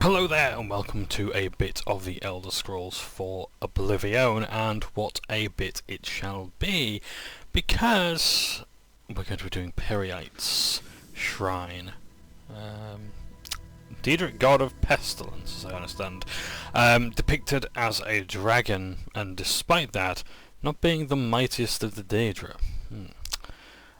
Hello there and welcome to a bit of the Elder Scrolls for Oblivion, and what a bit it shall be, because we're going to be doing Periite's Shrine. Daedric god of pestilence, as I understand, depicted as a dragon, and despite that, not being the mightiest of the Daedra.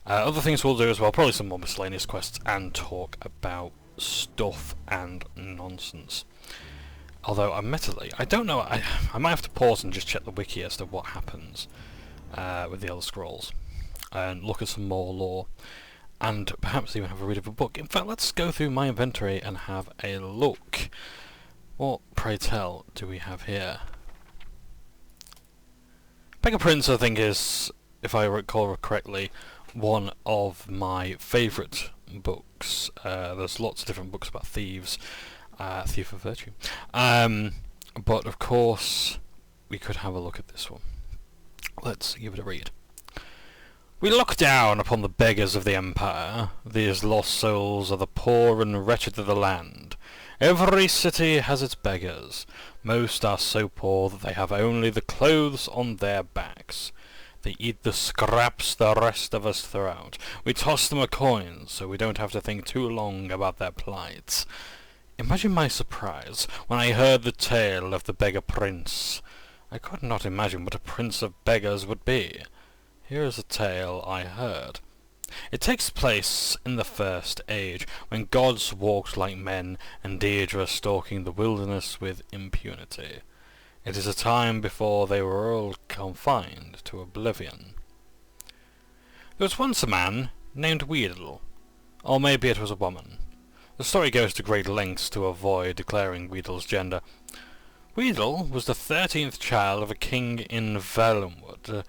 Other things we'll do as well, probably some more miscellaneous quests, and talk about stuff and nonsense. Although, admittedly, I don't know, I might have to pause and just check the wiki as to what happens with the Elder Scrolls, and look at some more lore, and perhaps even have a read of a book. In fact, let's go through my inventory and have a look. What, pray tell, do we have here? Beggar Prince, I think, is, if I recall correctly, one of my favourite books. There's lots of different books about thieves, Thief of Virtue, but of course we could have a look at this one. Let's give it a read. We look down upon the beggars of the Empire. These lost souls are the poor and wretched of the land. Every city has its beggars. Most are so poor that they have only the clothes on their backs. They eat the scraps the rest of us throw out. We toss them a coin, so we don't have to think too long about their plight. Imagine my surprise when I heard the tale of the beggar prince. I could not imagine what a prince of beggars would be. Here is a tale I heard. It takes place in the First Age, when gods walked like men, and Daedra stalking the wilderness with impunity. It is a time before they were all confined to Oblivion. There was once a man named Weedle, or maybe it was a woman. The story goes to great lengths to avoid declaring Weedle's gender. Weedle was the 13th child of a king in Valenwood.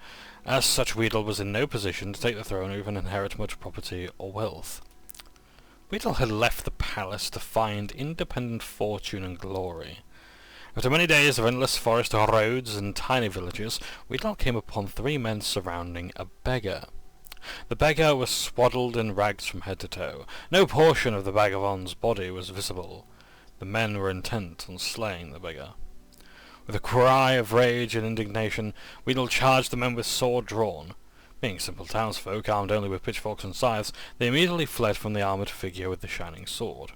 As such, Weedle was in no position to take the throne or even inherit much property or wealth. Weedle had left the palace to find independent fortune and glory. After many days of endless forest roads and tiny villages, Weedle came upon 3 men surrounding a beggar. The beggar was swaddled in rags from head to toe. No portion of the vagabond's body was visible. The men were intent on slaying the beggar. With a cry of rage and indignation, Weedle charged the men with sword drawn. Being simple townsfolk, armed only with pitchforks and scythes, they immediately fled from the armoured figure with the shining sword.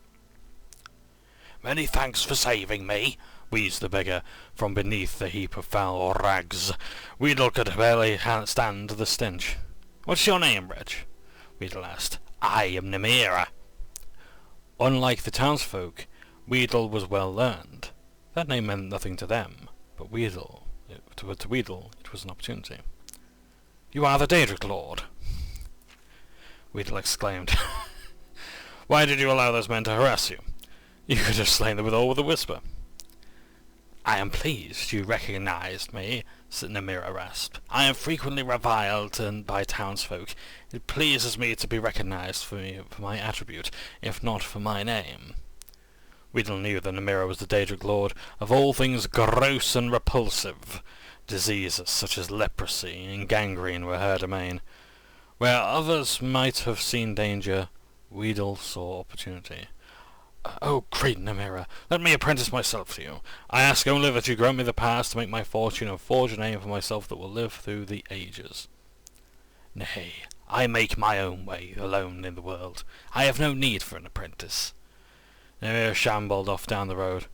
"Many thanks for saving me," wheezed the beggar from beneath the heap of foul rags. Weedle could barely stand the stench. "What's your name, wretch?" Weedle asked. "I am Nemira." Unlike the townsfolk, Weedle was well learned. That name meant nothing to them, but to Weedle it was an opportunity. "You are the Daedric Lord?" Weedle exclaimed. "Why did you allow those men to harass you? You could have slain them with a whisper." "I am pleased you recognized me," said Nemira rasped. "I am frequently reviled by townsfolk. It pleases me to be recognized for my attribute, if not for my name." Weedle knew that Nemira was the Daedric Lord of all things gross and repulsive. Diseases such as leprosy and gangrene were her domain. Where others might have seen danger, Weedle saw opportunity. "Oh, great Nemira, let me apprentice myself to you. I ask only that you grant me the powers to make my fortune and forge a name for myself that will live through the ages." "Nay, I make my own way alone in the world. I have no need for an apprentice." Nemira shambled off down the road.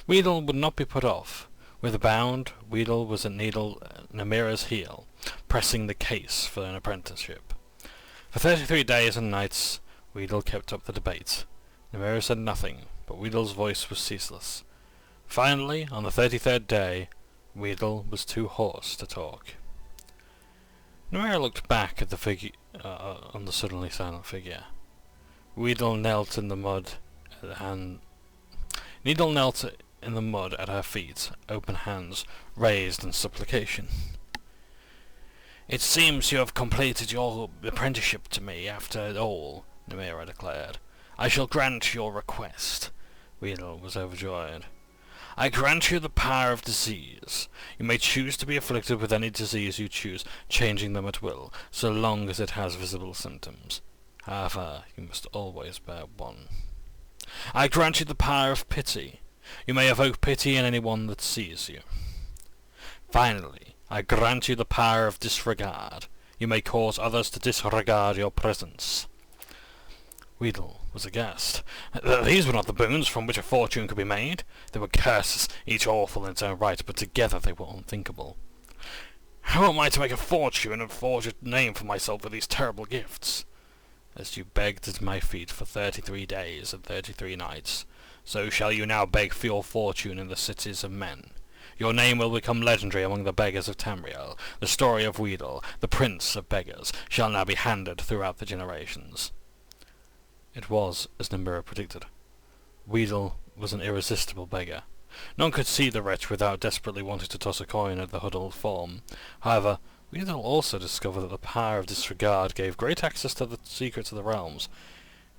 Weedle would not be put off. With a bound, Weedle was at Nemira's heel, pressing the case for an apprenticeship. For 33 days and nights, Weedle kept up the debate. Nemira said nothing, but Weedle's voice was ceaseless. Finally, on the 33rd day, Weedle was too hoarse to talk. Nemira looked back at the figure, on the suddenly silent figure. Weedle knelt in the mud at her feet, open hands raised in supplication. "It seems you have completed your apprenticeship to me after all," Nemira declared. "I shall grant your request." Weedle was overjoyed. "I grant you the power of disease. You may choose to be afflicted with any disease you choose, changing them at will, so long as it has visible symptoms. However, you must always bear one. I grant you the power of pity. You may evoke pity in anyone that sees you. Finally, I grant you the power of disregard. You may cause others to disregard your presence. Weedle was aghast. These were not the boons from which a fortune could be made. They were curses, each awful in its own right, but together they were unthinkable. How am I to make a fortune and forge a name for myself with these terrible gifts? As you begged at my feet for 33 days and 33 nights, so shall you now beg for your fortune in the cities of men. Your name will become legendary among the beggars of Tamriel. The story of Weedle, the prince of beggars, shall now be handed throughout the generations. It was as Nimira predicted. Weedle was an irresistible beggar. None could see the wretch without desperately wanting to toss a coin at the huddled form. However, Weedle also discovered that the power of disregard gave great access to the secrets of the realms.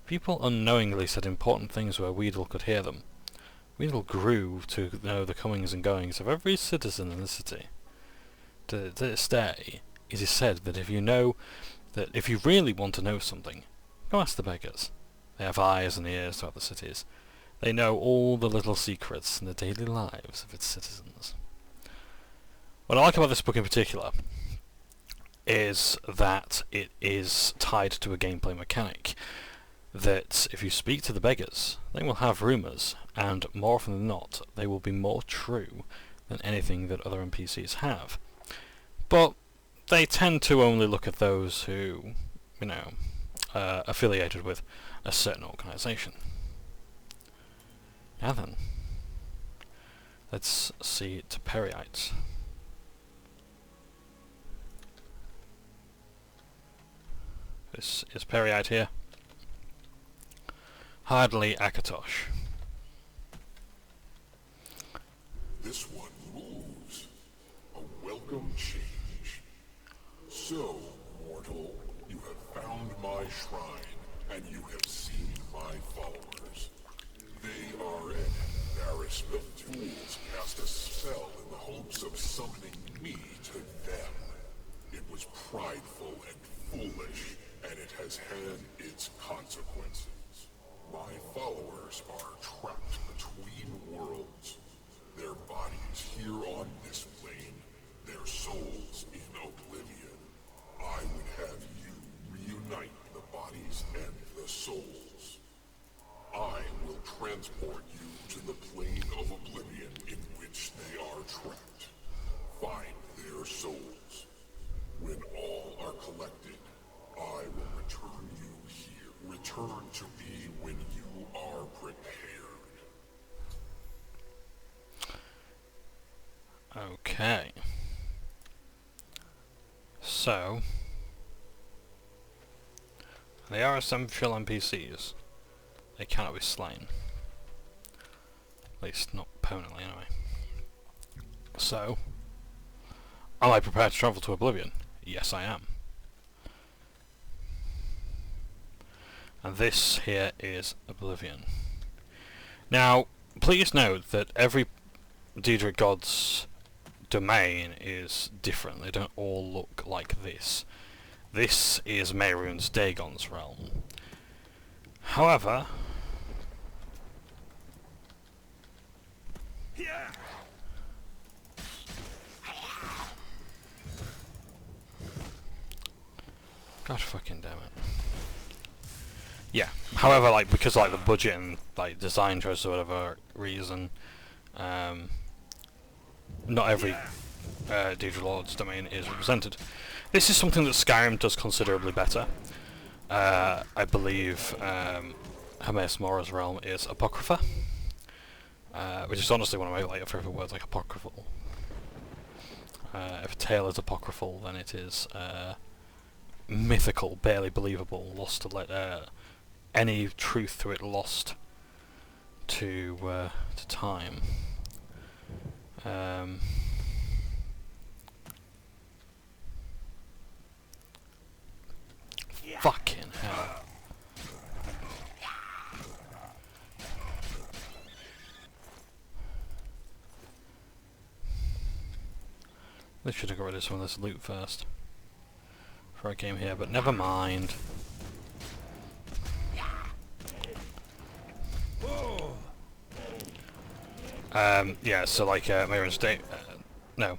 People unknowingly said important things where Weedle could hear them. Weedle grew to know the comings and goings of every citizen in the city. To this day, it is said that if you really want to know something, go ask the beggars. They have eyes and ears throughout the cities. They know all the little secrets in the daily lives of its citizens. What I like about this book in particular is that it is tied to a gameplay mechanic. That if you speak to the beggars, they will have rumours, and more often than not, they will be more true than anything that other NPCs have. But they tend to only look at those who, affiliated with a certain organisation. Now then, let's see to Periite. This is Periite here. Hardly Akatosh. This one moves. A welcome change. So, mortal, you have found my shrine, and you have seen my followers. They are an embarrassment. Fools cast a spell in the hopes of summoning me to them. It was prideful and foolish, and it has had its consequences. My followers are trapped between worlds. Their bodies here on this plane, their souls in Oblivion. I would have you reunite the bodies and the souls. I will transport you to the plane of Oblivion in which they are trapped. Find their souls. When all are collected, I will return you here. Return to me when you are prepared. Okay. So, they are essential NPCs. They cannot be slain. At least not permanently, anyway. So, am I prepared to travel to Oblivion? Yes, I am. And this here is Oblivion. Now, please note that every Daedric god's domain is different. They don't all look like this. This is Mehrunes Dagon's realm. However, gosh fucking damn it. Yeah. However, because the budget and design choice or whatever reason, not every Daedra Lord's domain is represented. This is something that Skyrim does considerably better. I believe Hermaeus Mora's realm is Apocrypha, which is honestly one of my favourite words, apocryphal. If a tale is apocryphal, then it is mythical, barely believable, lost to any truth to it lost to time. Fucking hell. They should have got rid of some of this loot first before I came here, but never mind. Yeah, so like Miriam's no,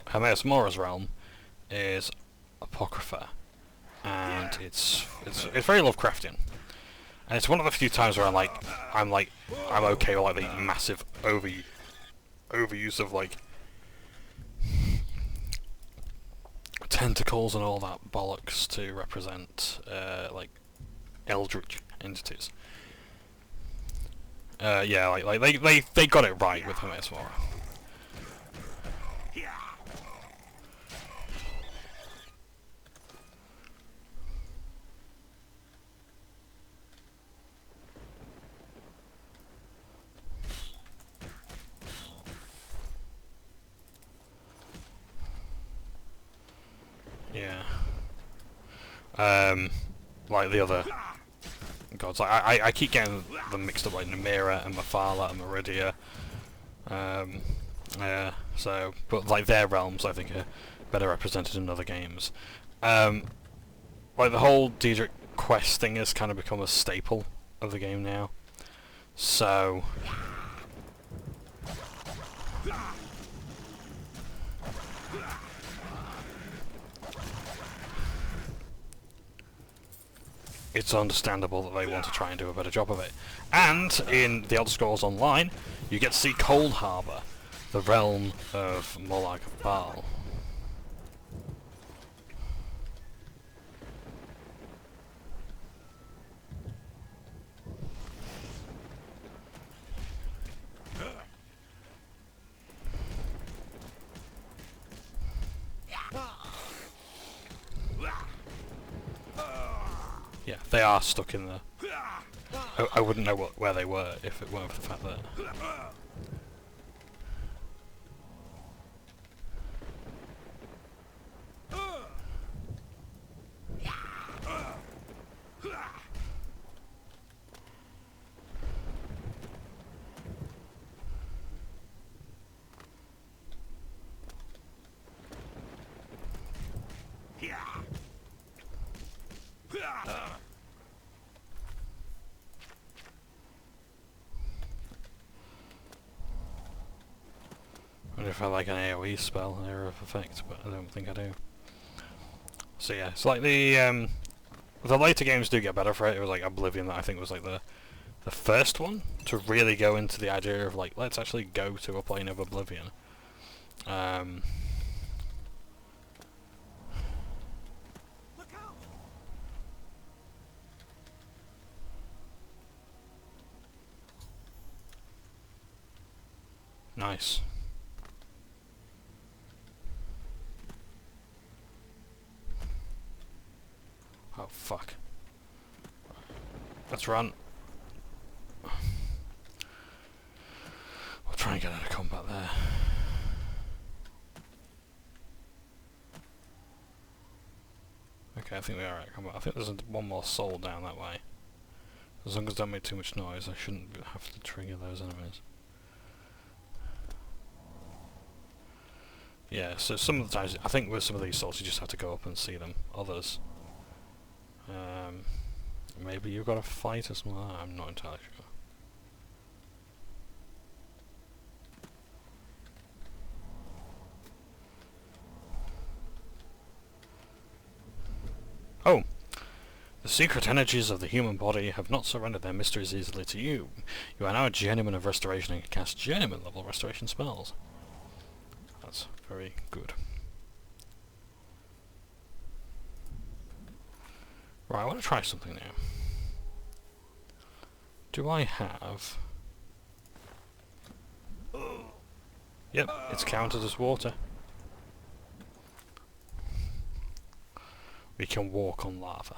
Hermaeus Mora's realm is Apocrypha, and it's very Lovecraftian, and it's one of the few times where I'm okay with like the massive overuse of like tentacles and all that bollocks to represent like eldritch entities. Yeah, like they got it right with Hermaeus Mora. Yeah. Like the other gods, like I keep getting them mixed up, like Namira and Mephala and Meridia. Yeah. So, but like their realms, I think are better represented in other games. Like the whole Daedric quest thing has kind of become a staple of the game now. So. It's understandable that they want to try and do a better job of it. And in The Elder Scrolls Online, you get to see Cold Harbour, the realm of Molag of Baal. Yeah, they are stuck in the... I wouldn't know where they were if it weren't for the fact that... I wonder if I like an AoE spell, Area of Effect, but I don't think I do. So yeah, it's like the later games do get better for it. It was like Oblivion that I think was like the first one to really go into the idea of like, let's actually go to a plane of Oblivion. Nice. Oh fuck. Let's run. We'll try and get out of combat there. Okay, I think we are out of combat. I think there's one more soul down that way. As long as they don't make too much noise, I shouldn't have to trigger those enemies. Yeah, so some of the times, I think with some of these souls you just have to go up and see them. Others, maybe you've got to fight or something like that. I'm not entirely sure. Oh! The secret energies of the human body have not surrendered their mysteries easily to you. You are now a journeyman of restoration and can cast journeyman level restoration spells. That's very good. Right, I want to try something now. Do I have... Yep, it's counted as water. We can walk on lava.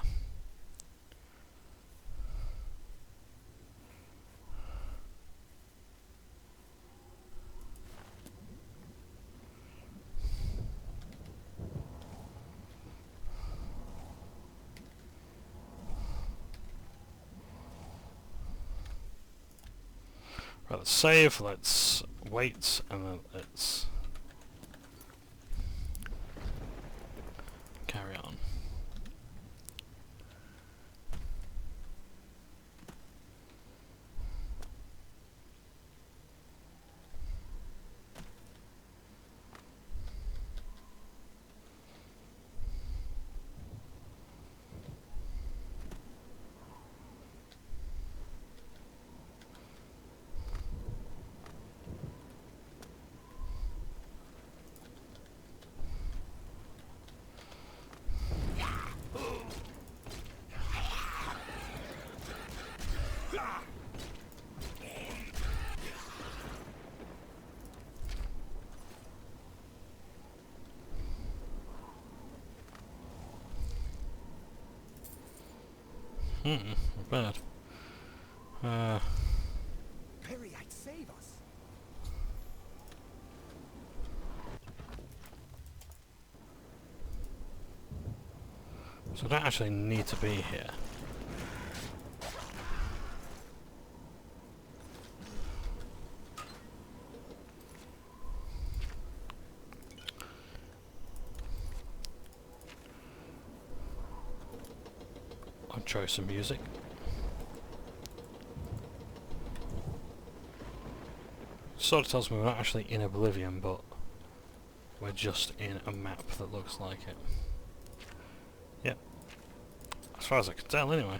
Right, let's save, let's wait, and then let's carry on. Not bad. Perry, I'd save us. So I don't actually need to be here. I'll try some music. Sort of tells me we're not actually in Oblivion, but we're just in a map that looks like it. Yep. As far as I can tell, anyway.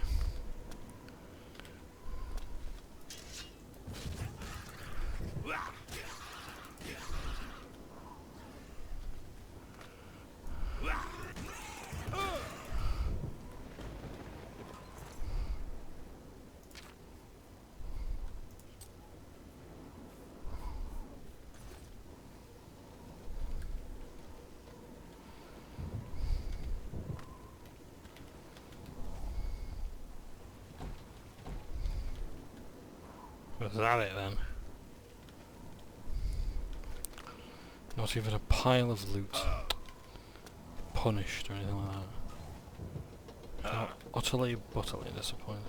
Was that it then? Not even a pile of loot. Punished or anything like that. How utterly, butterly disappointing.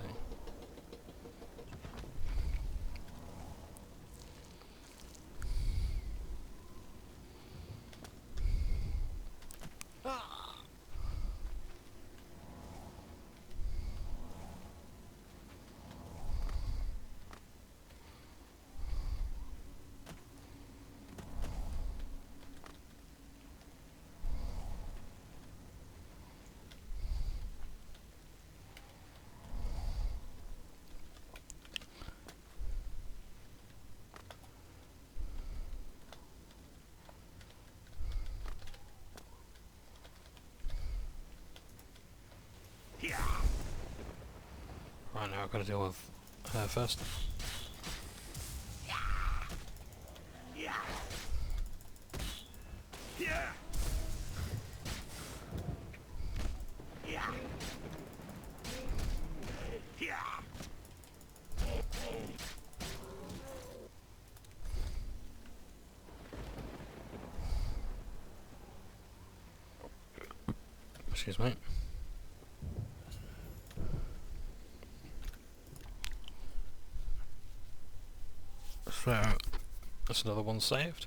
Right, now I've got to deal with her first. Excuse me. So, that's another one saved.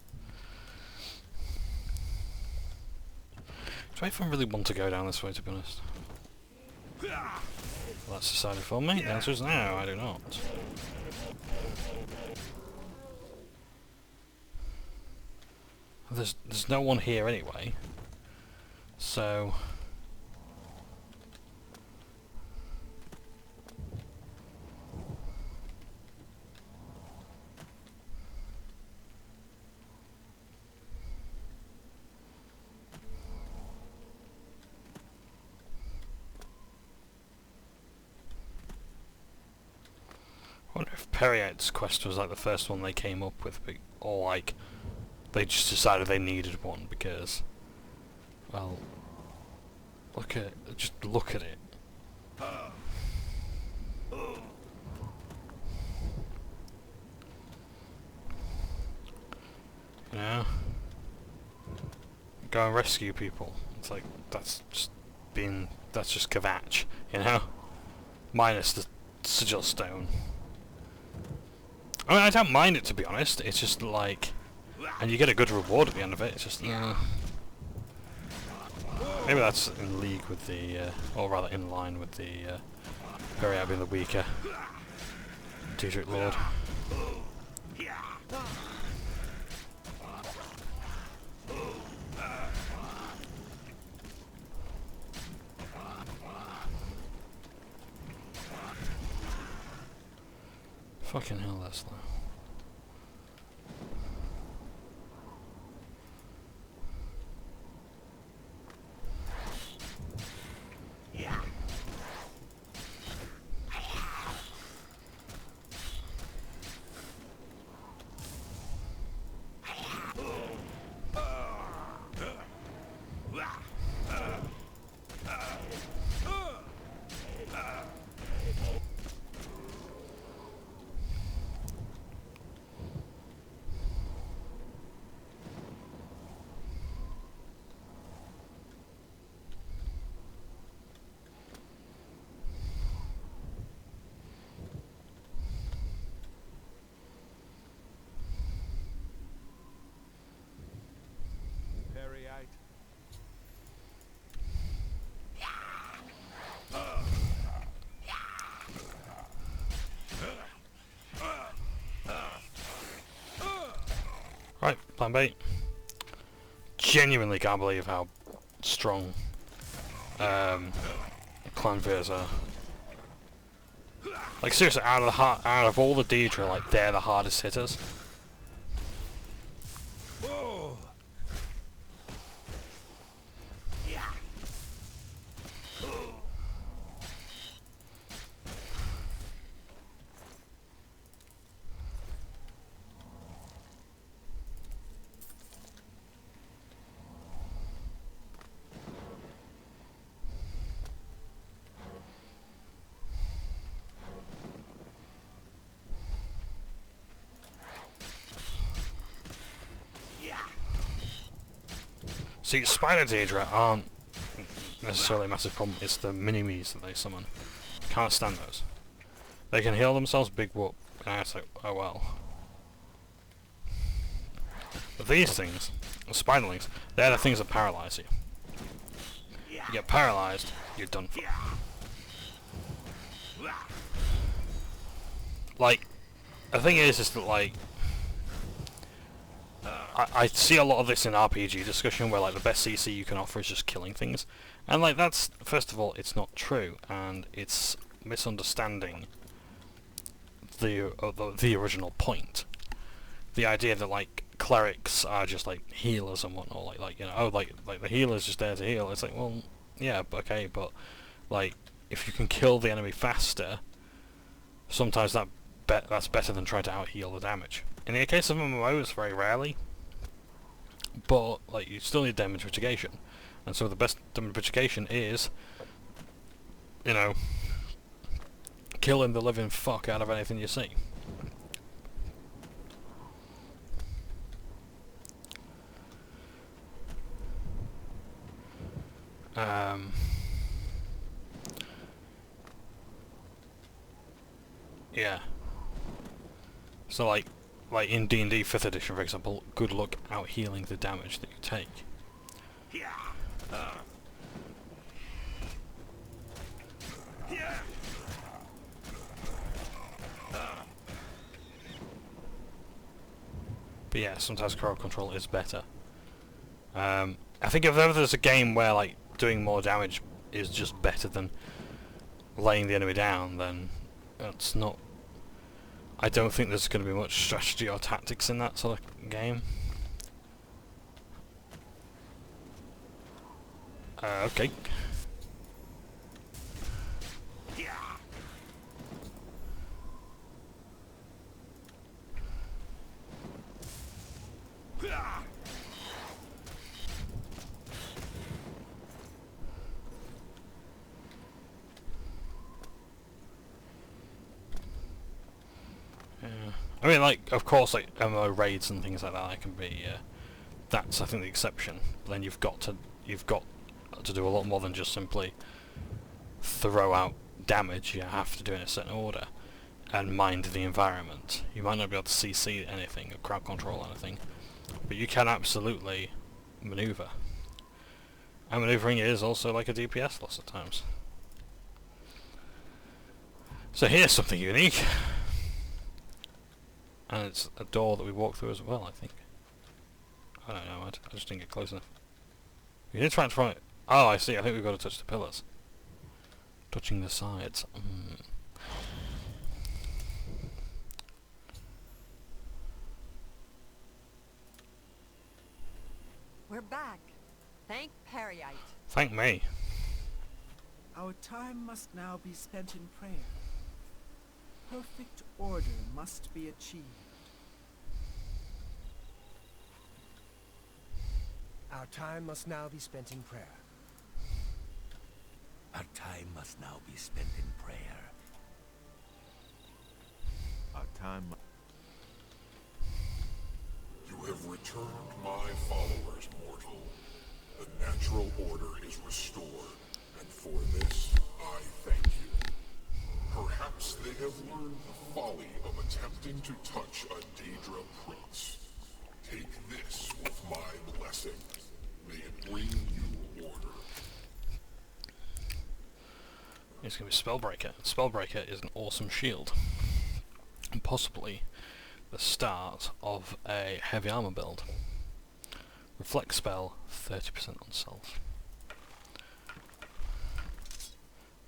Do I even really want to go down this way, to be honest? Well, that's decided for me. The answer is no, I do not. There's no one here anyway, so... I wonder if Periate's quest was like the first one they came up with, or like they just decided they needed one because, well, just look at it. You know, go and rescue people. It's like that's just Kvatch, you know, minus the sigil stone. I mean, I don't mind it, to be honest. It's just like, and you get a good reward at the end of it. It's just, maybe that's in league with the, or rather in line with the Periate being the weaker Daedric Lord. Fucking hell, that's slow. Right, plan B. Genuinely can't believe how strong clan Veers are. Like seriously, out of all the Daedra, like they're the hardest hitters. See, Spider Daedra aren't necessarily a massive problem, it's the mini-me's that they summon. Can't stand those. They can heal themselves, big whoop, and it's like, oh well. But these things, the spiderlings, they're the things that paralyze you. You get paralyzed, you're done for. Like, the thing is that like, I see a lot of this in RPG discussion where like the best CC you can offer is just killing things, and like that's, first of all, it's not true, and it's misunderstanding the original point. The idea that like clerics are just like healers and whatnot, like you know, oh like the healer's just there to heal. It's like, well, yeah, okay, but like if you can kill the enemy faster, sometimes that's better than trying to out heal the damage. In the case of MMOs, very rarely. But like you still need damage mitigation, and so the best damage mitigation is, you know, killing the living fuck out of anything you see. Yeah. So like in D&D 5th edition, for example, good luck out healing the damage that you take. But yeah, sometimes crowd control is better. I think if ever there's a game where like doing more damage is just better than laying the enemy down, then that's not. I don't think there's going to be much strategy or tactics in that sort of game. Okay. I mean, like, of course, like MMO raids and things like that can be. That's, I think, the exception. But then you've got to do a lot more than just simply throw out damage. You have to do it in a certain order and mind the environment. You might not be able to CC anything or crowd control anything, but you can absolutely maneuver. And maneuvering is also like a DPS lots of times. So here's something unique. And it's a door that we walk through as well, I think. I don't know, I just didn't get close enough. We did try and try it. Oh, I see, I think we've got to touch the pillars. Touching the sides. We're back. Thank Periite. Thank me. Our time must now be spent in prayer. Perfect order must be achieved. Our time must now be spent in prayer. Our time must now be spent in prayer. Our time. You have returned my followers, mortal. The natural order is restored, and for this I thank you. Perhaps they have learned the folly of attempting to touch a Daedra prince. Take this with my blessing. May it bring you order. It's going to be Spellbreaker. Spellbreaker is an awesome shield. And possibly the start of a heavy armor build. Reflect spell, 30% on self.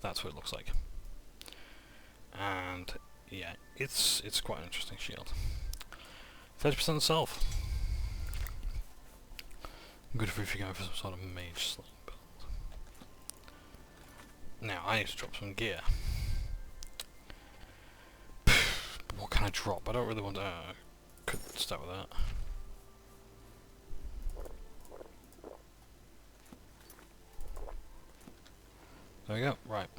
That's what it looks like. And yeah, it's quite an interesting shield. 30% self. Good if you're going for some sort of mage sling build. Now I need to drop some gear. What can I drop? I don't really want to. Could start with that. There we go. Right.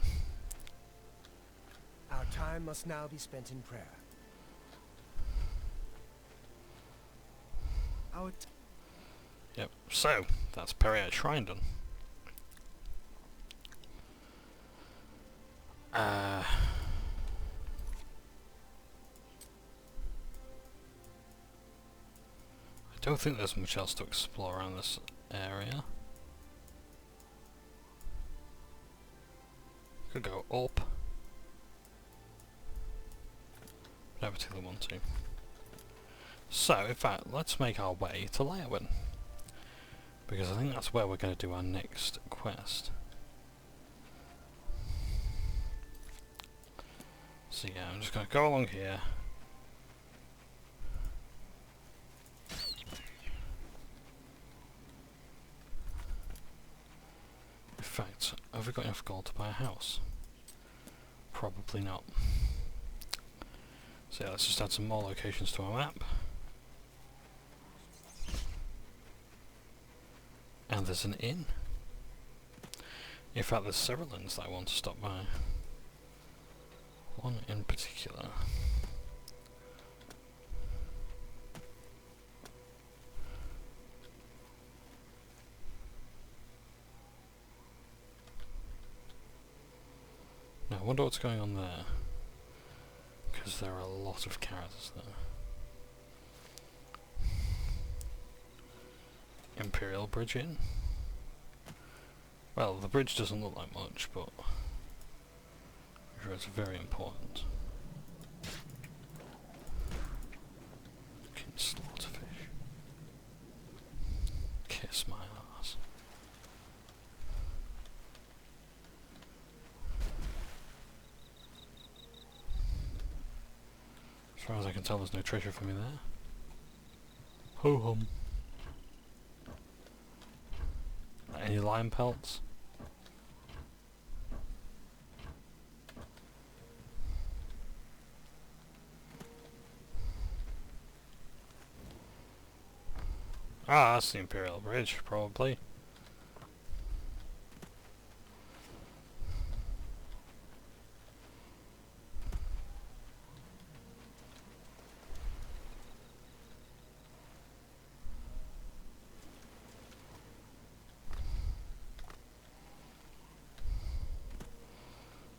Our time must now be spent in prayer. Yep. So that's Periite Shrine done. I don't think there's much else to explore around this area. Could go up. Never particularly want to. So, in fact, let's make our way to Leyawiin, because I think that's where we're going to do our next quest. So yeah, I'm just going to go along here. In fact, have we got enough gold to buy a house? Probably not. So yeah, let's just add some more locations to our map. And there's an inn. In fact, there's several inns that I want to stop by. One in particular. Now, I wonder what's going on there. Because there are a lot of characters there. Imperial Bridge Inn. Well, the bridge doesn't look like much, but I'm sure it's very important. Fucking slaughterfish. Kiss my ass. As far as I can tell, there's no treasure for me there. Ho hum. Any lion pelts? Ah, that's the Imperial Bridge, probably.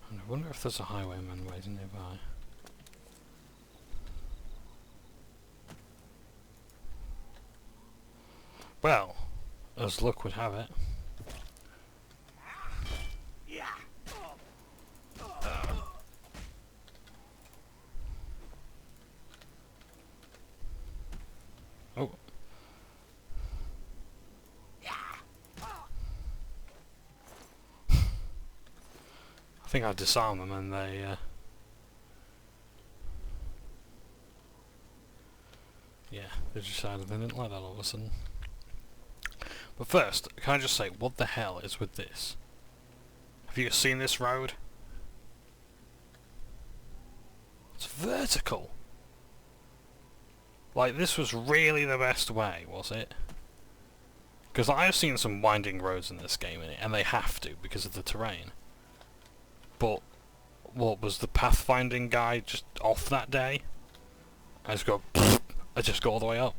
I wonder if there's a highwayman waiting nearby. Well, as luck would have it. Oh. I think I disarmed them and they yeah, they decided they didn't like that all of a sudden. But first, can I just say, what the hell is with this? Have you seen this road? It's vertical. Like, this was really the best way, was it? Because I've seen some winding roads in this game, and they have to, because of the terrain. But, what, was the pathfinding guy just off that day? I just go, I just go all the way up.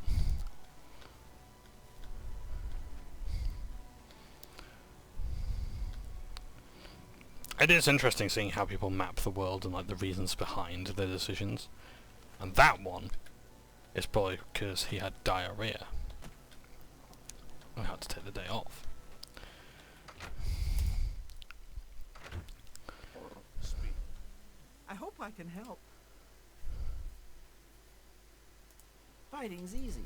It is interesting seeing how people map the world and like the reasons behind their decisions. And that one is probably because he had diarrhea. I had to take the day off. I hope I can help. Fighting's easy.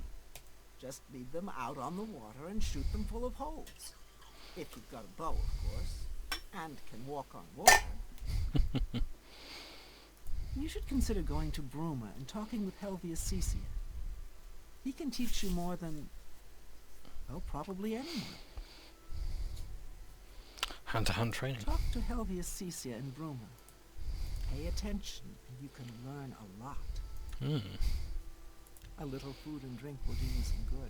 Just lead them out on the water and shoot them full of holes. If you've got a bow, of course, and can walk on water. You should consider going to Bruma and talking with Helvius Cecia. He can teach you more than, well, probably anyone. Hand-to-hand training. Talk to Helvius Cecia in Bruma. Pay attention, and you can learn a lot. A little food and drink will do you some good.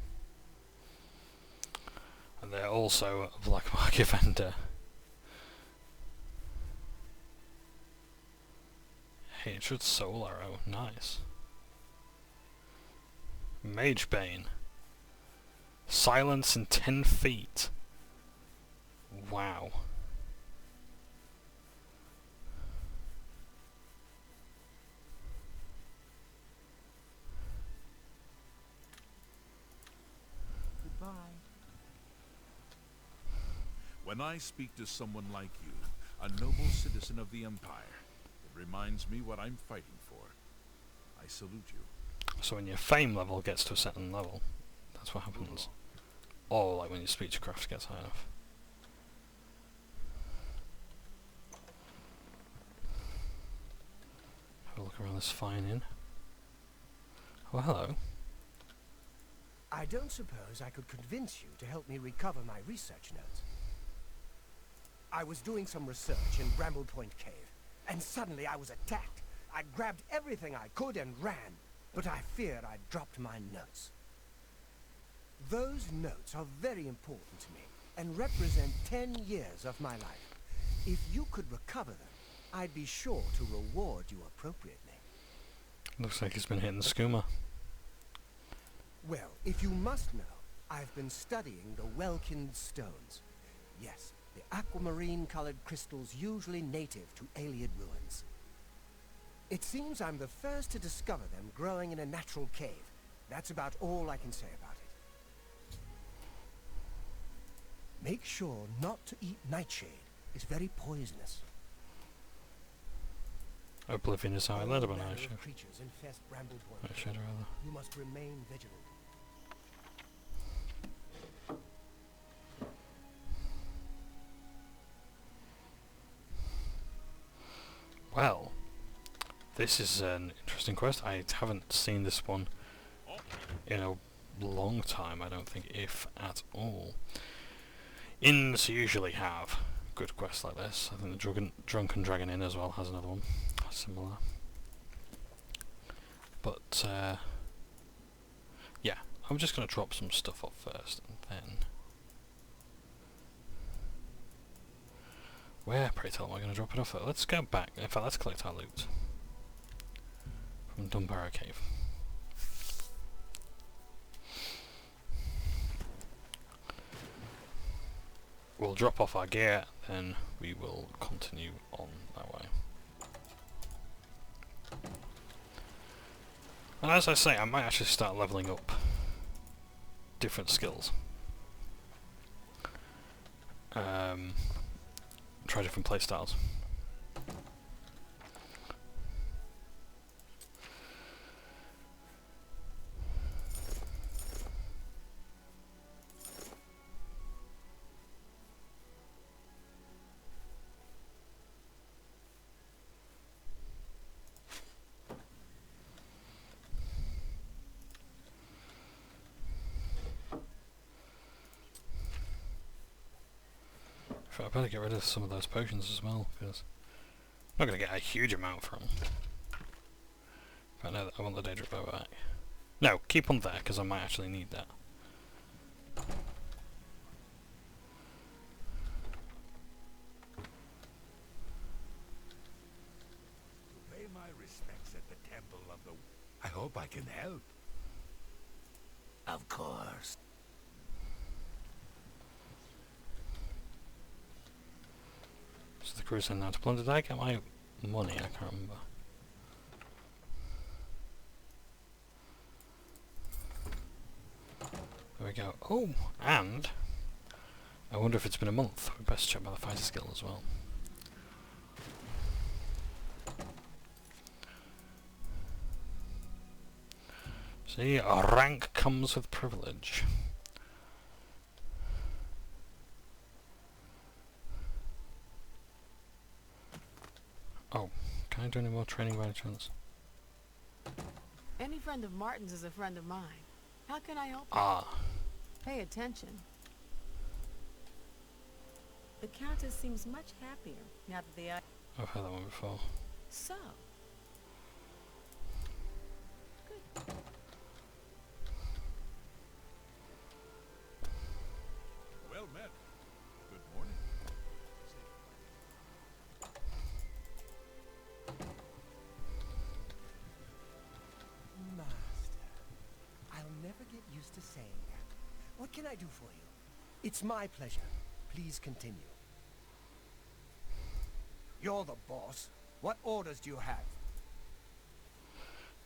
And they're also a black market vendor. Hatred Soul Arrow, nice. Mage Bane. Silence in 10 feet. Wow. Goodbye. When I speak to someone like you, a noble citizen of the Empire, it reminds me what I'm fighting for. I salute you. So when your fame level gets to a certain level, that's what happens. Or like when your speechcraft gets high enough. Have a look around this fine inn. Oh, hello. I don't suppose I could convince you to help me recover my research notes. I was doing some research in Bramble Point Cave, and suddenly I was attacked. I grabbed everything I could and ran, but I feared I'd dropped my notes. Those notes are very important to me, and represent 10 years of my life. If you could recover them, I'd be sure to reward you appropriately. Looks like he's been hitting skooma. Well, if you must know, I've been studying the welkynd stones. Yes, the aquamarine-colored crystals usually native to Ayleid ruins. It seems I'm the first to discover them growing in a natural cave. That's about all I can say about it. Make sure not to eat nightshade. It's very poisonous. Oblivion is how I learned about All manner nightshade. of creatures infest Bramble Point. Nightshade rather. You must remain vigilant. Well, this is an interesting quest. I haven't seen this one in a long time, I don't think, if at all. Inns usually have good quests like this. I think the Drunken Dragon Inn as well has another one similar. But yeah, I'm just going to drop some stuff off first, and then where, pray tell, am I going to drop it off at? Let's go back. In fact, let's collect our loot from Dunbarrow Cave. We'll drop off our gear, then we will continue on that way. And as I say, I might actually start leveling up different skills. Try different playstyles. I better get rid of some of those potions as well, because I'm not going to get a huge amount from them. But no, I want the Daedric Bow back. No, keep on there, because I might actually need that. Pay my respects at the Temple of the... I hope I can help. Of course. So the crew's in now to plunder. Did I get my money? I can't remember. There we go. Oh, and I wonder if it's been a month. We best check by the fighter skill as well. So See, rank comes with privilege. Oh, can I do any more training by any chance? Any friend of Martin's is a friend of mine. How can I help you? Ah, Pay attention. The Countess seems much happier now that the I've heard that one before. So. Good. Well met. Good morning. Master, I'll never get used to saying that. What can I do for you? It's my pleasure. Please continue. You're the boss. What orders do you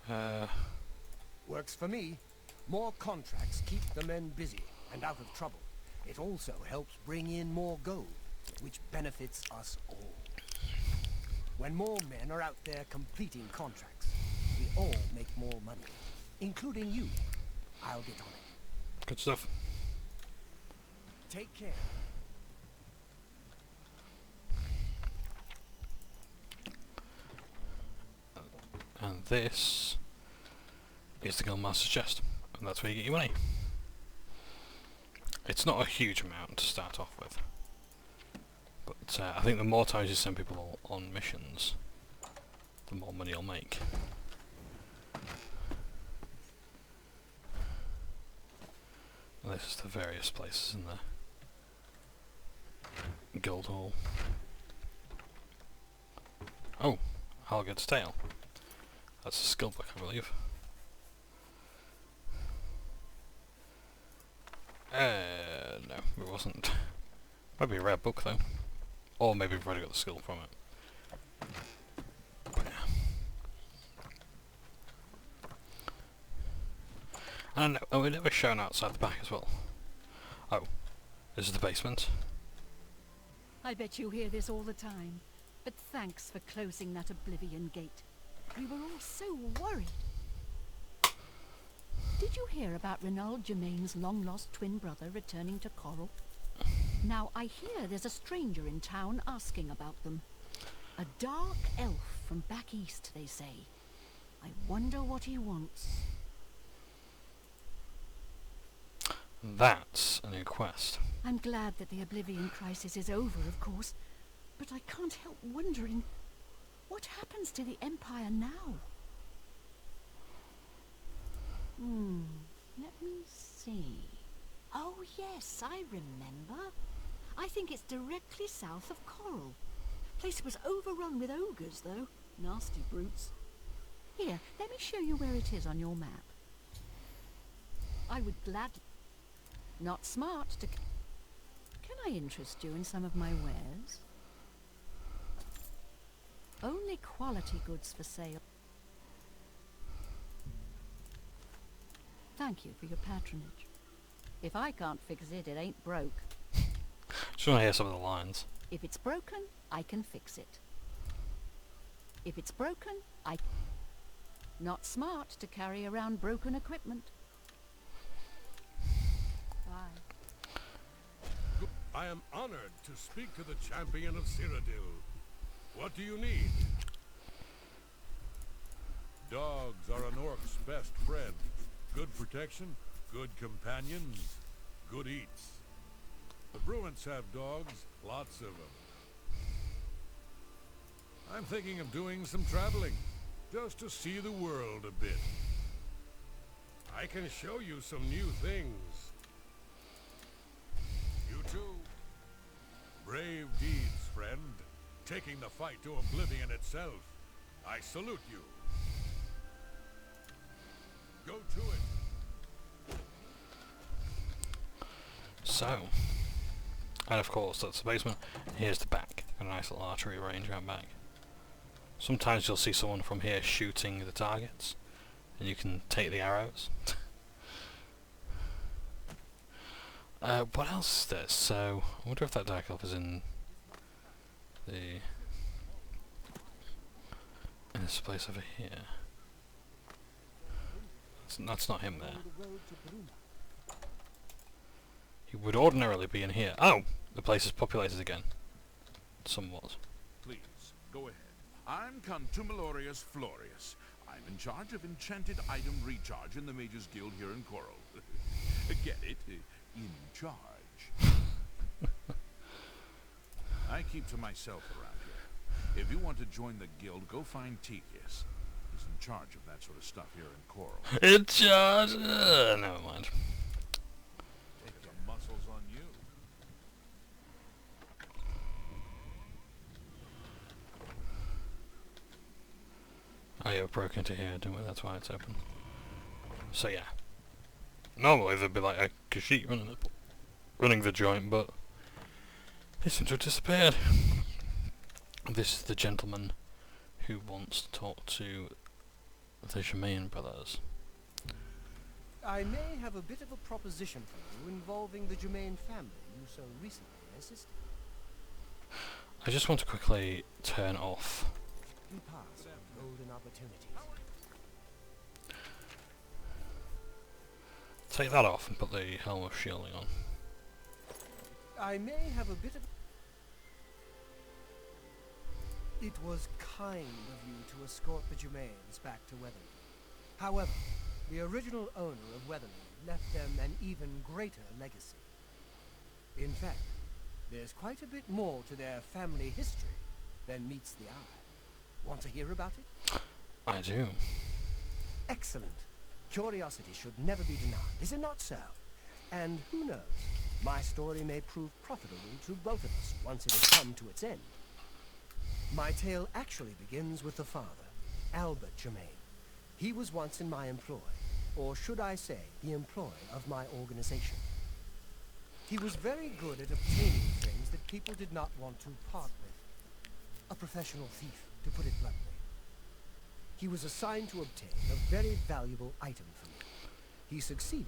have? Works for me. More contracts keep the men busy and out of trouble. It also helps bring in more gold, which benefits us all. When more men are out there completing contracts, we all make more money, including you. I'll get on it. Good stuff. Take care. And this is the Guildmaster's chest, and that's where you get your money. It's not a huge amount to start off with, but I think the more times you send people on missions, the more money you'll make. And this is the various places in the Guild Hall. Oh, Halgard's Tale. That's a skill book, I believe. No, it wasn't. Might be a rare book though. Or maybe we've already got the skill from it. But yeah. And we're never shown outside the back as well. Oh, this is the basement. I bet you hear this all the time. But thanks for closing that Oblivion gate. We were all so worried. Did you hear about Renald Germain's long-lost twin brother returning to Coral? Now, I hear there's a stranger in town asking about them. A dark elf from back east, they say. I wonder what he wants. That's a new quest. I'm glad that the Oblivion crisis is over, of course. But I can't help wondering, what happens to the Empire now? Let me see. Oh yes, I remember. I think it's directly south of Coral. Place was overrun with ogres, though. Nasty brutes. Here, let me show you where it is on your map. I would gladly... Not smart to... Can I interest you in some of my wares? Only quality goods for sale. Thank you for your patronage. If I can't fix it, it ain't broke. Just want to hear some of the lines. If it's broken, I can fix it. If it's broken, I... Not smart to carry around broken equipment. Bye. I am honored to speak to the champion of Cyrodiil. What do you need? Dogs are an orc's best friend. Good protection, good companions, good eats. The Bruins have dogs, lots of them. I'm thinking of doing some traveling, just to see the world a bit. I can show you some new things. You too. Brave deeds, friend. Taking the fight to Oblivion itself. I salute you. Go to it. So, and of course that's the basement. Here's the back. Got a nice little archery range out back. Sometimes you'll see someone from here shooting the targets, and you can take the arrows. What else is there? So, I wonder if that Dark Elf is in this place over here. That's not him there. along the road to Bruma. He would ordinarily be in here. Oh! The place is populated again. Somewhat. Please, go ahead. I'm Contumeliorius Florius. I'm in charge of enchanted item recharge in the Mages Guild here in Coral. Get it? In charge. I keep to myself around here. If you want to join the guild, go find Tikius. He's in charge of that sort of stuff here in Coral. In charge! Never mind. Take the muscles on you. Oh yeah, we broke into here, didn't we? That's why it's open. So yeah. Normally there'd be like a Khajiit running the joint, but they seem to have disappeared. This is the gentleman who wants to talk to the Johnbonne brothers. I may have a bit of a proposition for you involving the Johnbonne family you so recently assisted. I just want to quickly turn off. We pass on golden opportunities. Take that off and put the helm of shielding on. I may have a bit of... It was kind of you to escort the Johnbones back to Weatherly. However, the original owner of Weatherly left them an even greater legacy. In fact, there's quite a bit more to their family history than meets the eye. Want to hear about it? I do. Excellent. Curiosity should never be denied, is it not so? And who knows, my story may prove profitable to both of us once it has come to its end. My tale actually begins with the father, Albert Johnbonne. He was once in my employ, or should I say, the employ of my organization. He was very good at obtaining things that people did not want to part with. A professional thief, to put it bluntly. He was assigned to obtain a very valuable item for me. He succeeded,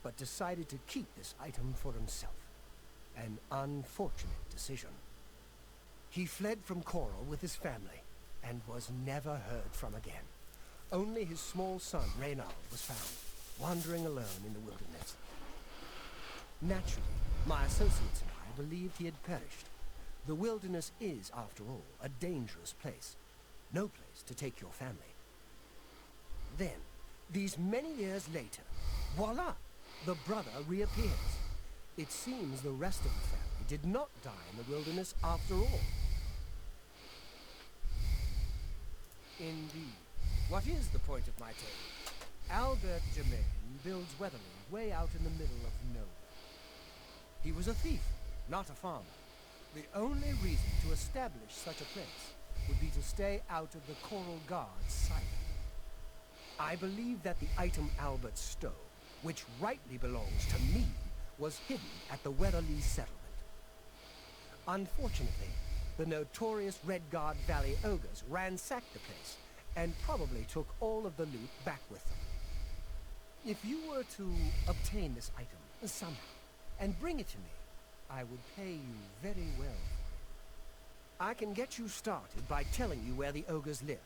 but decided to keep this item for himself. An unfortunate decision. He fled from Coral with his family, and was never heard from again. Only his small son, Reynald, was found, wandering alone in the wilderness. Naturally, my associates and I believed he had perished. The wilderness is, after all, a dangerous place. No place to take your family. Then, these many years later, voila! The brother reappears. It seems the rest of the family did not die in the wilderness after all. Indeed. What is the point of my tale? Albert Johnbonne builds Weatherly way out in the middle of nowhere. He was a thief, not a farmer. The only reason to establish such a place would be to stay out of the Coral Guard's sight. I believe that the item Albert stole, which rightly belongs to me, was hidden at the Weatherly settlement. Unfortunately, the notorious Red Guard Valley ogres ransacked the place and probably took all of the loot back with them. If you were to obtain this item somehow and bring it to me, I would pay you very well for it. I can get you started by telling you where the ogres live.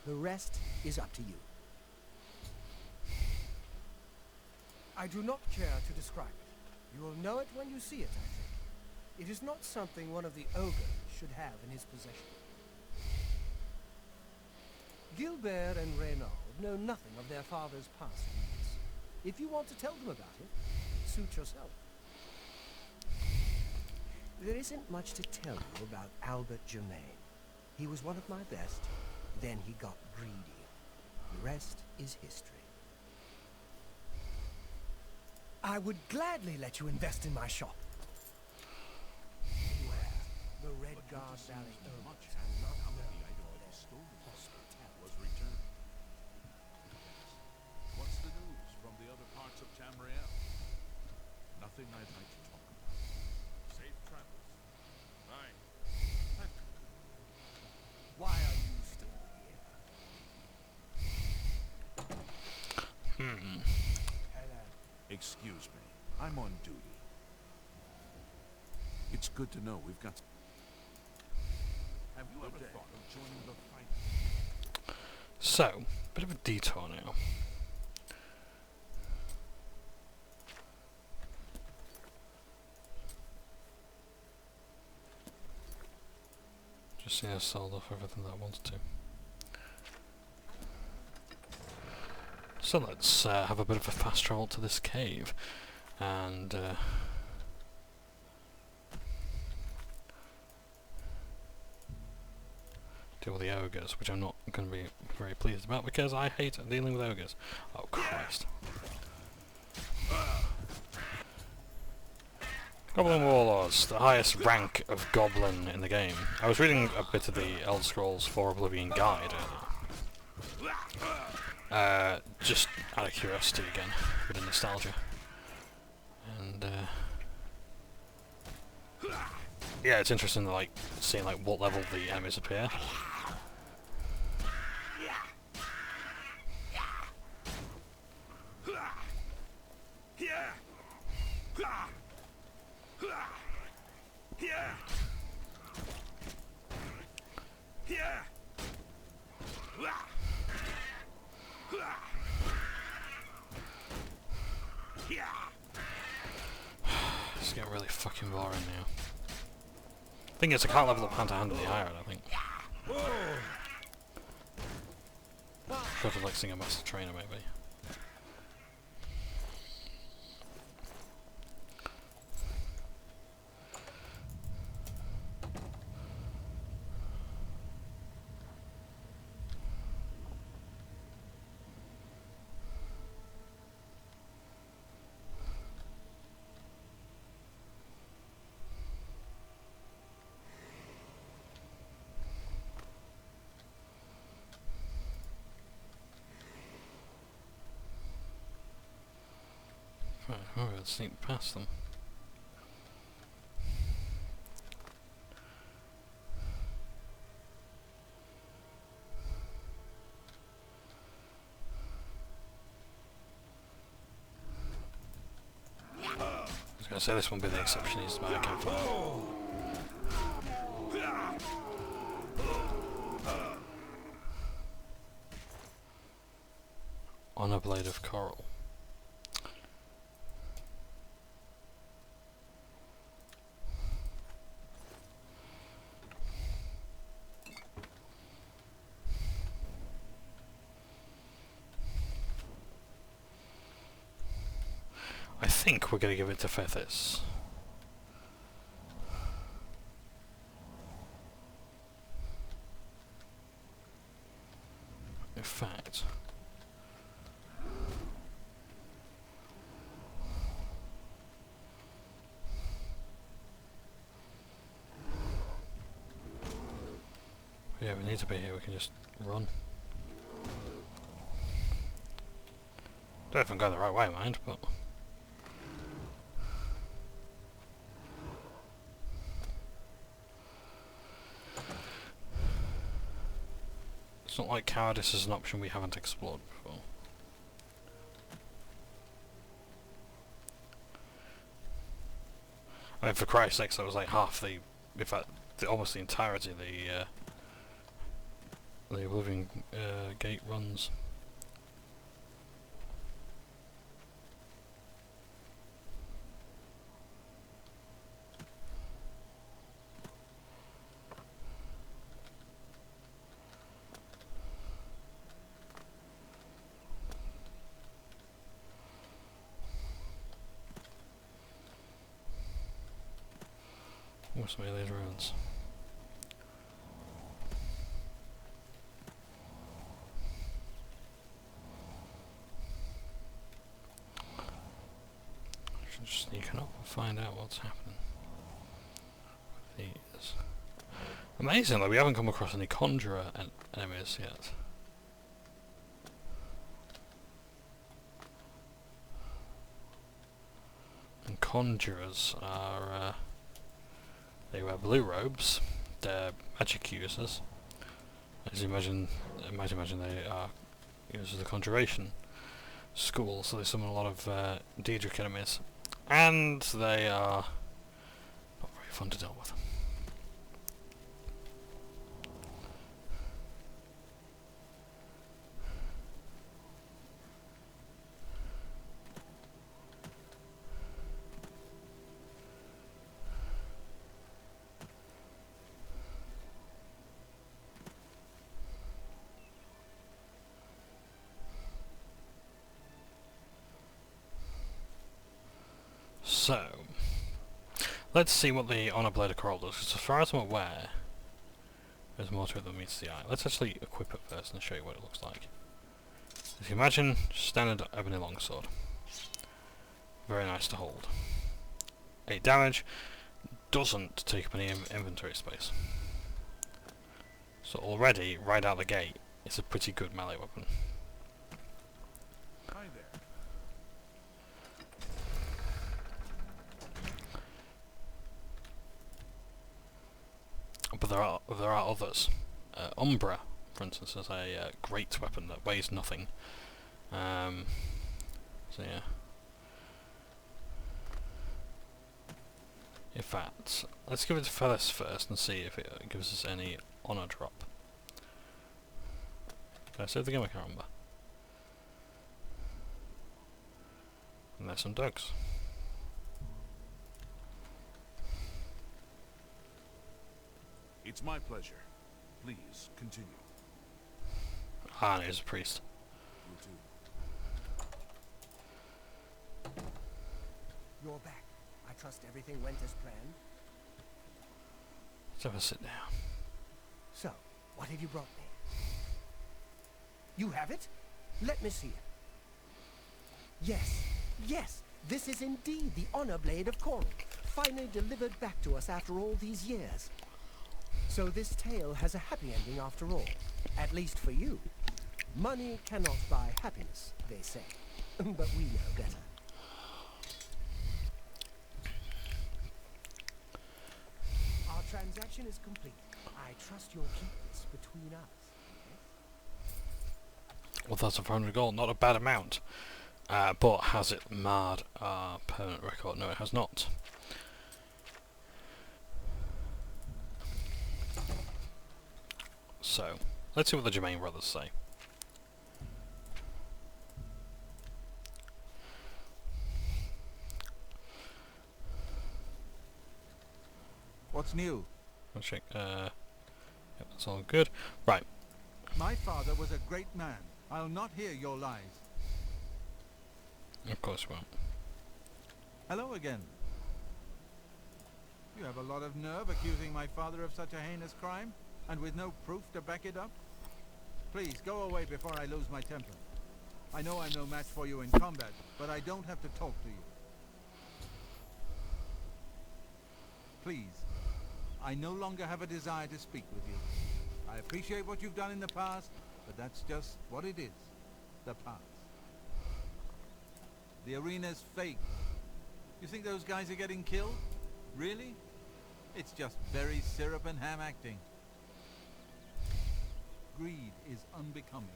The rest is up to you. I do not care to describe it. You will know it when you see it, I think. It is not something one of the ogres should have in his possession. Gilbert and Reynald know nothing of their father's past deeds. If you want to tell them about it, suit yourself. There isn't much to tell you about Albert Johnbonne. He was one of my best, then he got greedy. The rest is history. I would gladly let you invest in my shop. Beware, the Red Guard Valley ogres are not known for their hospitality. Was returned. What's the news from the other parts of Tamriel? Nothing I'd like to talk about. Safe travels. Bye. Why are you still here? Hello. Excuse me. I'm on duty. It's good to know we've got... Have you ever thought of joining the fight? So, bit of a detour now. Just sold off everything that I wanted to. So let's have a bit of a fast travel to this cave and deal with the ogres, which I'm not going to be very pleased about because I hate dealing with ogres. Oh Christ. Goblin Warlords, the highest rank of goblin in the game. I was reading a bit of the Elder Scrolls 4 Oblivion guide earlier. Just out of curiosity again, a bit of nostalgia. And yeah, it's interesting to like seeing like what level the enemies appear. It's getting really fucking boring now. Thing is, I can't level up hand to hand with the iron, I think. Sort of like seeing a master trainer, maybe. Right, oh, let's sneak past them. I was going to say this won't be the exception, he's my campfire. On a blade of coral. I think we're going to give it to Fethis. In fact, yeah, we need to be here, we can just run. Don't know if I'm going the right way, mind, but it's not like cowardice is an option we haven't explored before. I mean, for Christ's sake, that was like half the, in fact, almost the entirety of the Oblivion gate runs. What's some of these ruins? I should just sneak up and find out what's happening with these. Amazingly, we haven't come across any conjurer enemies yet. And conjurers are they wear blue robes, they're magic users. As you imagine, I might imagine they are users of the Conjuration school, so they summon a lot of Daedric enemies. And they are not very fun to deal with. So, let's see what the Honor Blade of Coral does, because as far as I'm aware, there's more to it than meets the eye. Let's actually equip it first and show you what it looks like. If you imagine, standard ebony longsword. Very nice to hold. 8 damage, doesn't take up any inventory space. So already, right out the gate, it's a pretty good melee weapon. Hi there. But there are others. Umbra, for instance, is a great weapon that weighs nothing. So yeah. In fact, let's give it to Felis first and see if it gives us any honor drop. Did I save the game? I can't remember. And there's some dogs. It's my pleasure. Please, continue. Ah, and he's a priest. You too. You're back. I trust everything went as planned. Let's have a sit down. So, what have you brought me? You have it? Let me see it. Yes, yes, this is indeed the Honor Blade of Coral, finally delivered back to us after all these years. So this tale has a happy ending after all, at least for you. Money cannot buy happiness, they say, but we know better. Our transaction is complete. I trust you'll keep this between us. Well, that's a 400 gold, not a bad amount. But has it marred our permanent record? No, it has not. So, let's see what the Johnbonne brothers say. What's new? I'll check. Yep, that's all good. Right. My father was a great man. I'll not hear your lies. Of course we won't. Hello again. You have a lot of nerve accusing my father of such a heinous crime, and with no proof to back it up. Please, go away before I lose my temper. I know I'm no match for you in combat, but I don't have to talk to you. Please, I no longer have a desire to speak with you. I appreciate what you've done in the past, but that's just what it is. The past. The arena's fake. You think those guys are getting killed? Really? It's just berry syrup and ham acting. Greed is unbecoming.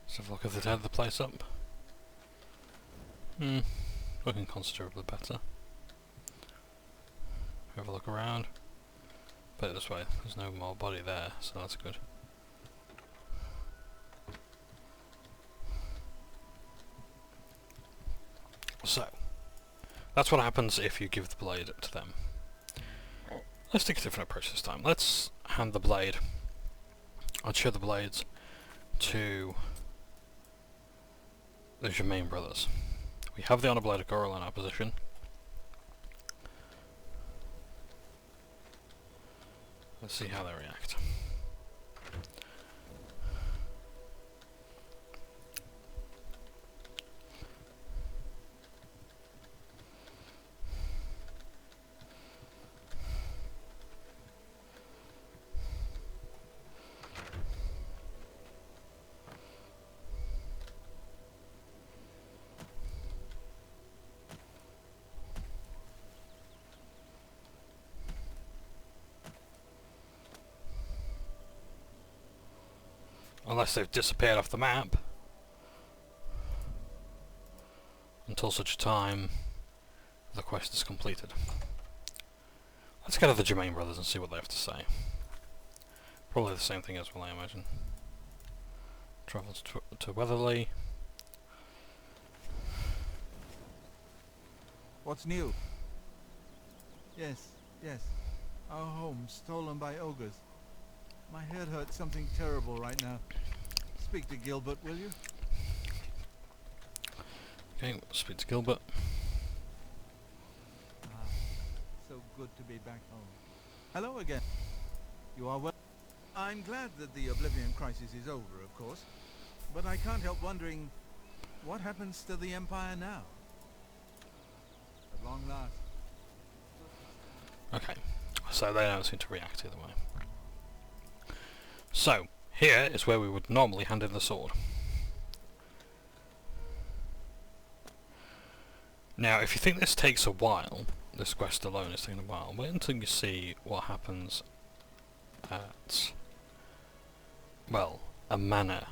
Let's have a look if they'd had the place up. Looking considerably better. Have a look around. Put it this way, there's no more body there, so that's good. So, that's what happens if you give the blade to them. Let's take a different approach this time. Let's hand the blade, I'd show the blades to the Johnbonne brothers. We have the Honor Blade of Coral in our position. Let's see how they react. Unless they've disappeared off the map. Until such a time the quest is completed. Let's go to the Johnbonne brothers and see what they have to say. Probably the same thing as well, I imagine. Travels to Weatherly. What's new? Yes, yes. Our home stolen by ogres. My head hurts something terrible right now. Speak to Gilbert, will you? Okay, we'll speak to Gilbert. Ah, so good to be back home. Hello again. You are well. I'm glad that the Oblivion crisis is over, of course. But I can't help wondering, what happens to the Empire now? At long last. Okay, so they don't seem to react either way. So, here is where we would normally hand in the sword. Now, if you think this takes a while, this quest alone is taking a while, wait until you see what happens at, well, a manor,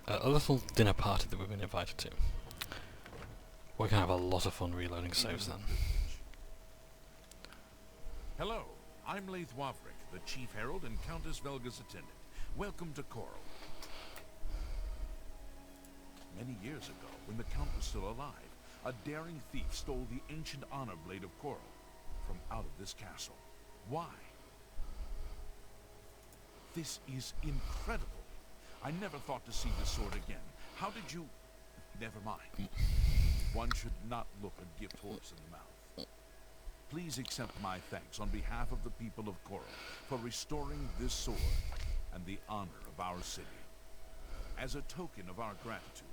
a little dinner party that we've been invited to. We're going to have a lot of fun reloading saves then. Hello, I'm Leyawiin, the Chief Herald and Countess Velga's attendant. Welcome to Coral. Many years ago, when the Count was still alive, a daring thief stole the ancient honor blade of Coral from out of this castle. Why? This is incredible. I never thought to see this sword again. How did you... Never mind. One should not look a gift horse in the mouth. Please accept my thanks on behalf of the people of Coral for restoring this sword and the honor of our city. As a token of our gratitude,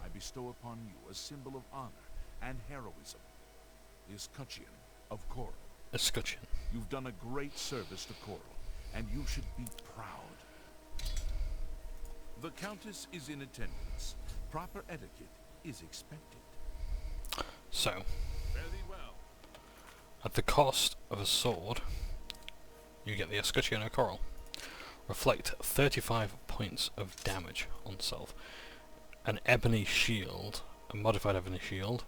I bestow upon you a symbol of honor and heroism, the escutcheon of Coral. Escutcheon. You've done a great service to Coral, and you should be proud. The Countess is in attendance. Proper etiquette is expected. So, Very well. at the cost of a sword, you get the escutcheon of Coral. Reflect 35 points of damage on self. An ebony shield, a modified ebony shield,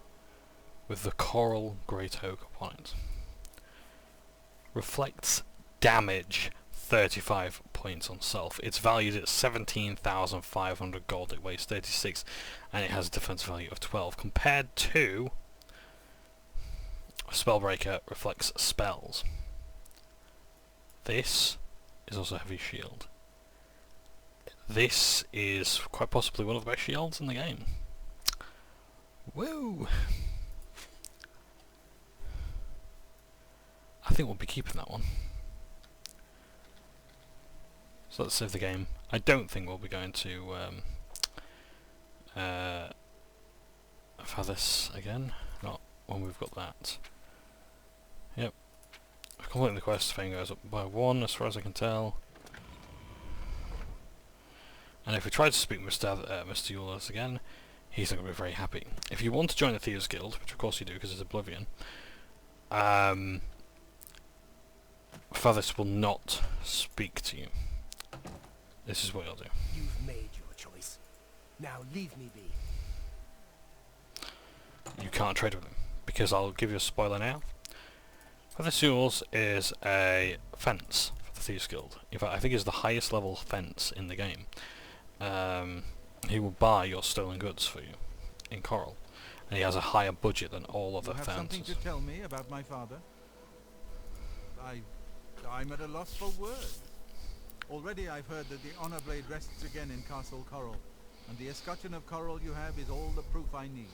with the Coral Great Oak upon it. Reflects damage 35 points on self. It's valued at 17,500 gold, it weighs 36, and it has a defense value of 12, compared to Spellbreaker reflects spells. This is also a heavy shield. This is quite possibly one of the best shields in the game. Woo! I think we'll be keeping that one. So let's save the game. I don't think we'll be going to have this again. Not when we've got that. Yep. Completing the quest, thing goes up by 1 as far as I can tell. And if we try to speak to Mr. Euler's again, he's not going to be very happy. If you want to join the Thieves Guild, which of course you do because it's Oblivion, Fathers will not speak to you. This is what you'll do. You've made your choice. Now leave me be. You can't trade with him, because I'll give you a spoiler now. Father Sewell's is a fence for the Thieves Guild. In fact, I think it's the highest level fence in the game. He will buy your stolen goods for you in Coral, and he has a higher budget than all other You have fences. something to tell me about my father? I'm at a loss for words. Already I've heard that the honor blade rests again in Castle Coral, and the escutcheon of Coral you have is all the proof I need.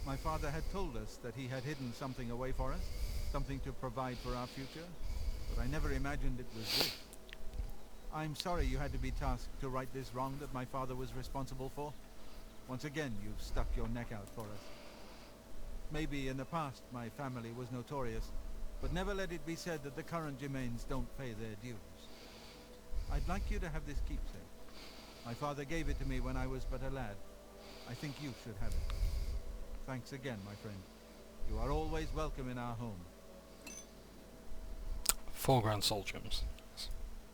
My father had told us that he had hidden something away for us, something to provide for our future, but I never imagined it was this. I'm sorry you had to be tasked to right this wrong that my father was responsible for. Once again, you've stuck your neck out for us. Maybe in the past my family was notorious, but never let it be said that the current Germains don't pay their dues. I'd like you to have this keepsake. My father gave it to me when I was but a lad. I think you should have it. Thanks again, my friend. You are always welcome in our home. 4 grand soul gems.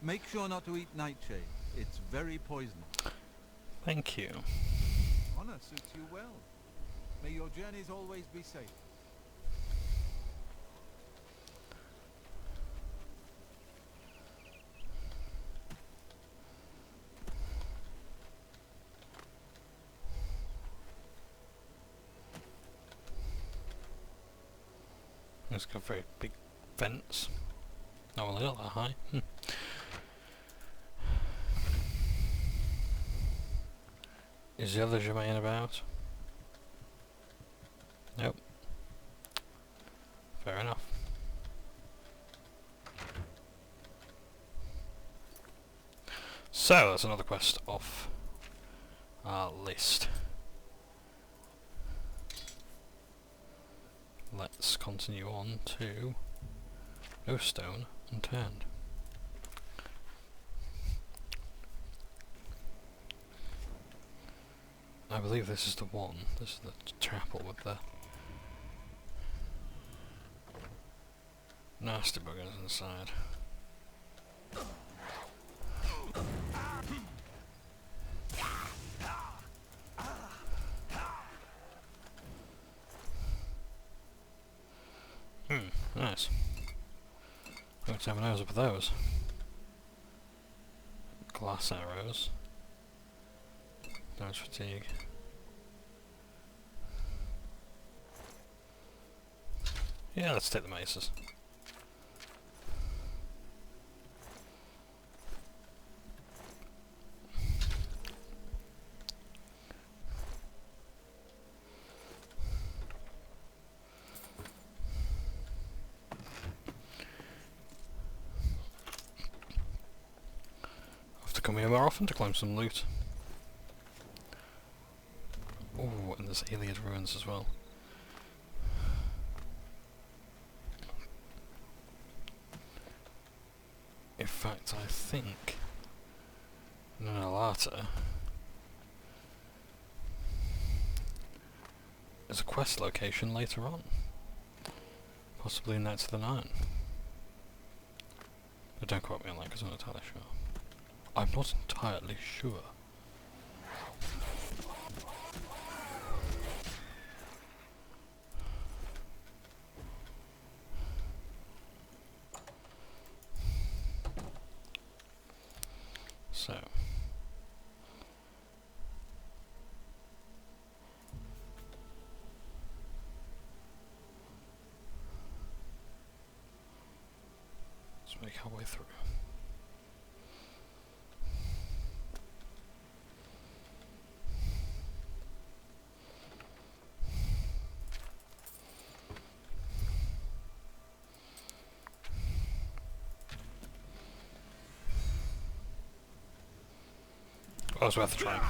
Make sure not to eat nightshade. It's very poisonous. Thank you. Honor suits you well. May your journeys always be safe. It's got a very big fence. Oh, well, they're not that high. Is the other Germain about? Nope. Fair enough. So, that's another quest off our list. Let's continue on to No Stone Unturned. I believe this is the one. This is the chapel with the nasty buggers inside. Nice. Let's have a nose up with those. Glass arrows. Damage fatigue. Yeah, let's take the maces. Come here more often to claim some loot. Oh, and there's Iliad ruins as well. In fact, I think Nalata is a quest location later on. Possibly in Knights of the Nine. But don't quote me on that because I'm not entirely sure. I'm not entirely sure. So. Let's make our way through. Well, it's worth a try.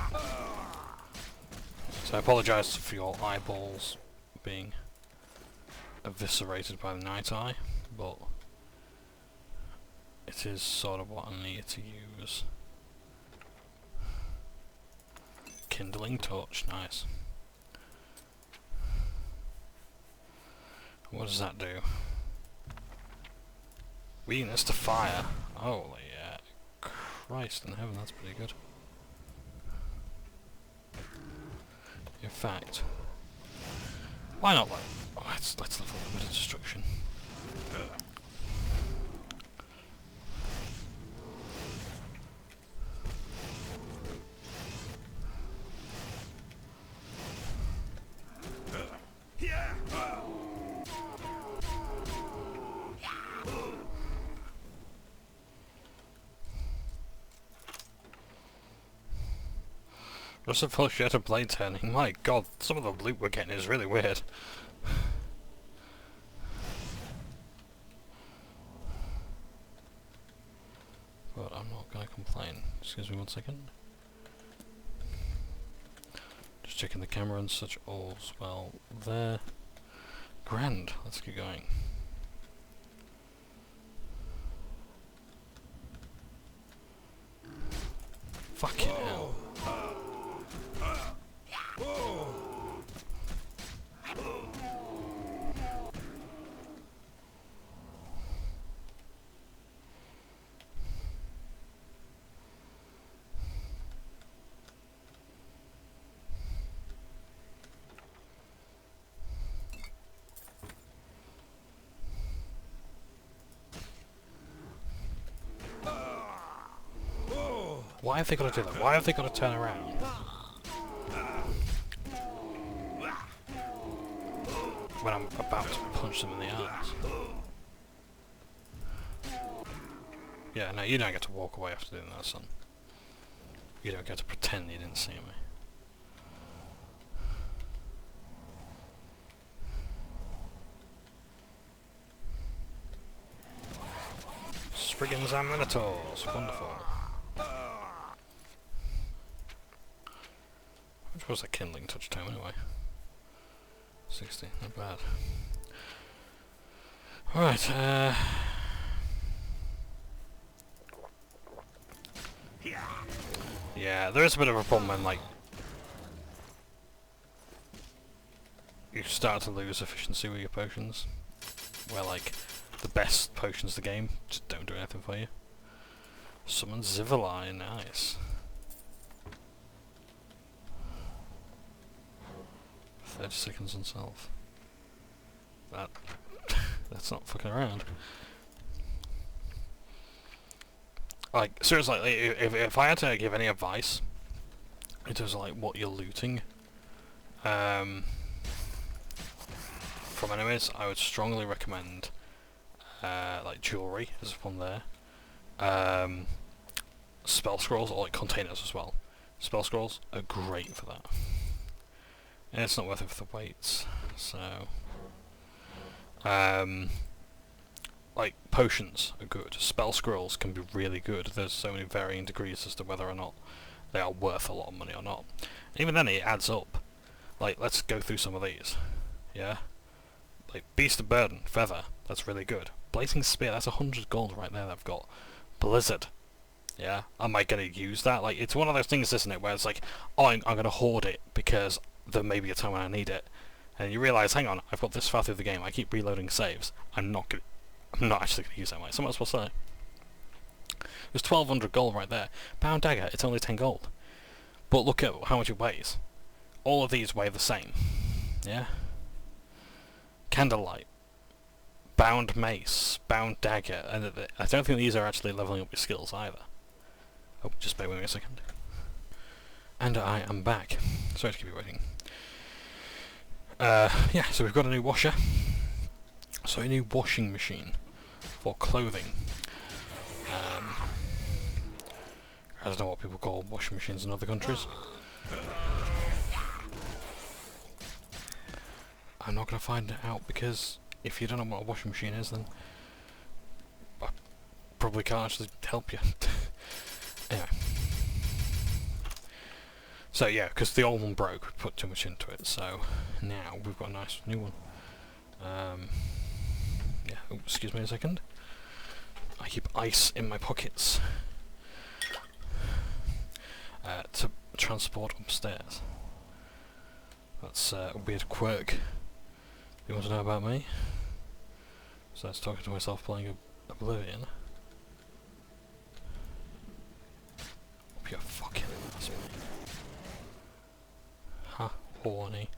So I apologise for your eyeballs being eviscerated by the night eye, but it is sort of what I need to use. Kindling torch, nice. What does that do? Weakness to fire. Holy Christ in heaven, that's pretty good. In fact, why not? Let's level a bit of destruction. Just a full shed of blade turning. My god, some of the loot we're getting is really weird. But I'm not gonna complain. Excuse me 1 second. Just checking the camera and such. All's well there. Grand. Let's keep going. Fucking hell. Why have they got to do that? Why have they got to turn around? When I'm about to punch them in the arse. Yeah, no, you don't get to walk away after doing that, son. You don't get to pretend you didn't see me. brigands and minotaurs. Wonderful. Which was that kindling touch time anyway? 60, not bad. Alright, yeah, there is a bit of a problem when, like, you start to lose efficiency with your potions. Where, like, the best potions in the game just don't do anything for you. Summon Zivaline, nice. 30 seconds on self. That's not fucking around. Like, seriously, like, if I had to give any advice in terms of like what you're looting from enemies, I would strongly recommend like jewelry is one there. Spell scrolls, or like containers as well. Spell scrolls are great for that. And it's not worth it for the weights, so like potions are good. Spell scrolls can be really good. There's so many varying degrees as to whether or not they are worth a lot of money or not. Even then it adds up. Like, let's go through some of these. Yeah? Like Beast of Burden, Feather, that's really good. Blazing Spear, that's 100 gold right there that I've got. Blizzard. Yeah? Am I gonna use that? Like, it's one of those things, isn't it, where it's like, oh, I'm gonna hoard it because there may be a time when I need it. And you realise, hang on, I've got this far through the game, I keep reloading saves. I'm not actually gonna use that, mate. So much will say. There's 1200 gold right there. Bound Dagger, it's only 10 gold. But look at how much it weighs. All of these weigh the same. Yeah? Candlelight. Bound Mace. Bound Dagger. And I don't think these are actually leveling up your skills either. Oh, just bear with me a second. And I am back. Sorry to keep you waiting. Yeah, so we've got a new washer. So a new washing machine for clothing. I don't know what people call washing machines in other countries. I'm not going to find it out because if you don't know what a washing machine is, then I probably can't actually help you. Anyway. So yeah, because the old one broke, we put too much into it, so now we've got a nice new one. Yeah, oh, excuse me a second. I keep ice in my pockets to transport upstairs. That's a weird quirk. You want to know about me? So I was talking to myself playing Oblivion. Up your fucking ass, mate. Ha, horny.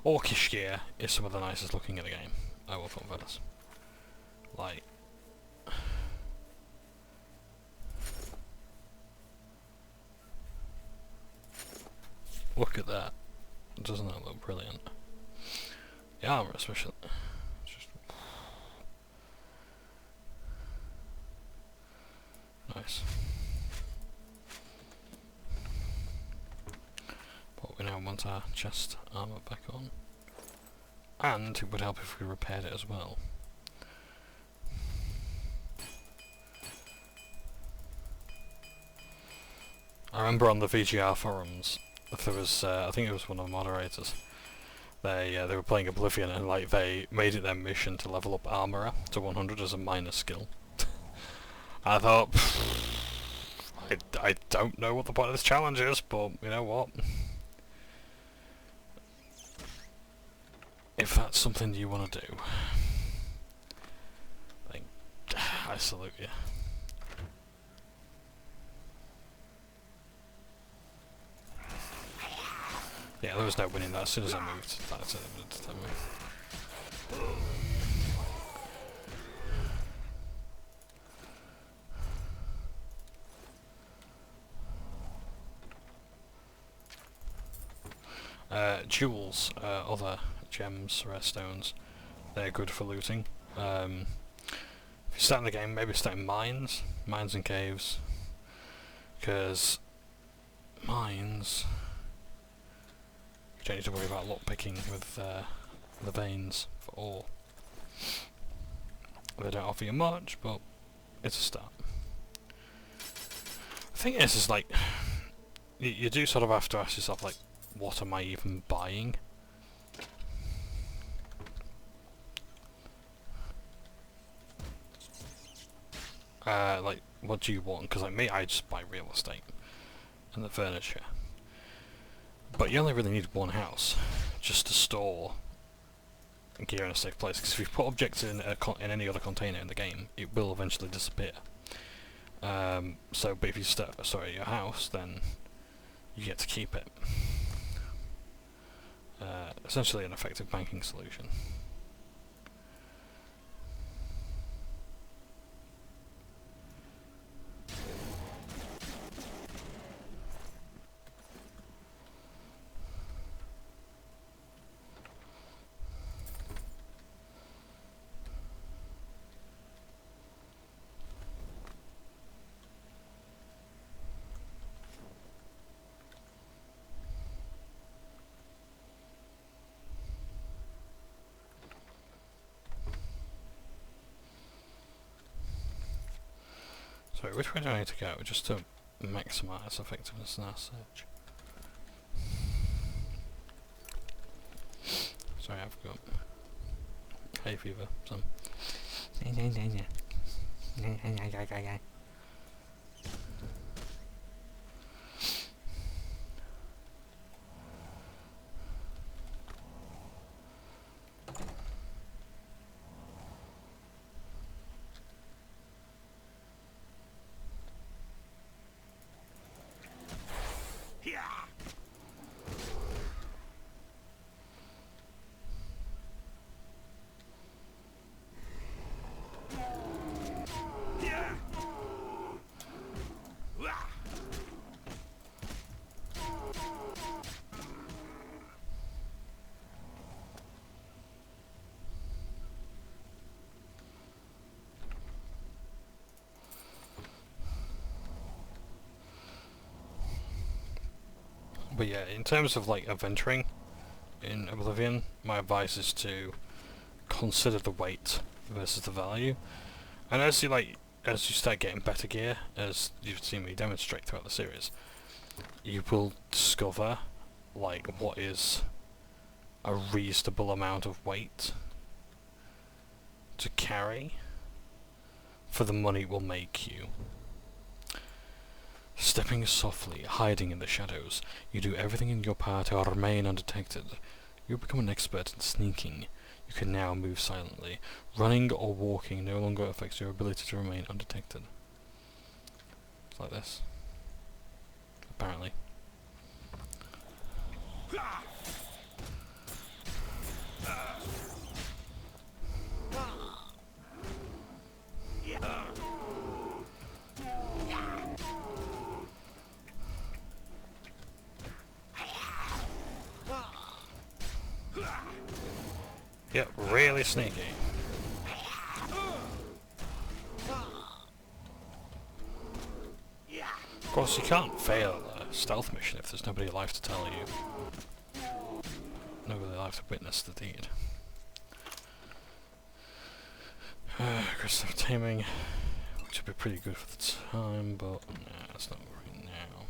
Orcish gear is some of the nicest looking in the game. I will confess. Like, look at that. Doesn't that look brilliant? The armor especially. It's just nice. But we now want our chest armor back on. And it would help if we repaired it as well. I remember on the VGR forums, there was, I think it was one of the moderators, they were playing Oblivion and like they made it their mission to level up Armourer to 100 as a minor skill. I thought, I don't know what the point of this challenge is, but you know what? If that's something you want to do, then I salute you. Yeah, there was no winning that as soon as I moved. That's it. Jewels, other gems, rare stones, they're good for looting. If you start in the game, maybe start in mines and caves, because mines, you don't need to worry about lockpicking with the veins for ore. They don't offer you much, but it's a start. The thing is like, you do sort of have to ask yourself, like, what am I even buying? Like, what do you want? Because like me, I just buy real estate and the furniture. But you only really need one house just to store gear in a safe place. Because if you put objects in in any other container in the game, it will eventually disappear. But if you start your house, then you get to keep it. Essentially, an effective banking solution. Sorry, which way do I need to go? Just to maximise effectiveness in our search. Sorry, I've got hay fever. Some. But yeah, in terms of like adventuring in Oblivion, my advice is to consider the weight versus the value. And as you start getting better gear, as you've seen me demonstrate throughout the series, you will discover like what is a reasonable amount of weight to carry for the money it will make you. Stepping softly, hiding in the shadows, you do everything in your power to remain undetected. You become an expert in sneaking. You can now move silently. Running or walking no longer affects your ability to remain undetected. It's like this. Apparently. Yep, really sneaky. Of course, you can't fail a stealth mission if there's nobody alive to tell you. Nobody alive to witness the deed. Aggressive taming, which would be pretty good for the time, but nah, it's not right now.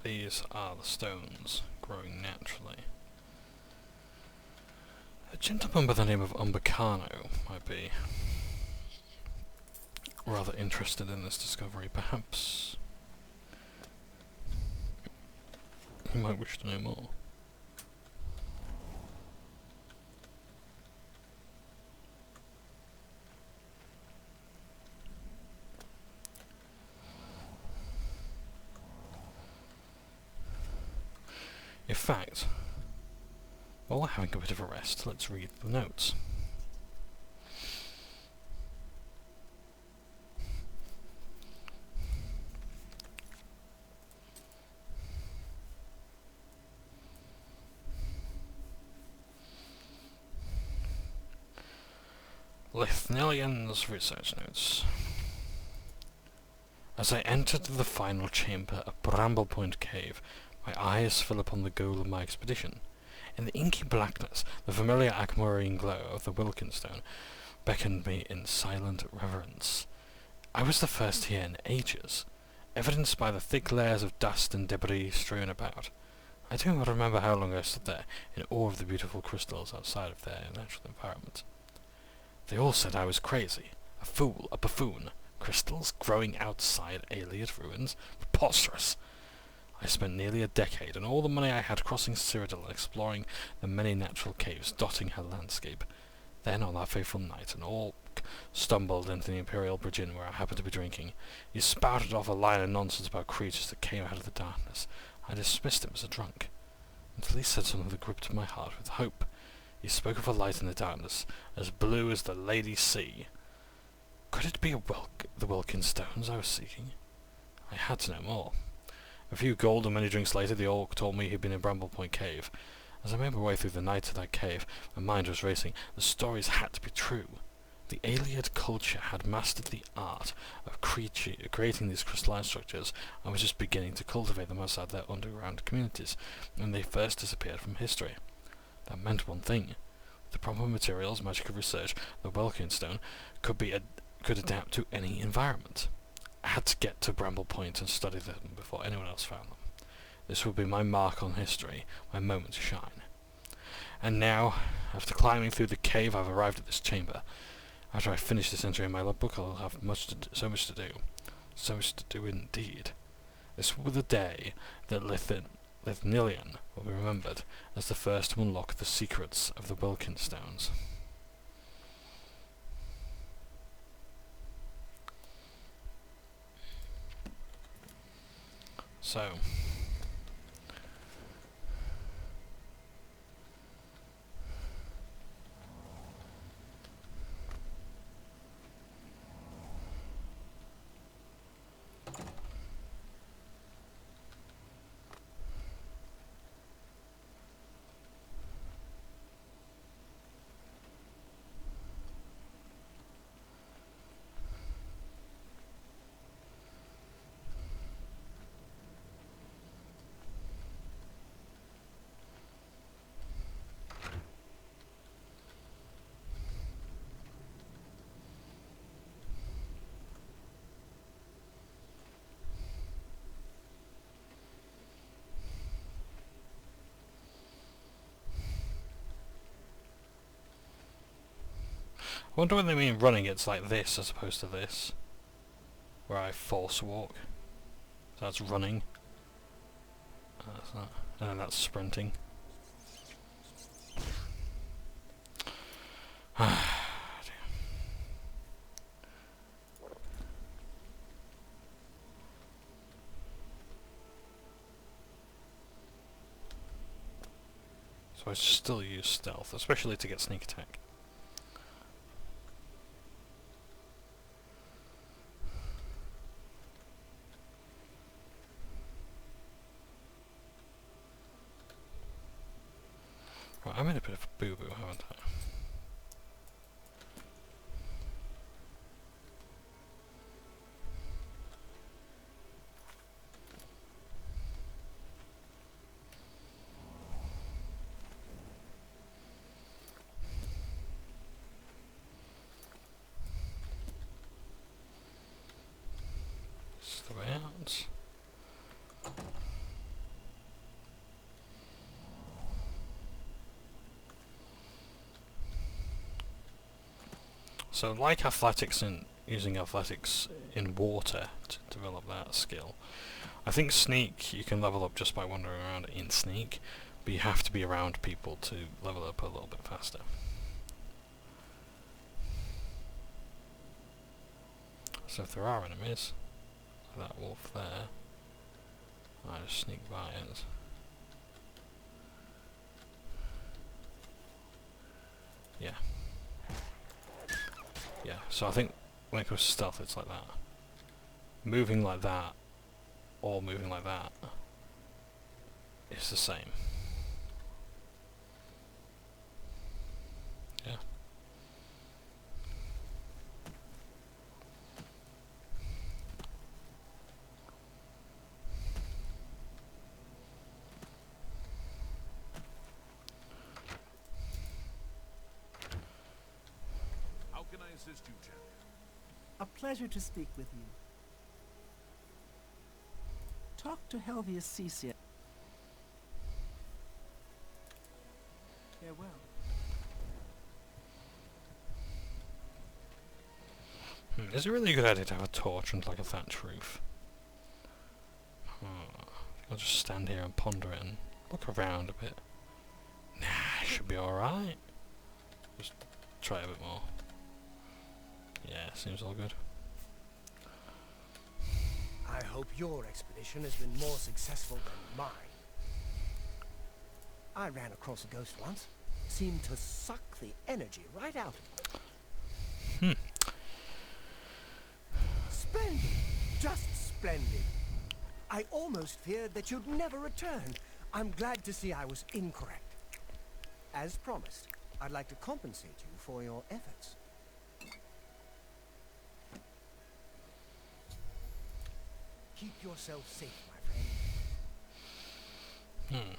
These are the stones growing naturally. A gentleman by the name of Umbacano might be rather interested in this discovery. Perhaps he might wish to know more. In fact, while we're having a bit of a rest, let's read the notes. Lithnilian's research notes. As I entered the final chamber of Bramble Point Cave, my eyes fell upon the goal of my expedition. In the inky blackness, the familiar aquamarine glow of the welkynd stone beckoned me in silent reverence. I was the first here in ages, evidenced by the thick layers of dust and debris strewn about. I don't remember how long I stood there, in awe of the beautiful crystals outside of their natural environment. They all said I was crazy, a fool, a buffoon. Crystals growing outside Ayleid ruins? Preposterous! I spent nearly a decade and all the money I had crossing Cyrodiil exploring the many natural caves dotting her landscape. Then, on that fateful night, an orc stumbled into the Imperial Bridge Inn where I happened to be drinking. He spouted off a line of nonsense about creatures that came out of the darkness. I dismissed him as a drunk, until he said something that gripped my heart with hope. He spoke of a light in the darkness, as blue as the Lady Sea. Could it be the welkynd stones I was seeking? I had to know more. A few gold and many drinks later, the orc told me he'd been in Bramble Point Cave. As I made my way through the night to that cave, my mind was racing. The stories had to be true. The Ayleid culture had mastered the art of creating these crystalline structures and was just beginning to cultivate them outside their underground communities when they first disappeared from history. That meant one thing. With the proper materials, magical research, the welkynd stone could adapt to any environment. I had to get to Bramble Point and study them before anyone else found them. This would be my mark on history, my moment to shine. And now, after climbing through the cave, I've arrived at this chamber. After I finish this entry in my logbook, I'll have so much to do. So much to do indeed. This will be the day that Lithnilian will be remembered as the first to unlock the secrets of the welkynd stones. So, I wonder when they mean running it's like this as opposed to this, where I force walk. So that's running. That's not, and then that's sprinting. So I still use stealth, especially to get sneak attack. Right, I made a bit of a boo-boo, haven't I? It's the way out. So, like athletics and using athletics in water to develop that skill, I think sneak you can level up just by wandering around in sneak, but you have to be around people to level up a little bit faster. So if there are enemies, like that wolf there, I just sneak by it. Yeah. Yeah, so I think when it comes to stealth it's like that. Moving like that, or moving like that, is the same. Yeah. assist you, champion? A pleasure to speak with you. Talk to Helvius Cecia. Farewell. Is it really a good idea to have a torch and like a thatch roof? I'll just stand here and ponder it and look around a bit. Nah, it should be alright. Just try a bit more. Yeah, seems all good. I hope your expedition has been more successful than mine. I ran across a ghost once. Seemed to suck the energy right out of me. Splendid! Just splendid! I almost feared that you'd never return. I'm glad to see I was incorrect. As promised, I'd like to compensate you for your efforts. Keep yourself safe, my friend.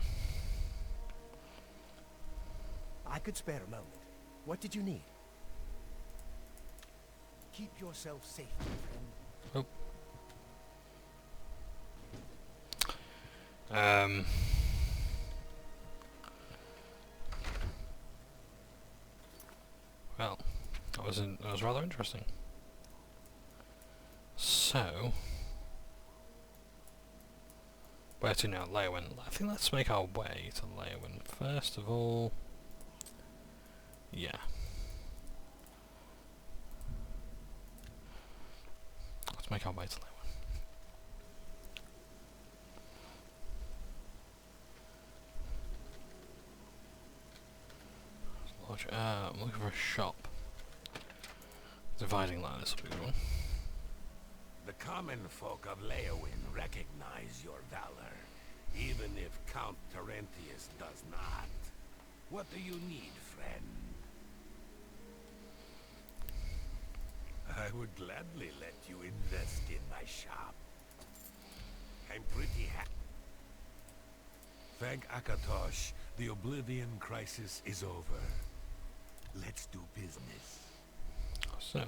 I could spare a moment. What did you need? Keep yourself safe, my friend. Well, that was rather interesting. So, where to now? Leyawiin. I think let's make our way to Leyawiin first of all. Yeah. Let's make our way to Leyawiin. I'm looking for a shop. Dividing line, this will be a good one. The common folk of Leyawiin recognize your valor, even if Count Terentius does not. What do you need, friend? I would gladly let you invest in my shop. I'm pretty happy. Thank Akatosh, the Oblivion crisis is over. Let's do business. So,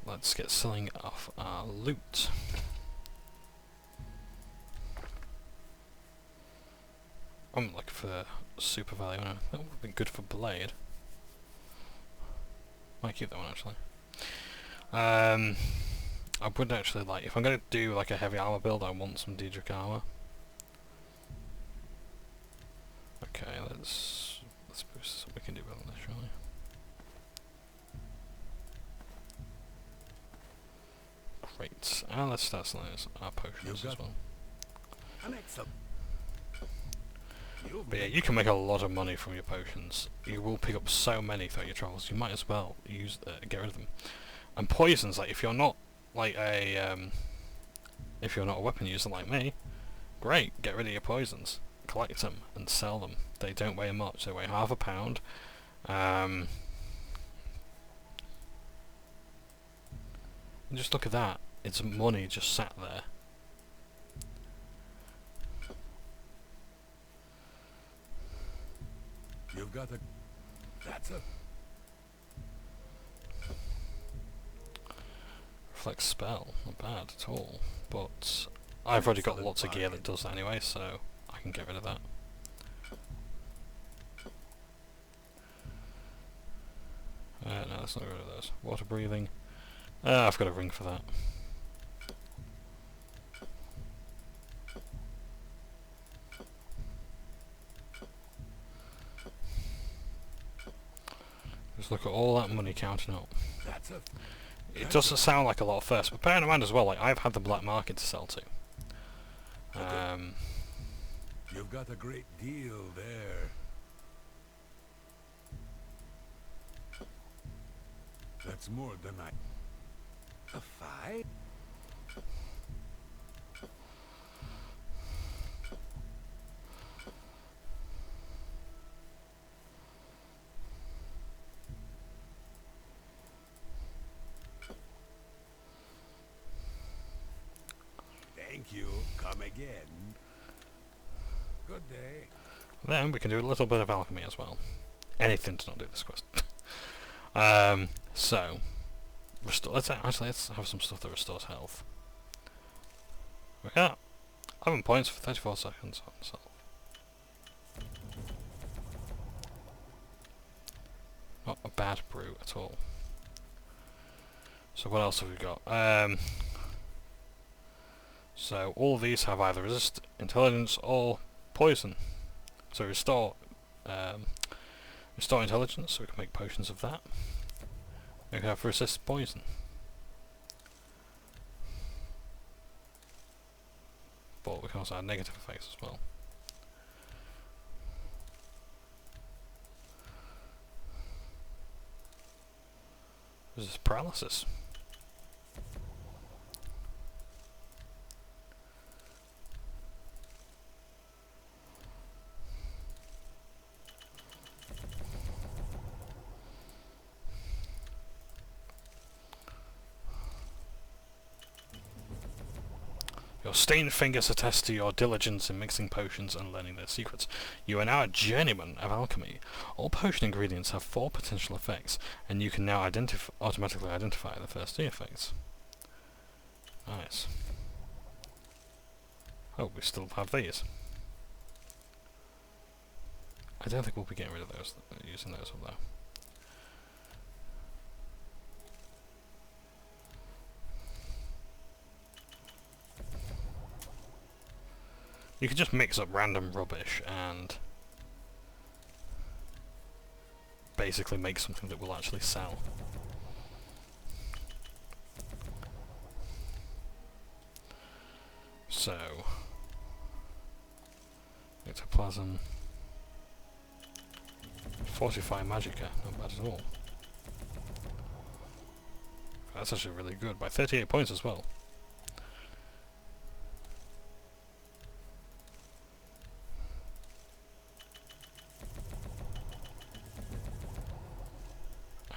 let's get selling off our loot. I'm looking for super value. That would have been good for blade. Might keep that one actually. I would actually like, if I'm going to do like a heavy armor build, I want some Daedric armor. Okay, let's boost this up. We can do better than this, surely. Great. And let's start selling our potions as well. But yeah, you can make a lot of money from your potions. You will pick up so many throughout your travels. You might as well use get rid of them. And poisons, like if you're not like if you're not a weapon user like me, great, get rid of your poisons. Collect them and sell them. They don't weigh much. They weigh half a pound. And just look at that. It's money just sat there. You've got a... That's a... Reflect spell. Not bad at all. But I've already got lots of gear that does that anyway, so I can get rid of that. No, let's not get rid of those. Water breathing. I've got a ring for that. Just look at all that money counting up. It doesn't sound like a lot at first, but bear in mind as well, like I've had the black market to sell to. You've got a great deal there. That's more than I... A 5? Thank you. Come again. Good day. Then we can do a little bit of alchemy as well. Anything to not do this quest. So let's have some stuff that restores health. We got 11 points for 34 seconds on self. Not a bad brew at all. So what else have we got? So all of these have either resist intelligence or poison. So restore intelligence, so we can make potions of that. We can have resist poison. But we can also add negative effects as well. Resist paralysis. Your stained fingers attest to your diligence in mixing potions and learning their secrets. You are now a journeyman of alchemy. All potion ingredients have 4 potential effects, and you can now automatically identify the first 3 effects. Nice. Oh, we still have these. I don't think we'll be getting rid of those, using those up there. You can just mix up random rubbish and basically make something that will actually sell. So, ectoplasm, fortify magicka, not bad at all. That's actually really good, by 38 points as well.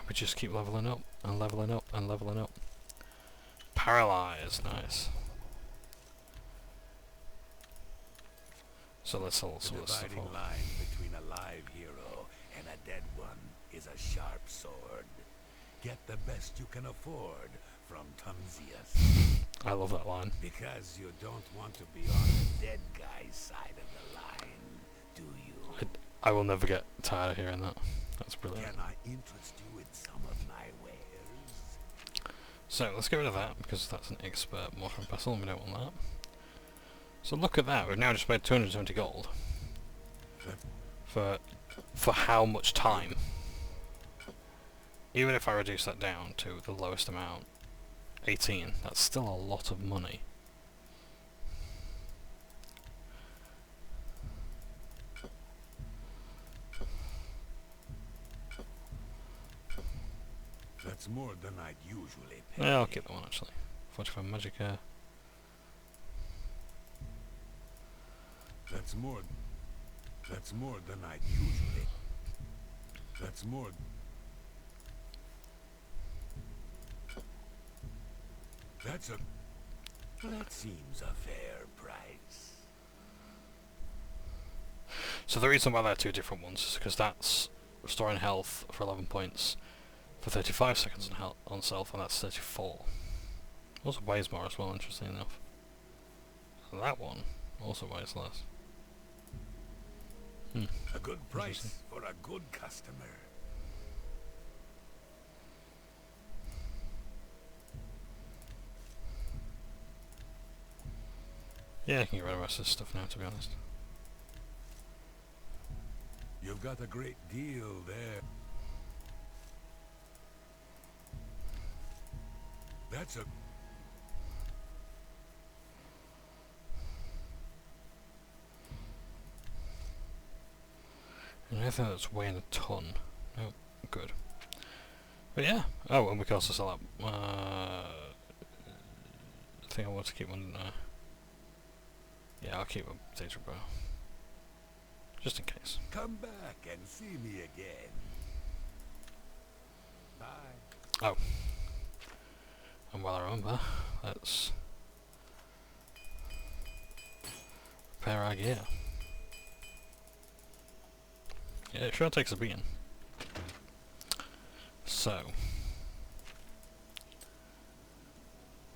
We just keep leveling up and leveling up and leveling up. Paralyze, nice. So let's sell some of this stuff The dividing off. line between a live hero and a dead one is a sharp sword. Get the best you can afford from Tunzius. I love that line. Because you don't want to be on the dead guy's side of the line, do you? I will never get tired of hearing that. That's brilliant. Can I interest you in some of my wares? So let's get rid of that because that's an expert mortar pestle and we don't want that. So look at that, we've now just made 270 gold. For how much time? Even if I reduce that down to the lowest amount, 18, that's still a lot of money. That's more than I'd usually pay. Yeah, I'll keep that one actually. 45 magicka. That's more than I'd usually. That's more. That seems a fair price. So the reason why they're 2 different ones is because that's restoring health for 11 points for 35 seconds on self, and that's 34. Also weighs more as well, interesting enough. And that one also weighs less. A good price for a good customer. Yeah, I can get rid of the rest of this stuff now, to be honest. You've got a great deal there. That's a... And anything that's weighing a ton. Oh, good. But yeah. Oh, and we can also sell that. I think I want to keep one. Yeah, I'll keep a data bow. Just in case. Come back and see me again. Bye. Oh. And while I remember, let's repair our gear. Yeah, it sure takes a beating. So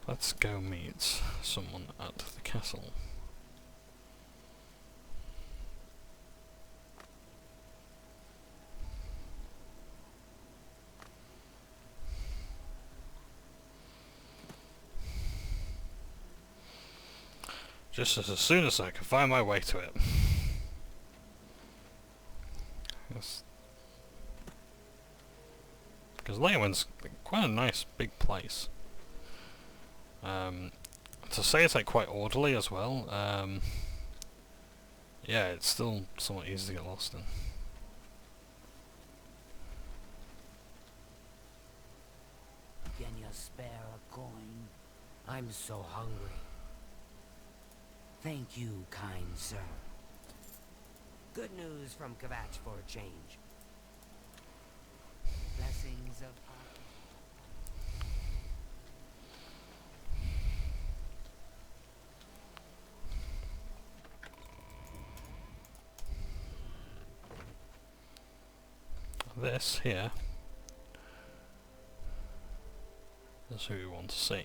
let's go meet someone at the castle. Just as soon as I can find my way to it. Yes. Because Leyawiin's quite a nice big place. To say it's like quite orderly as well, yeah, it's still somewhat easy to get lost in. Can you spare a coin? I'm so hungry. Thank you, kind sir. Good news from Kvatch for a change. Blessings of This here is who we want to see.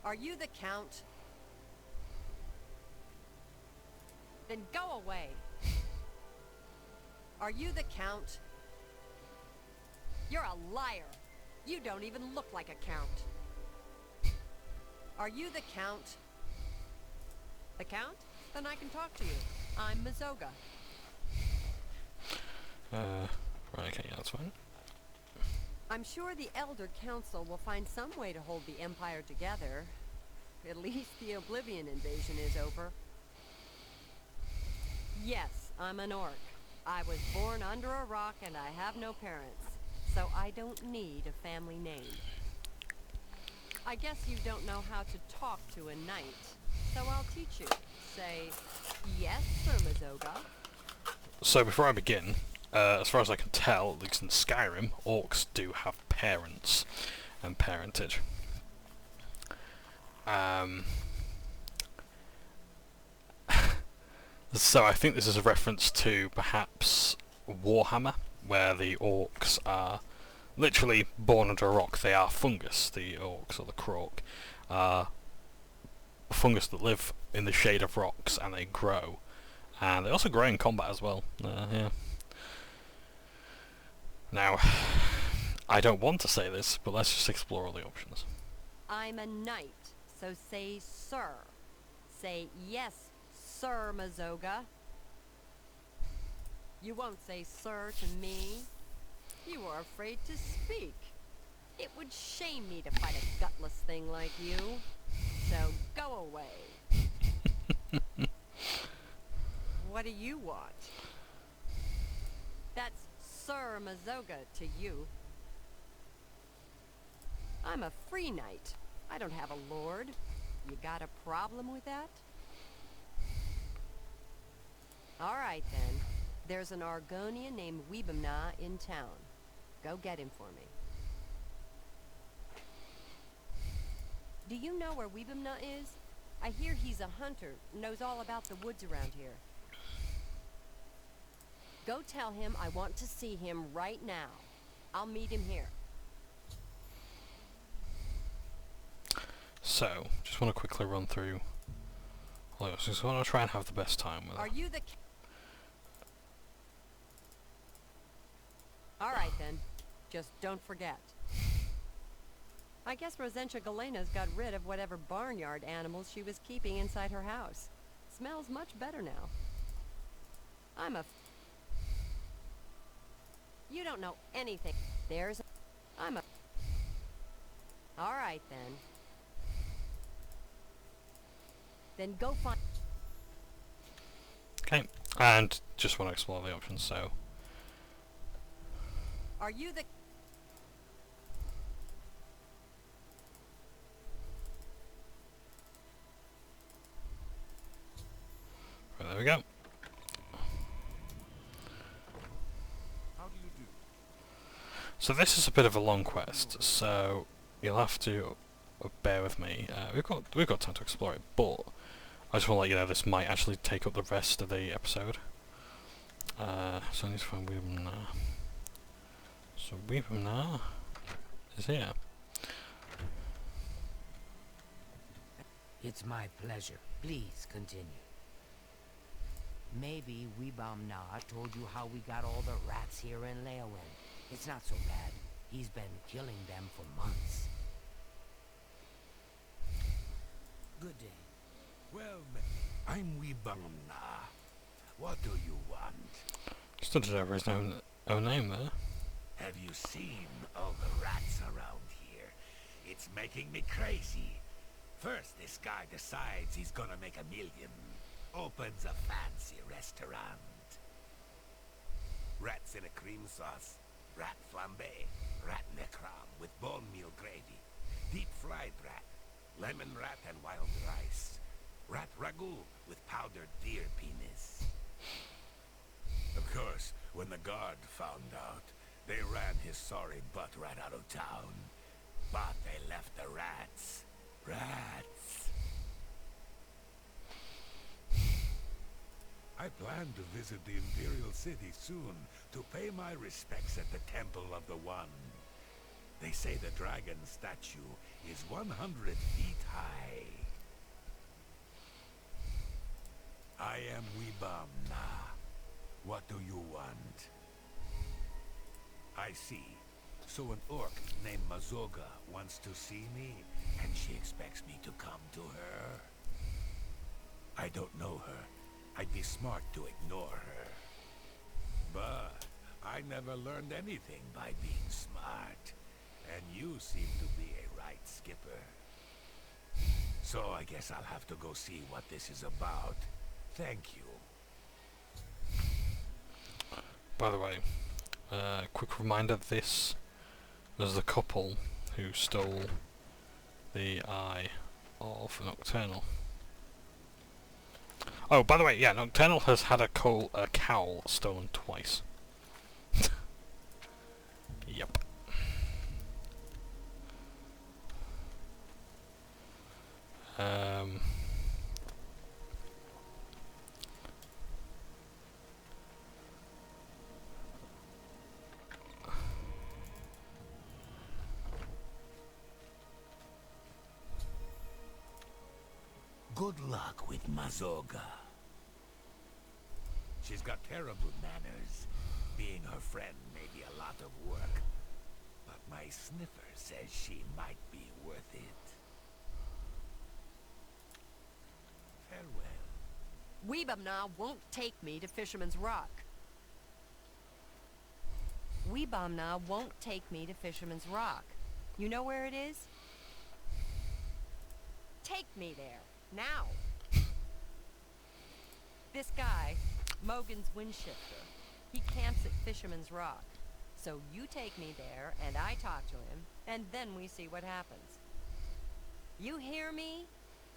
Are you the Count? Then go away. Are you the Count? You're a liar. You don't even look like a Count. Are you the Count? The Count? Then I can talk to you. I'm Mazoga. Right, okay, yeah, that's fine. I'm sure the Elder Council will find some way to hold the Empire together. At least the Oblivion invasion is over. Yes, I'm an orc. I was born under a rock and I have no parents, so I don't need a family name. I guess you don't know how to talk to a knight, so I'll teach you. Say, yes, Sir Mazoga. So before I begin, as far as I can tell, at least in Skyrim, orcs do have parents and parentage. So I think this is a reference to perhaps Warhammer, where the orcs are literally born under a rock. They are fungus, the orcs or the croak are fungus that live in the shade of rocks and they grow. And they also grow in combat as well. Yeah. Now, I don't want to say this, but let's just explore all the options. I'm a knight, so say sir. Say yes, Sir Mazoga. You won't say sir to me. You are afraid to speak. It would shame me to fight a gutless thing like you. So go away. What do you want? That's Sir Mazoga to you. I'm a free knight. I don't have a lord. You got a problem with that? Alright then. There's an Argonian named Weebamna in town. Go get him for me. Do you know where Weebamna is? I hear he's a hunter, knows all about the woods around here. Go tell him I want to see him right now. I'll meet him here. So, just want to quickly run through. Well, I just want to try and have the best time with it. Are you the... Alright then. Just don't forget. I guess Rosentia Galena's got rid of whatever barnyard animals she was keeping inside her house. Smells much better now. I'm a... You don't know anything. There's... I'm a... Alright then. Then go find... Okay, and just want to explore the options, so... Are you the... Right, there we go. How do you do? So this is a bit of a long quest, so you'll have to bear with me. We've got time to explore it, but I just want to let you know this might actually take up the rest of the episode. So I need to find Weebamna. So Weebamna is here. It's my pleasure. Please continue. Maybe Weebamna told you how we got all the rats here in Leyawiin. It's not so bad. He's been killing them for months. Good day. Well, I'm Weebamna. What do you want? Still did over his own name there. Have you seen all the rats around here? It's making me crazy. First, this guy decides he's gonna make $1 million. Opens a fancy restaurant. Rats in a cream sauce, rat flambe, rat necrom with bone meal gravy, deep fried rat, lemon rat and wild rice, rat ragout with powdered deer penis. Of course, when the guard found out, they ran his sorry butt right out of town. But they left the rats. Rats. I plan to visit the Imperial City soon to pay my respects at the Temple of the One. They say the dragon statue is 100 feet high. I am Weebamna. What do you want? I see. So an orc named Mazoga wants to see me, and she expects me to come to her. I don't know her. I'd be smart to ignore her. But I never learned anything by being smart, and you seem to be a right skipper. So I guess I'll have to go see what this is about. Thank you. By the way, quick reminder, this was the couple who stole the eye of Nocturnal. Oh, by the way, yeah, Nocturnal has had a cowl stolen twice. Yep. Good luck with Mazoga. She's got terrible manners. Being her friend may be a lot of work, but my sniffer says she might be worth it. Farewell. Weebamna won't take me to Fisherman's Rock. Weebamna won't take me to Fisherman's Rock. You know where it is? Take me there. Now. This guy, Mogan's Windshifter, he camps at Fisherman's Rock. So you take me there, and I talk to him, and then we see what happens. You hear me?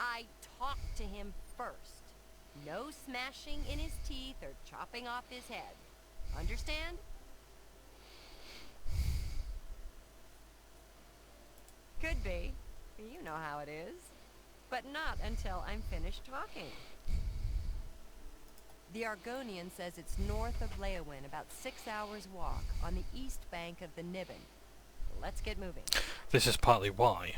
I talk to him first. No smashing in his teeth or chopping off his head. Understand? Could be. You know how it is. But not until I'm finished talking. The Argonian says it's north of Leyawiin, about 6 hours walk, on the east bank of the Niven. Let's get moving. This is partly why.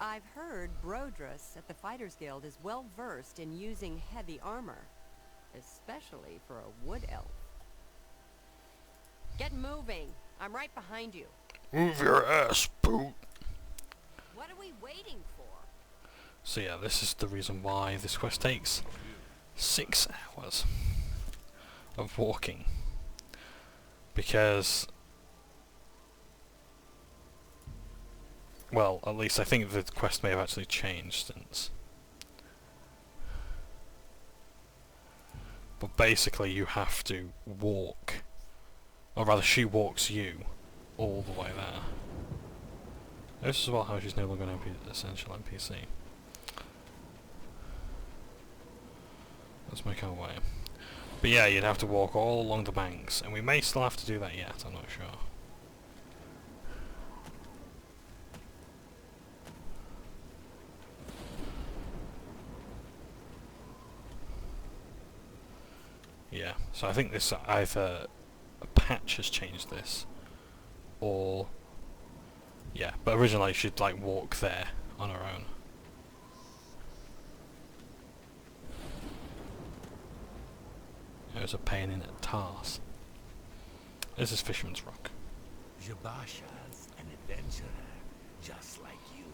I've heard Brodrus at the Fighters Guild is well versed in using heavy armor, especially for a wood elf. Get moving. I'm right behind you. Move your ass, boot. What are we waiting for? So yeah, this is the reason why this quest takes 6 hours of walking. Because, well, at least I think the quest may have actually changed since. But basically you have to walk, or rather she walks you all the way there. This is about how she's no longer an essential NPC. Let's make our way. But yeah, you'd have to walk all along the banks, and we may still have to do that yet, I'm not sure. Yeah, so I think this either a patch has changed this, or yeah, but originally she'd like walk there on her own. It was a pain in the task. This is Fisherman's Rock. Jabasha's an adventurer, just like you.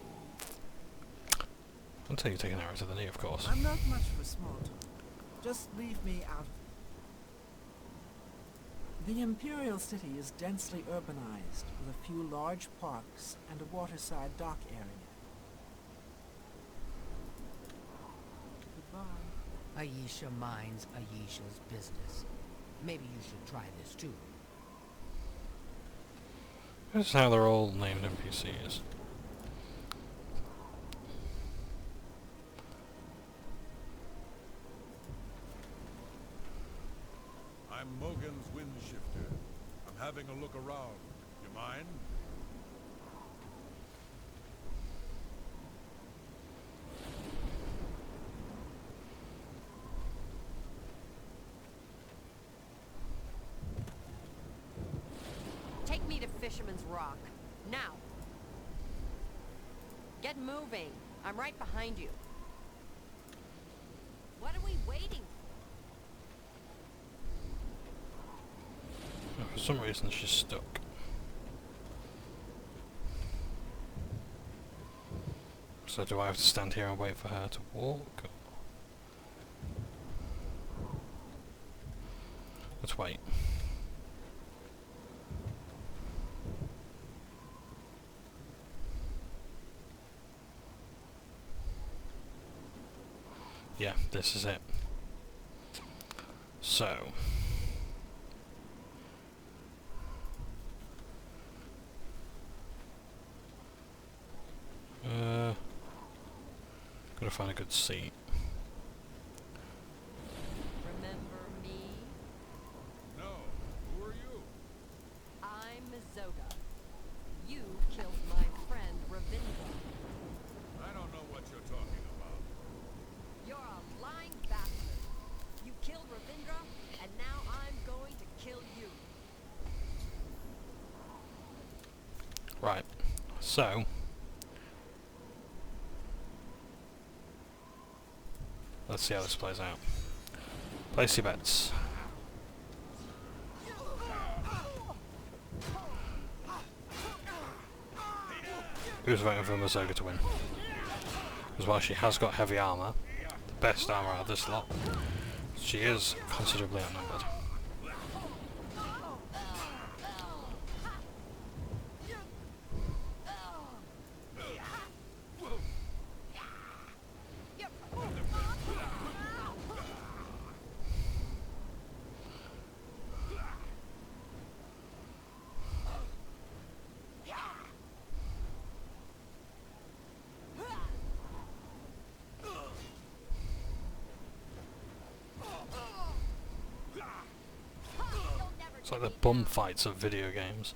Until you take an arrow to the knee, of course. I'm not much for small talk. Just leave me out of it. The Imperial City is densely urbanized, with a few large parks and a waterside dock area. Goodbye. Ayesha minds Ayesha's business. Maybe you should try this too. This is how they're all named NPCs. I'm Mogan's Windshifter. I'm having a look around. You mind? Take me to Fisherman's Rock. Now. Get moving. I'm right behind you. What are we waiting for? For some reason she's stuck. So do I have to stand here and wait for her to walk? Let's wait. Yeah, this is it. So gotta find a good seat. Remember me? No. Who are you? I'm Mazoga. You killed my friend Ravindra. I don't know what you're talking about. You're a lying bastard. You killed Ravindra, and now I'm going to kill you. Right. So let's see how this plays out. Place your bets. Who's voting for Mazoga to win? Because while she has got heavy armour, the best armour out of this lot, she is considerably outnumbered. It's like the bum fights of video games.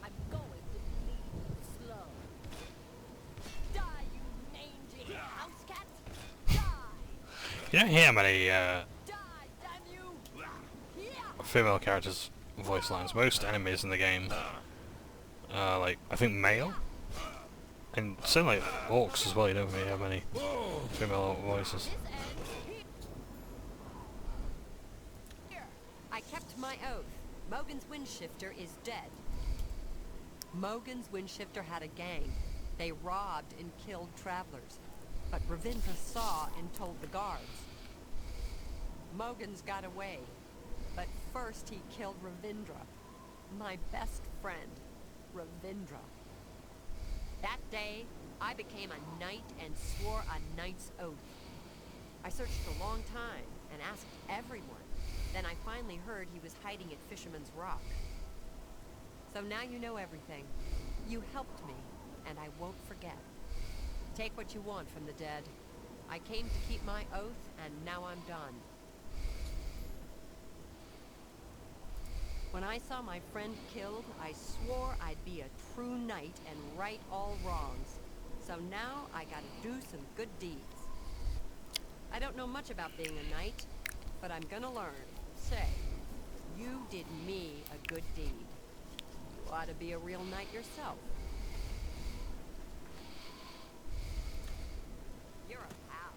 I'm going to leave you slow. Die, you mangy house cat! Die! You don't hear many Die, damn you! female characters' voice lines. Most enemies in the game are like, I think, male. And certainly orcs as well, you don't really have many female voices. Here, I kept my oath. Mogan's Windshifter is dead. Mogan's Windshifter had a gang. They robbed and killed travelers. But Ravindra saw and told the guards. Mogan's got away. But first he killed Ravindra. My best friend, Ravindra. That day, I became a knight and swore a knight's oath. I searched a long time and asked everyone. Then I finally heard he was hiding at Fisherman's Rock. So now you know everything. You helped me, and I won't forget. Take what you want from the dead. I came to keep my oath, and now I'm done. I saw my friend killed, I swore I'd be a true knight and right all wrongs. So now I gotta do some good deeds. I don't know much about being a knight, but I'm gonna learn. Say, you did me a good deed. You ought to be a real knight yourself. You're a pal.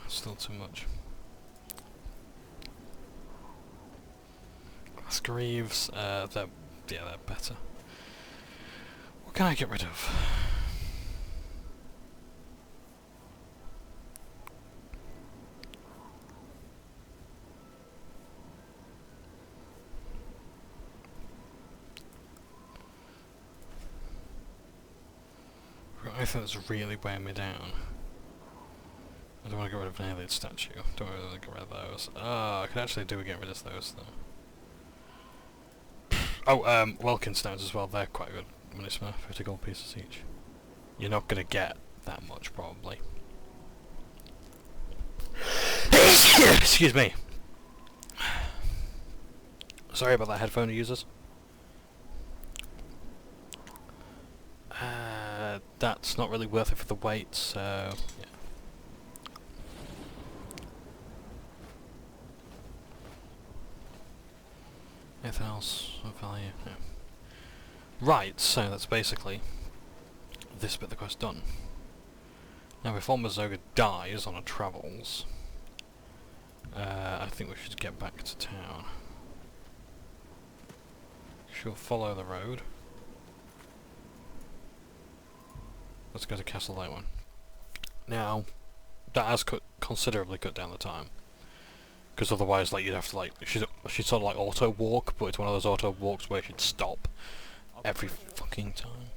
Still too much. Glass greaves, they're better. What can I get rid of? I think that's really weighing me down. I don't want to get rid of an alien statue. Don't really want to get rid of those. I could actually do get rid of those though. Oh, welkynd stones as well. They're quite good. Money smith, 50 gold pieces each. You're not gonna get that much probably. Excuse me. Sorry about that, headphone users. That's not really worth it for the weight, so yeah. Anything else of value? No. Right, so that's basically this bit of the quest done. Now before Mazoga dies on her travels, I think we should get back to town. She'll follow the road. Let's go to Castle Leyawiin. Now, that has considerably cut down the time. Because otherwise, like, you'd have to, like, she'd sort of like auto walk, but it's one of those auto walks where she'd stop every fucking time.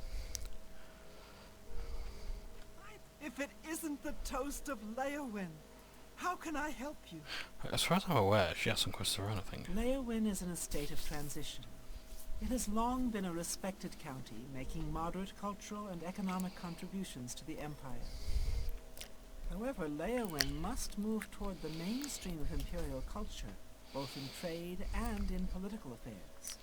If it isn't the toast of Leyawiin, how can I help you? As far as I'm aware, she has some quests of her own, I think. Leyawiin is in a state of transition. It has long been a respected county, making moderate cultural and economic contributions to the Empire. However, Leyawiin must move toward the mainstream of imperial culture, both in trade and in political affairs.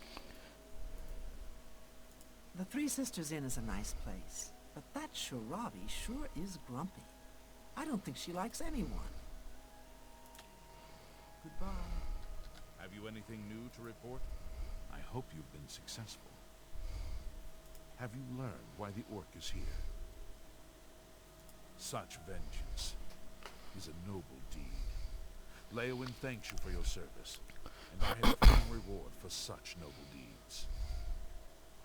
The Three Sisters Inn is a nice place, but that Shirabi sure is grumpy. I don't think she likes anyone. Goodbye. Have you anything new to report? I hope you've been successful. Have you learned why the orc is here? Such vengeance is a noble deed. Leyawiin thanks you for your service, and I have a fine reward for such noble deeds.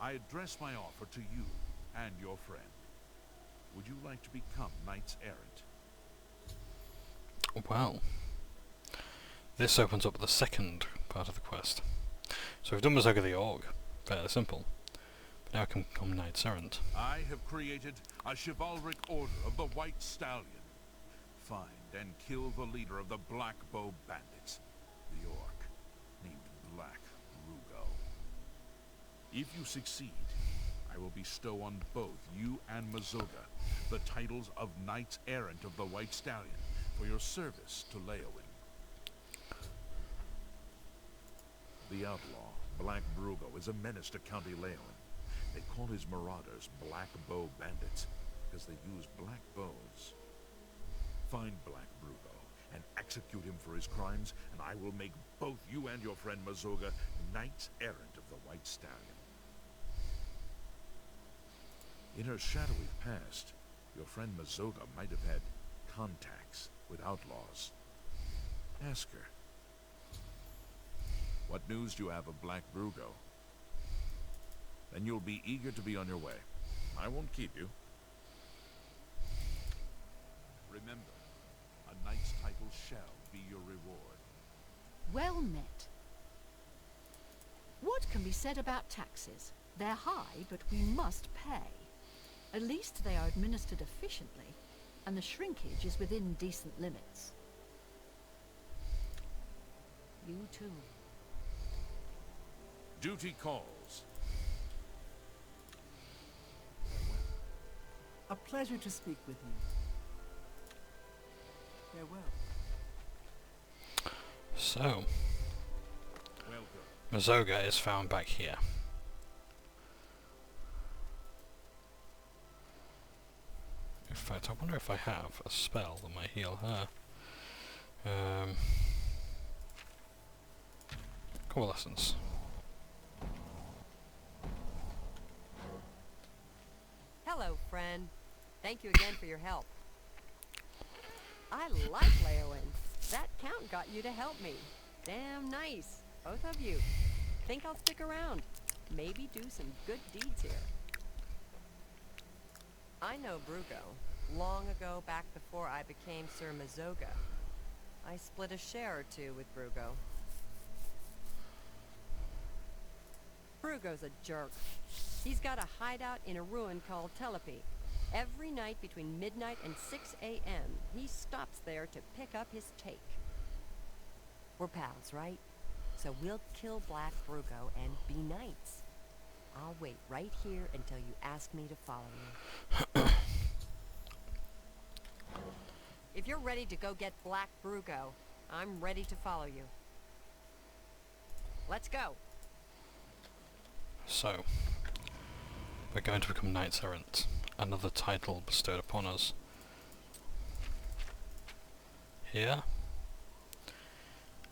I address my offer to you and your friend. Would you like to become knights errant? Well, this opens up the second part of the quest. So we've done Mazoga the Orc, fairly simple. But now I can become knights errant. I have created a chivalric order of the White Stallion. Find and kill the leader of the Black Bow Bandits, the orc, named Black Rugo. If you succeed, I will bestow on both you and Mazoga the titles of Knights Errant of the White Stallion for your service to Leyawiin. The outlaw, Black Brugo, is a menace to County Leyawiin. They call his marauders Black Bow Bandits because they use black bows. Find Black Brugo and execute him for his crimes, and I will make both you and your friend Mazoga Knights Errant of the White Stallion. In her shadowy past, your friend Mazoga might have had contacts with outlaws. Ask her. What news do you have of Black Brugo? Then you'll be eager to be on your way. I won't keep you. Remember, well met. What can be said about taxes? They're high, but we must pay. At least they are administered efficiently, and the shrinkage is within decent limits. You too. Duty calls. A pleasure to speak with you. Farewell. So, Welcome. Mazoga is found back here. In fact, I wonder if I have a spell that might heal her. Coalescence. Hello, friend. Thank you again for your help. I like Leyawiin. That count got you to help me. Damn nice, both of you. Think I'll stick around. Maybe do some good deeds here. I know Brugo. Long ago, back before I became Sir Mazoga. I split a share or two with Brugo. Brugo's a jerk. He's got a hideout in a ruin called Telepi. Every night between midnight and 6 a.m., he stops there to pick up his take. We're pals, right? So we'll kill Black Brugo and be knights. I'll wait right here until you ask me to follow you. If you're ready to go get Black Brugo, I'm ready to follow you. Let's go. So, we're going to become Knights Errant. Another title bestowed upon us. Here.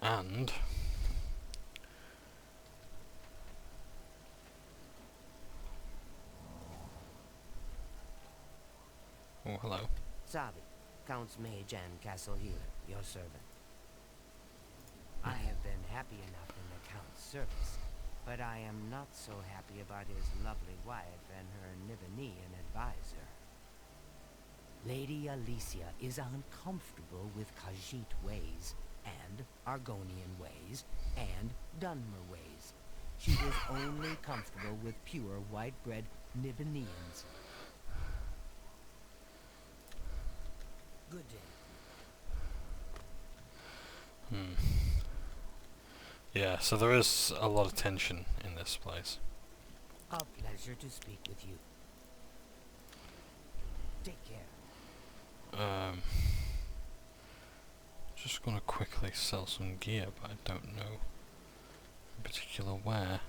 And oh, hello. Savi, Count's Mage and Castle Healer, your servant. I have been happy enough in the Count's service, but I am not so happy about his lovely wife and her Nivenian advisor. Lady Alicia is uncomfortable with Khajiit ways, and Argonian ways, and Dunmer ways. She is only comfortable with pure white-bread Nivenians. Good day. Yeah, so there is a lot of tension in this place. A pleasure to speak with you. Take care. Just gonna quickly sell some gear, but I don't know in particular where.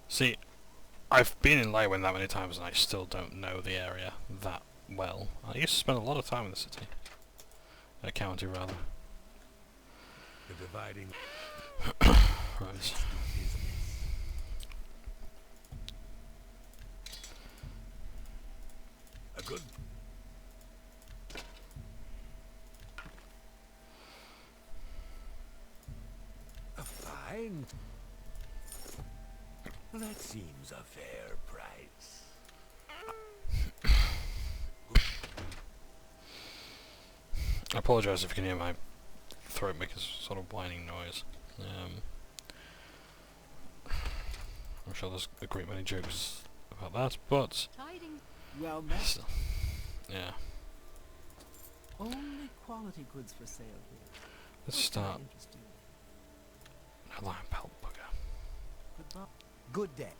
See, I've been in Leyawiin that many times and I still don't know the area that well. I used to spend a lot of time in the city. County, rather. The dividing. Right. A good. A fine. That seems a fair price. I apologise if you can hear my throat make a sort of whining noise. I'm sure there's a great many jokes about that, but Well met. still, yeah. Only quality goods for sale here. Let's What can I start. interest you in? A lion pelt bugger. Goodbye. Good day.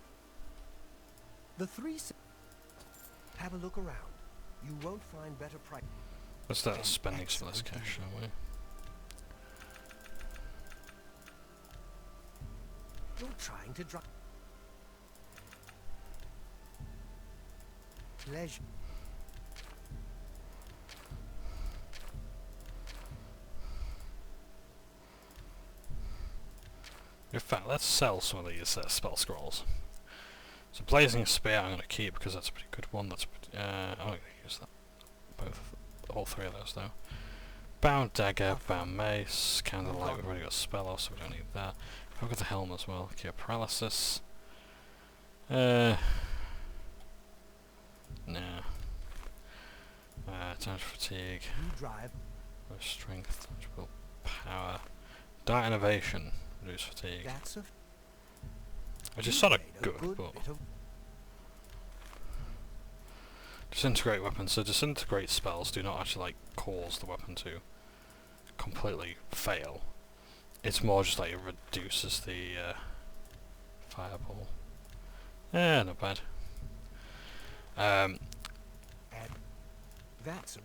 The three... Have a look around. You won't find better price. Let's start spending some of this cash, shall we? You're trying to drive... Pleasure. In fact, let's sell some of these spell scrolls. So Blazing Spear I'm going to keep because that's a pretty good one. That's I'm not going to use that. All three of those though. Bound Dagger, Bound Mace, Candlelight, we've already got Spell off, so we don't need that. I've got the Helm as well, Cure Paralysis. Nah. Time for Fatigue. You drive. strength, will power, diet innovation, reduce fatigue. That's a Which is sort of good, but disintegrate weapons. So disintegrate spells do not actually like cause the weapon to completely fail. It's more just like it reduces the fireball. Yeah, not bad. That's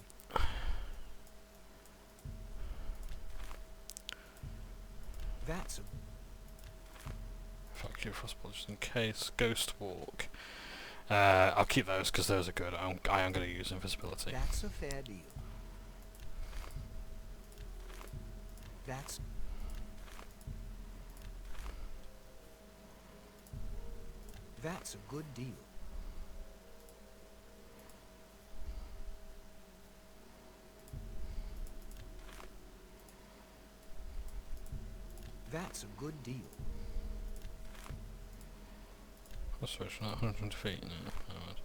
a Fuck you, frostball, just in case. Ghost walk. I'll keep those because those are good. I am going to use invisibility. That's a fair deal. That's a good deal. That's a good deal. Restoration at 120 feet. No, alright.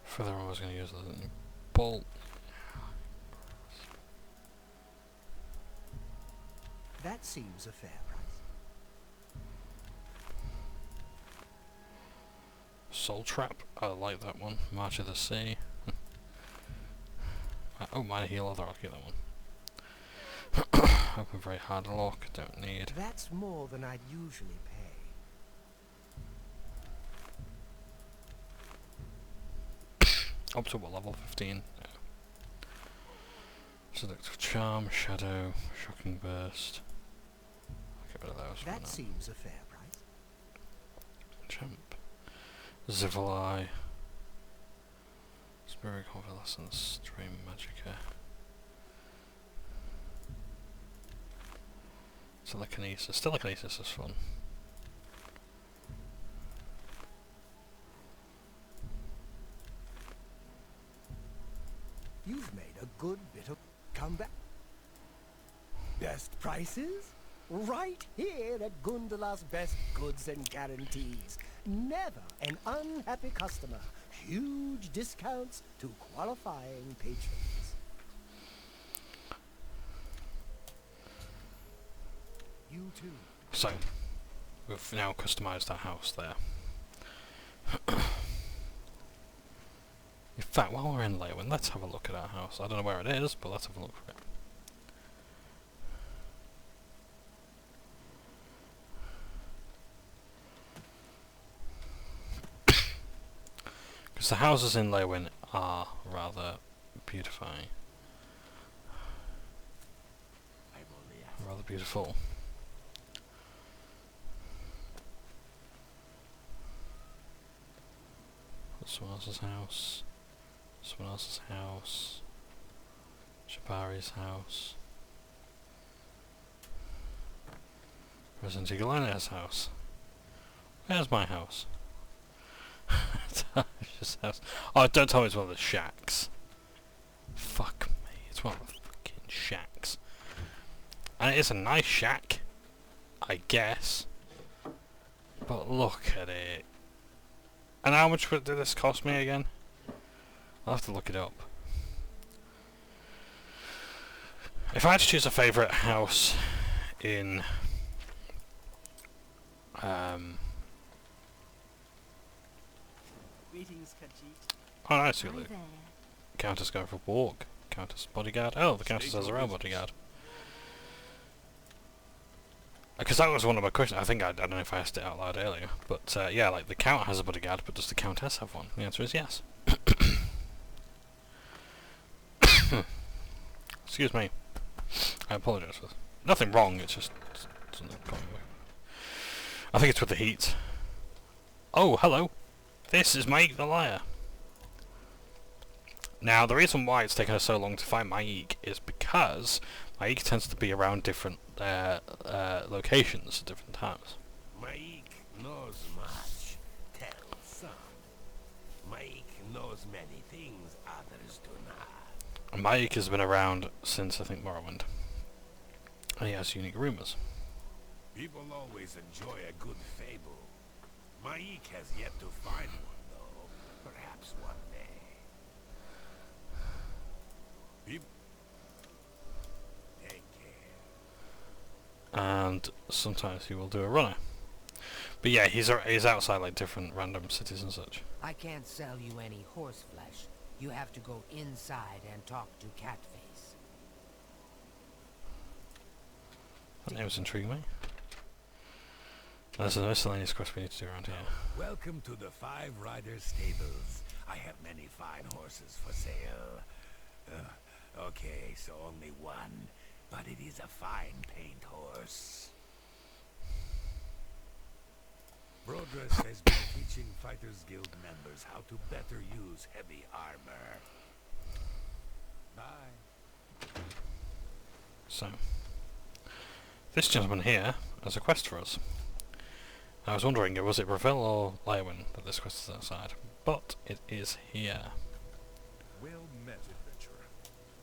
Further on I was going to use the bolt. That seems a fair price. Soul Trap. I like that one. March of the Sea. Oh, minor heal other. I'll keep that one. Open very hard lock. Don't need. That's more than I'd usually pay. Up to what level? 15. Yeah. Seductive Charm, Shadow, Shocking Burst. I'll get rid of those. That seems a fair price. Champ. Zivalai. Spirit Convalescence, Dream Magicka. Telekinesis. Telekinesis is fun. You've made a good bit of comeback. Best prices? Right here at Gundala's Best Goods and Guarantees. Never an unhappy customer. Huge discounts to qualifying patrons. You too. So, we've now customised our house there. In fact, while we're in Leyawiin, let's have a look at our house. I don't know where it is, but let's have a look for it. Because the houses in Leyawiin are rather beautifying. Rather beautiful. Someone else's house. Someone else's house. Jabari's house. Resident Evil Line's house. Where's my house? Just house. Oh, don't tell me it's one of the shacks. Fuck me, it's one of the fucking shacks. And it is a nice shack, I guess. But look at it. And how much did this cost me again? I'll have to look it up. If I had to choose a favourite house in Greetings, Khajiit. oh nice, you look. Countess going for a walk. Countess bodyguard. Oh, the Countess has her own bodyguard. Because that was one of my questions. I think I don't know if I asked it out loud earlier, but yeah, like the Count has a bodyguard, but does the Countess have one? The answer is yes. Excuse me. I apologise for this. Nothing wrong. It's just something coming away. I think it's with the heat. Oh, hello. This is Mike the Liar. Now, the reason why it's taken us so long to find Maik is because Maik tends to be around different locations at different times. Maik knows much. Tell some. Maik knows many things others do not. And Maik has been around since, I think, Morrowind. And he has unique rumours. People always enjoy a good fable. Maik has yet to find one, though. Perhaps one day. Take care. And sometimes he will do a runner. But yeah, he's outside like different random cities and such. I can't sell you any horse flesh. You have to go inside and talk to Catface. That name's intriguing me. There's a miscellaneous quest we need to do around here. Welcome to the Five Riders Stables. I have many fine horses for sale. Okay, so only one, but it is a fine paint horse. Brodress has been teaching Fighters Guild members how to better use heavy armor. Bye. So, this gentleman here has a quest for us. I was wondering, was it Revel or Leyawiin that this quest is outside? But it is here. Well met, adventurer.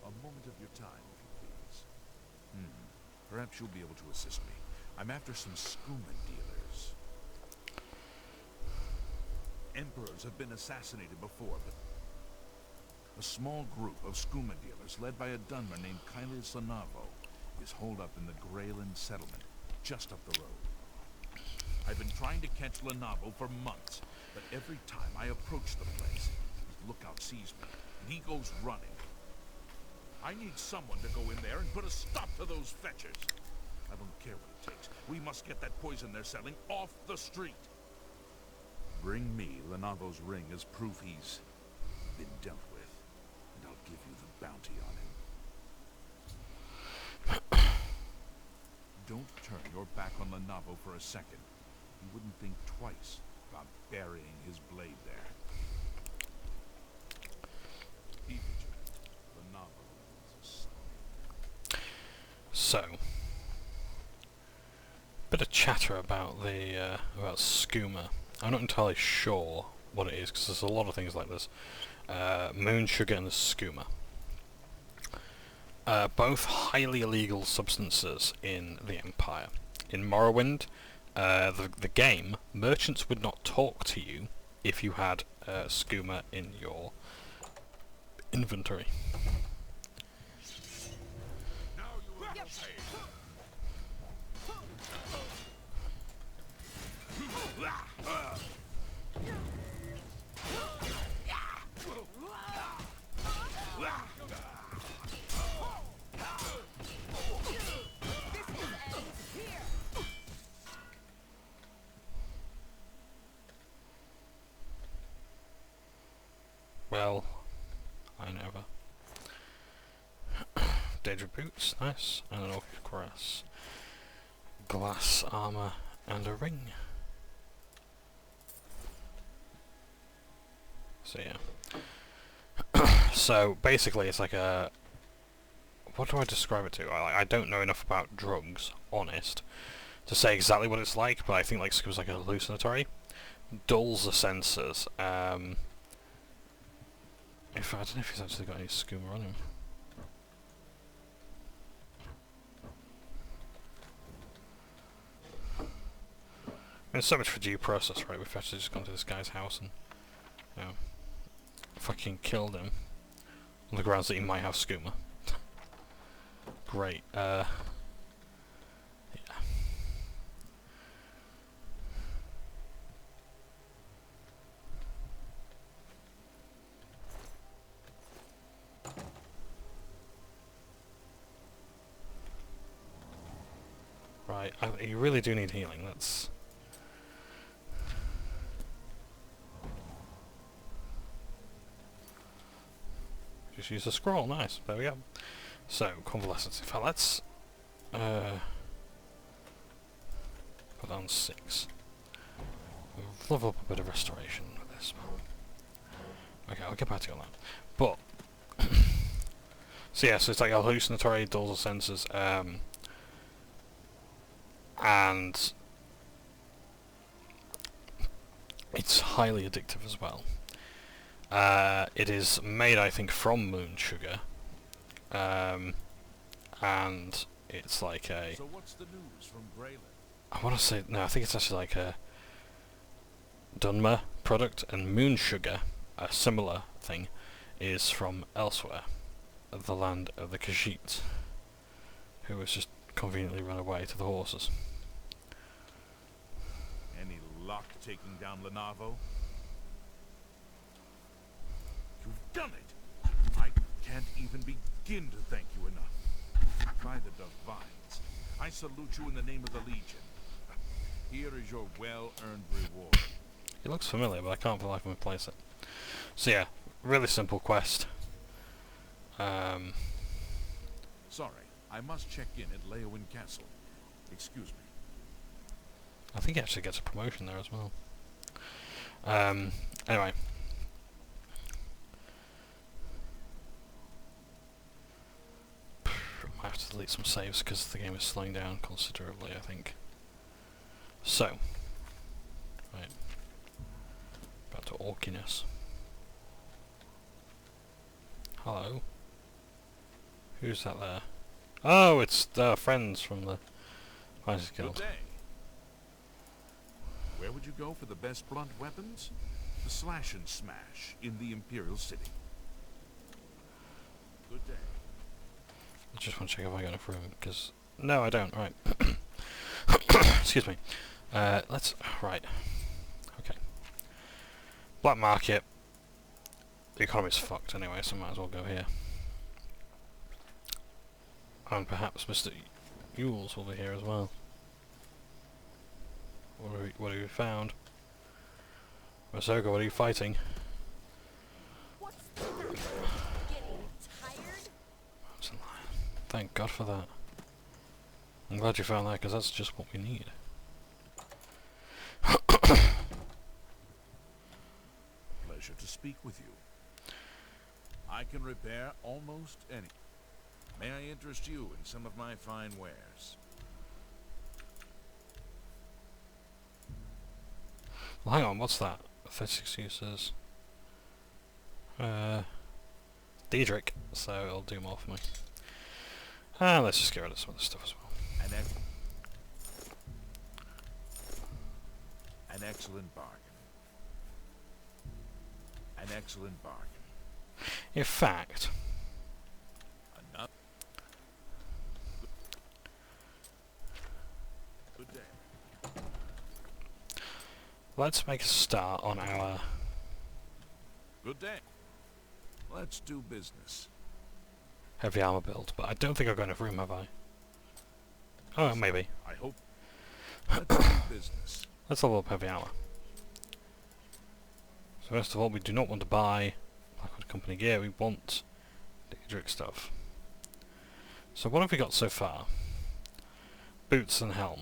A moment of your time, if you please. Perhaps you'll be able to assist me. I'm after some skooma dealers. Emperors have been assassinated before, but a small group of skooma dealers, led by a Dunmer named Kylil Sanavo, is holed up in the Greyland settlement, just up the road. I've been trying to catch Lenavo for months, but every time I approach the place, his lookout sees me, and he goes running. I need someone to go in there and put a stop to those fetchers. I don't care what it takes. We must get that poison they're selling off the street. Bring me Lenavo's ring as proof he's been dealt with, and I'll give you the bounty on him. Don't turn your back on Lenavo for a second. You wouldn't think twice about burying his blade there. Be vigilant. Lenavo is a son. So, bit of chatter about the about skooma. I'm not entirely sure what it is because there's a lot of things like this. Moon sugar and the skooma. Both highly illegal substances in the Empire. In Morrowind, the game, merchants would not talk to you if you had skooma in your inventory. Well, I never. Daedra boots, nice, and an orc cuirass. Glass armor and a ring. So yeah. So basically it's like a... What do I describe it to? I don't know enough about drugs, honest, to say exactly what it's like, but I think like it's like a hallucinatory. Dulls the senses. I don't know if he's actually got any skooma on him. There's so much for due process, right? We've actually just gone to this guy's house and, you know, fucking killed him on the grounds that he might have skooma. Great. Yeah. Right, you really do need healing, that's... Just use the scroll, nice, there we go. So, convalescence, in fact let's... put on 6. We'll level up a bit of restoration with this. Okay, I'll get back to you on that. But... so yeah, so it's like hallucinatory, dulls the senses, and it's highly addictive as well. It is made, I think, from moon sugar, and it's like a... So what's the news from Greyland? I want to say... No, I think it's actually like a Dunmer product, and moon sugar a similar thing is from elsewhere, the land of the Khajiit, who has just conveniently run away to the horses. Any luck taking down Lenavo? You've done it! I can't even begin to thank you enough. By the divines, I salute you in the name of the Legion. Here is your well-earned reward. It looks familiar, but I can't for the life of me place it. So yeah, really simple quest. Sorry, I must check in at Leyawiin Castle. Excuse me. I think he actually gets a promotion there as well. Anyway. I might have to delete some saves because the game is slowing down considerably, I think. So. Right. Back to orkiness. Hello. Who's that there? Oh, it's the friends from the Fighters Guild. Good day. Where would you go for the best blunt weapons? The Slash and Smash in the Imperial City. Good day. I just want to check if I got enough room, because... No, I don't, right. Excuse me. Let's... Right. Okay. Black Market. The economy's fucked anyway, so might as well go here. And perhaps Mr. Yules will be here as well. What have you found? Masoga, what are you fighting? What's the matter? Getting tired? That's a lie. Thank God for that. I'm glad you found that, because that's just what we need. Pleasure to speak with you. I can repair almost any. May I interest you in some of my fine wares? Well, hang on, what's that? 36 uses. Diedrich, so it'll do more for me. Let's just get rid of some of this stuff as well. An excellent bargain. An excellent bargain. In fact... Enough. Good day. Let's make a start on our... Good day. Let's do business. heavy armor build, but I don't think I've got enough room, have I? Oh, maybe. I hope. Let's do business. Let's level up heavy armor. So first of all, we do not want to buy Blackwood Company gear, we want Diedrich stuff. So what have we got so far? Boots and helm.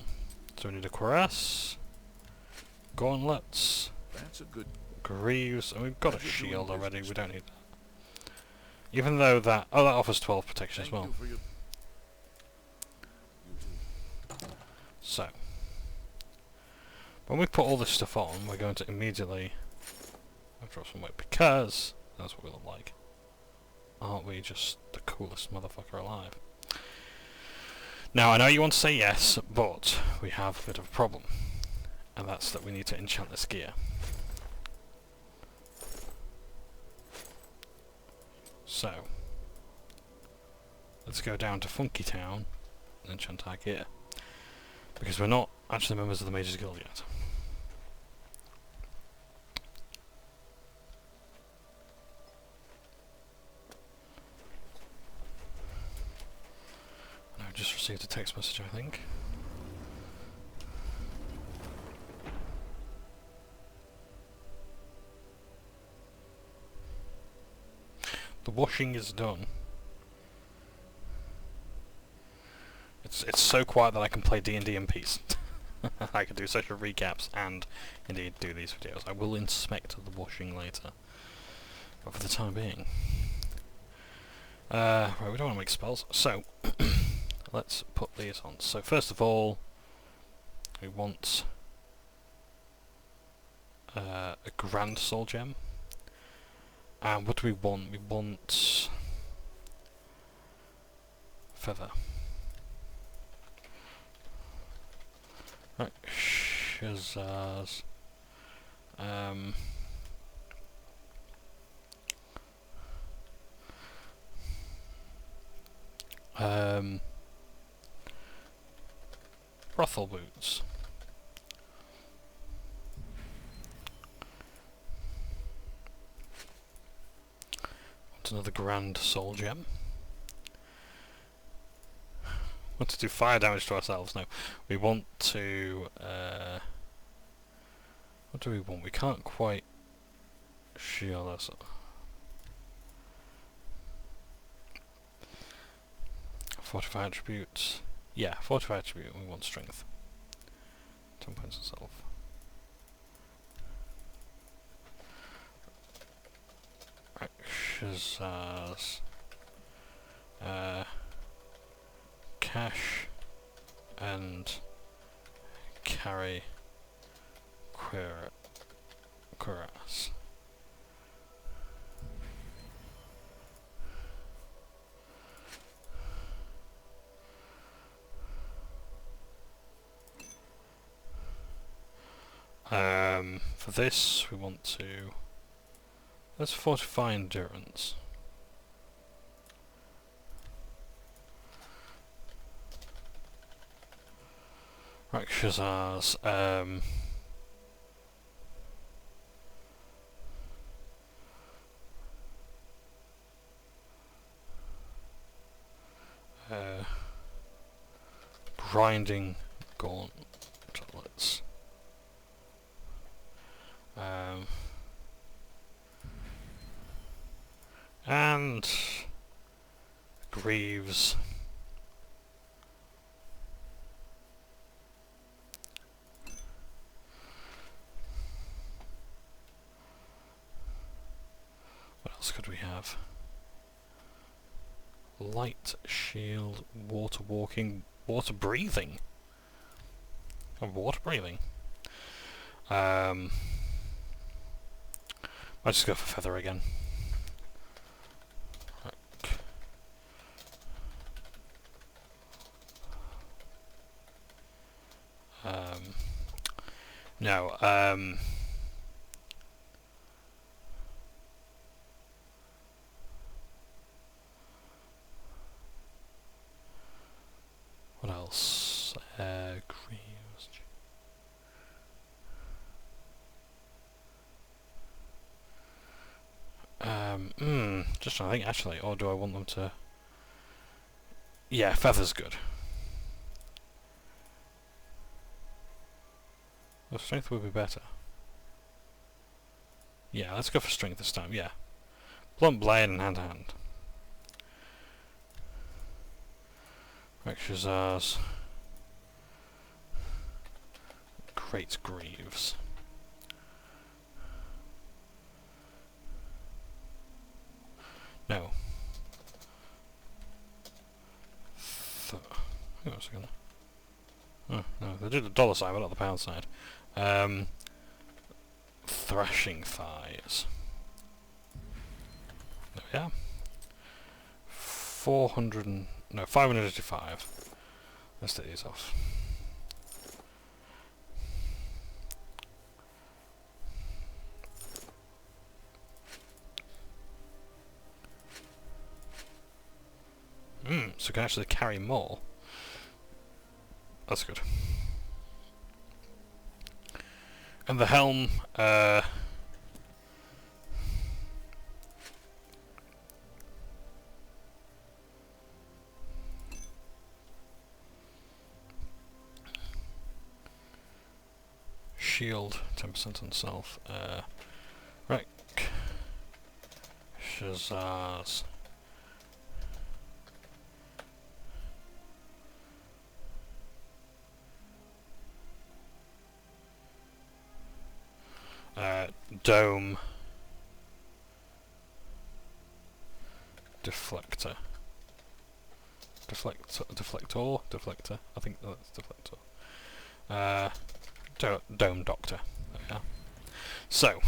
So we need a cuirass, gauntlets, That's a good... greaves, and we've got a shield already, we don't need that. Even though that... oh, that offers 12 protection as well. Thank you for your... You too. So, when we put all this stuff on, we're going to immediately drop some weight, because that's what we look like. Aren't we just the coolest motherfucker alive? Now, I know you want to say yes, but we have a bit of a problem. And that's that we need to enchant this gear. So, let's go down to Funky Town and enchant our gear. Because we're not actually members of the Mages Guild yet. And I've just received a text message, I think. The washing is done. It's so quiet that I can play D&D in peace. I can do social recaps and indeed do these videos. I will inspect the washing later, but for the time being, right, we don't want to make spells, so let's put these on. So first of all, we want a Grand Soul Gem. And what do we want? We want feather. Rakshazzahs. Brothel boots. Want another grand soul gem. Want to do fire damage to ourselves? No. We want to... what do we want? We can't quite shield us. Fortify attributes. Yeah, fortify attribute. We want strength. 10 points of self. Rakshazzah's cash and carry cuirass. For this we want to... let's fortify endurance. Rakshazzah's grinding gauntlets. And greaves. What else could we have? Light shield, water walking, water breathing. Oh, water breathing. Might just go for feather again. No, what else? Greaves. Just trying to think actually, or do I want them to... yeah, feather's good. Well, strength would be better. Yeah, let's go for strength this time, yeah. Blunt blade and hand to hand. Rakshazzah's great greaves. No. Hang on a second. Oh, no, they do the dollar side, but not the pound side. Thrashing thighs. There we are. 585. Let's take these off. So we can actually carry more. That's good. And the helm, shield, 10% on self, Rakshazzah's dome deflector. Deflector. I think that's deflector. Dome doctor. There we are. So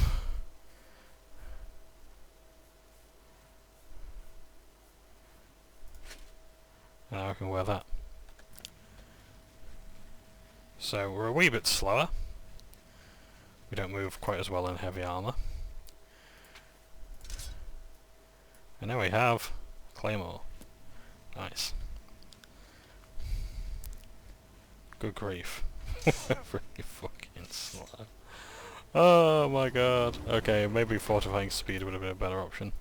now I can wear that. So we're a wee bit slower. We don't move quite as well in heavy armour. And now we have Claymore. Nice. Good grief. Really fucking slow. Oh my god. Okay, maybe fortifying speed would have been a better option.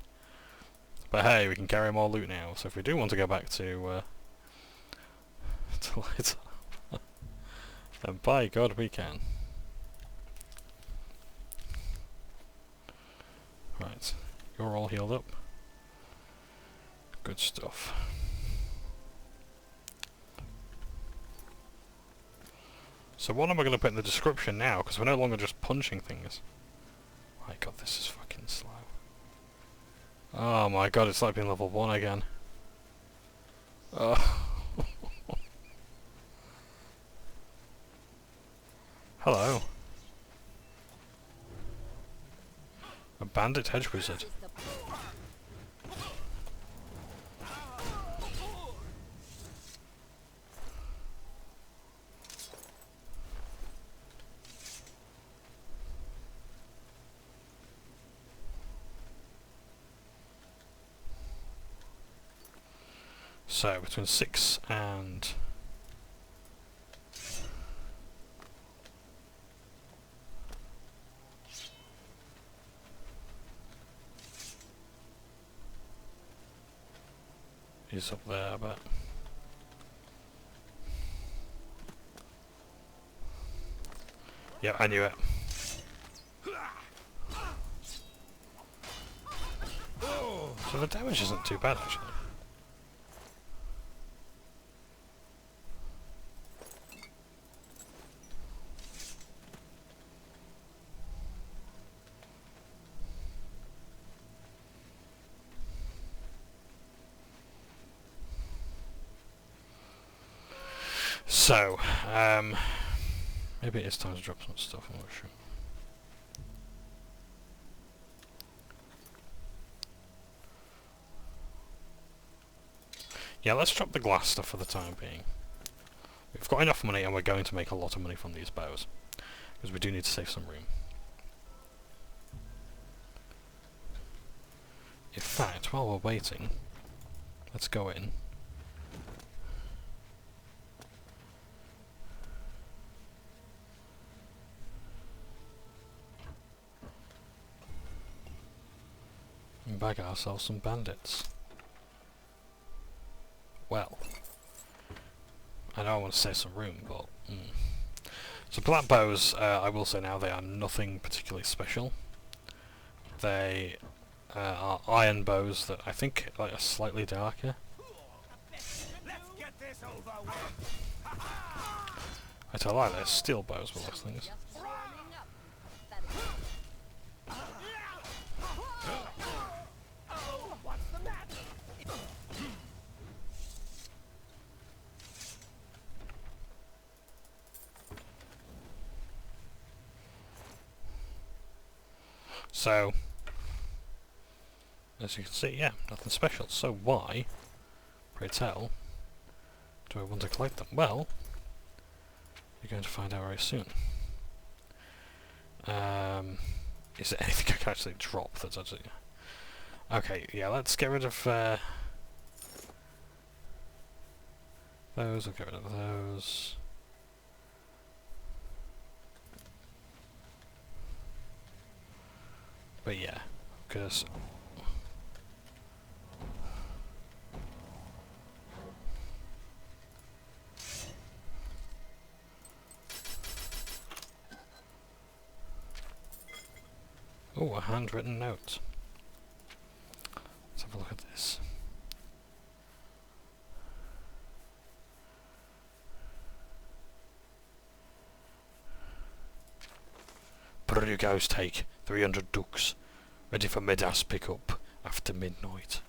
But hey, we can carry more loot now, so if we do want to go back to light up, then by god we can. Right, you're all healed up. Good stuff. So what am I going to put in the description now? Because we're no longer just punching things. My god, this is fucking slow. Oh my god, it's like being level 1 again. Hello. A bandit hedge wizard. So, between 6 and... He's up there, but... Yep, I knew it. So the damage isn't too bad, actually. So, maybe it is time to drop some stuff, I'm not sure. Yeah, let's drop the glass stuff for the time being. We've got enough money and we're going to make a lot of money from these bows. Because we do need to save some room. In fact, while we're waiting, let's go in. And bag ourselves some bandits. Well, I know I want to save some room, but... So black bows, I will say now, they are nothing particularly special. They are iron bows that I think are slightly darker. I tell a lie, they're steel bows with those things. So, as you can see, yeah, nothing special. So why, pray tell, do I want to collect them? Well, you're going to find out very soon. Is there anything I can actually drop that's actually... Okay, yeah, let's get rid of those, we'll get rid of those. But yeah, because... Oh, a handwritten note. Let's have a look at this. Brugau's take 300 ducks, ready for Midas pickup after midnight.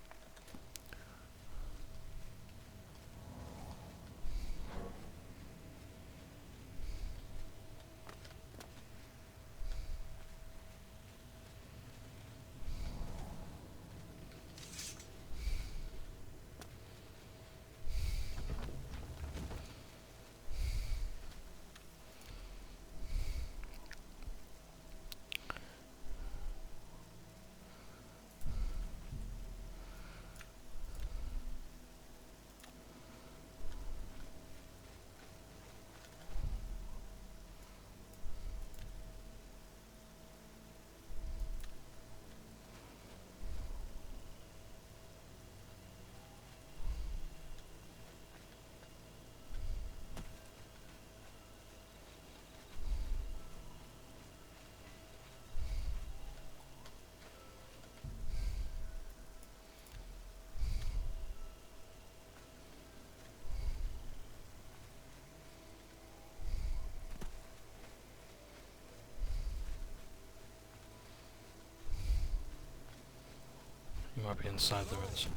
might be inside the ruins.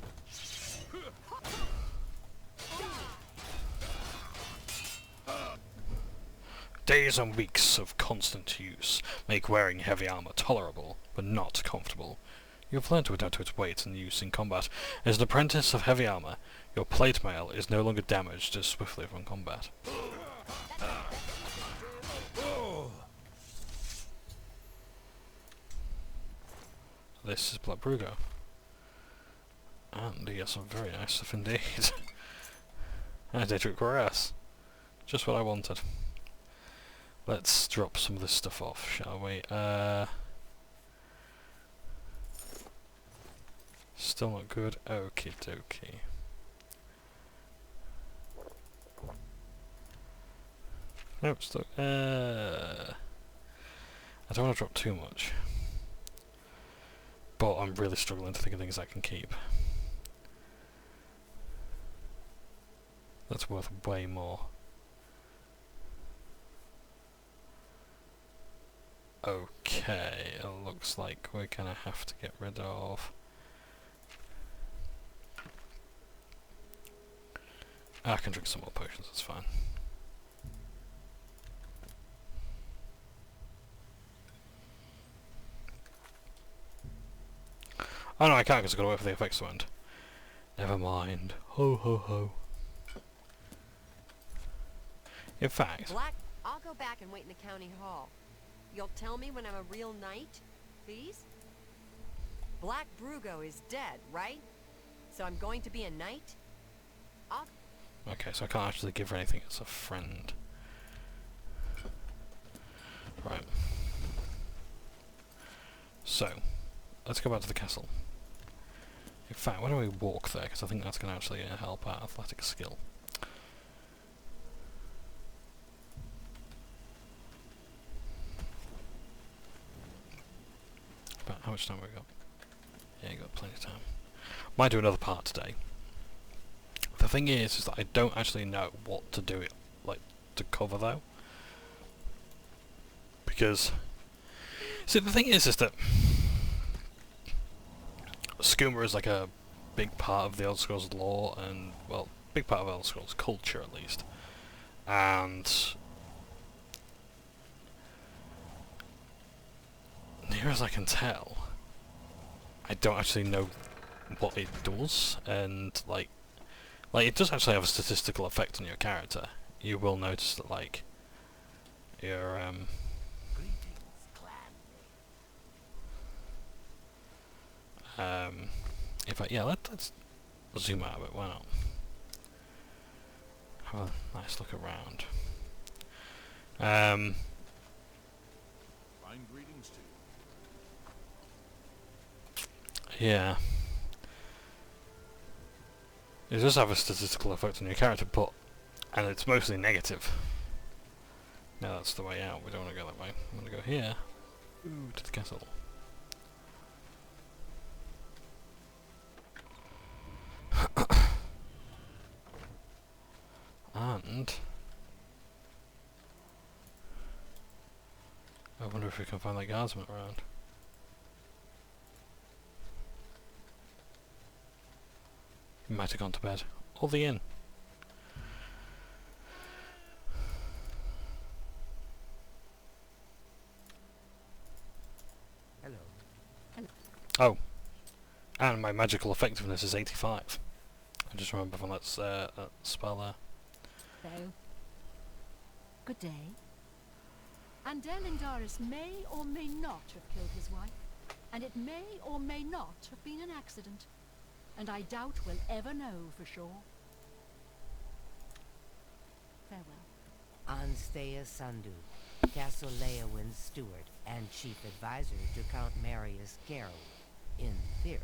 Days and weeks of constant use make wearing heavy armor tolerable, but not comfortable. You have learned to adapt to its weight and use in combat. As an apprentice of heavy armor, your plate mail is no longer damaged as swiftly from combat. This is Black Brugo. And he has some very nice stuff indeed. And Daedric Grass. Just what I wanted. Let's drop some of this stuff off, shall we? Still not good. Okie dokie. Nope, still. I don't want to drop too much. But I'm really struggling to think of things I can keep. That's worth way more. Okay, it looks like we're gonna have to get rid of... I can drink some more potions, that's fine. Oh no, I can't because I've got to wait for the effects to end. Never mind. Ho ho ho. In fact... Black, I'll go back and wait in the county hall. You'll tell me when I'm a real knight, please? Black Brugo is dead, right? So I'm going to be a knight? Okay, so I can't actually give her anything as a friend. Right. So, let's go back to the castle. In fact, why don't we walk there? Because I think that's going to actually help our athletic skill. But how much time have we got? Yeah, you got plenty of time. Might do another part today. The thing is that I don't actually know what to do it, like, to cover though. Because, see, the thing is that skooma is like a big part of the Elder Scrolls lore, and, well, big part of Elder Scrolls culture at least. And near as I can tell, I don't actually know what it does, and like it does actually have a statistical effect on your character. You will notice that, like, your in fact, yeah, let's zoom out of it. Why not? Have a nice look around. Fine greetings to you. Yeah. It does have a statistical effect on your character, and it's mostly negative. No, that's the way out. We don't want to go that way. I'm going to go here. Ooh, to the castle. And I wonder if we can find that guardsman around. He might have gone to bed. Or the inn. Hello. Oh. And my magical effectiveness is 85. I just remember from that spell there. Hello. Good day. Andel Indaris may or may not have killed his wife, and it may or may not have been an accident. And I doubt we'll ever know for sure. Farewell. Anstea Sandu, Castle Leyawiin's steward and chief advisor to Count Marius Garrow, in theory.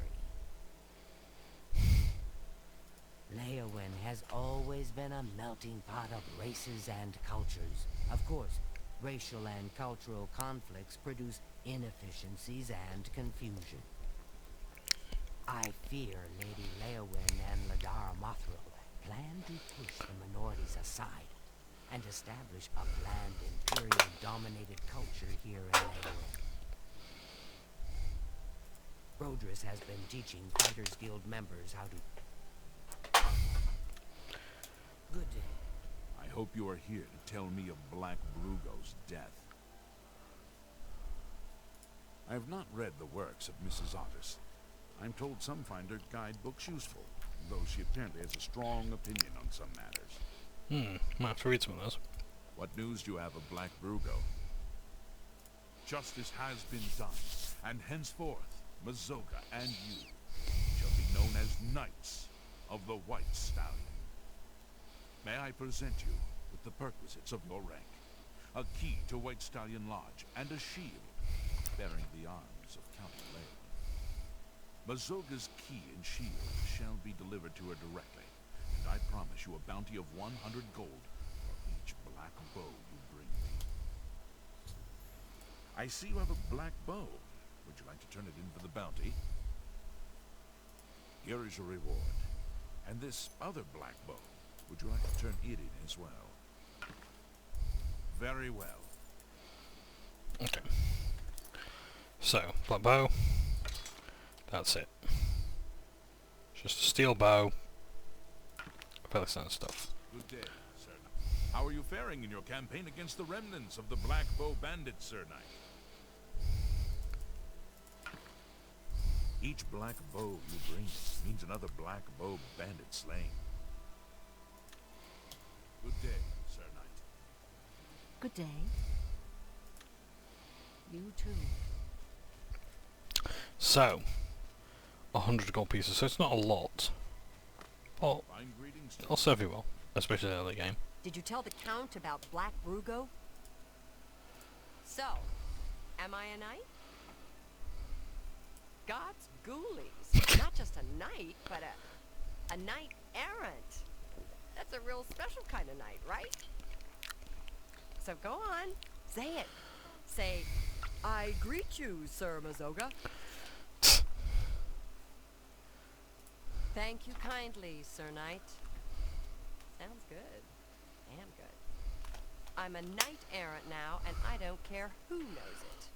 Leyawiin has always been a melting pot of races and cultures. Of course, racial and cultural conflicts produce inefficiencies and confusion. I fear Lady Leyawiin and Ladara Mothro plan to push the minorities aside and establish a bland Imperial-dominated culture here in Leyawiin. Brodris has been teaching Fighters Guild members how to... Good day. I hope you are here to tell me of Black Brugo's death. I have not read the works of Mrs. Otis. I'm told some find her guidebooks useful, though she apparently has a strong opinion on some matters. Might have to read some of those. What news do you have of Black Brugo? Justice has been done, and henceforth, Mazoga and you shall be known as Knights of the White Stallion. May I present you with the perquisites of your rank, a key to White Stallion Lodge, and a shield bearing the arms of Count Leyawiin. Mazoga's key and shield shall be delivered to her directly, and I promise you a bounty of 100 gold for each black bow you bring me. I see you have a black bow. Would you like to turn it in for the bounty? Here is your reward. And this other black bow, would you like to turn it in as well? Very well. Okay. So, black bow. That's it. Just a steel bow. Fairly standard stuff. Good day, Sir Knight. How are you faring in your campaign against the remnants of the Black Bow Bandits, Sir Knight? Each black bow you bring means another Black Bow Bandit slain. Good day, Sir Knight. Good day. You too. So, 100 gold pieces, so it's not a lot. But Fine greetings to it'll serve you well, especially early game. Did you tell the Count about Black Brugo? So, am I a knight? God's ghoulies. Not just a knight, but a knight errant. That's a real special kind of knight, right? So go on, say it. Say, I greet you, Sir Mazoga. Thank you kindly, Sir Knight. Sounds good. Damn good. I'm a knight errant now, and I don't care who knows it.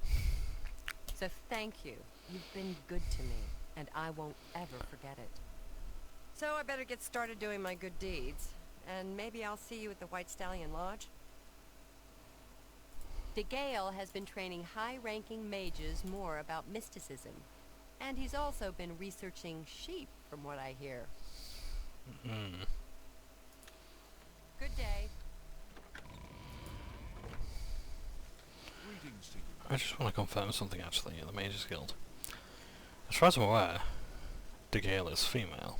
So thank you. You've been good to me, and I won't ever forget it. So I better get started doing my good deeds, and maybe I'll see you at the White Stallion Lodge. De Gale has been training high-ranking mages more about mysticism, and he's also been researching sheep, from what I hear. Good day. greetings to you. I just want to confirm something actually in the Mages Guild. As far as I'm aware, De Gale is female.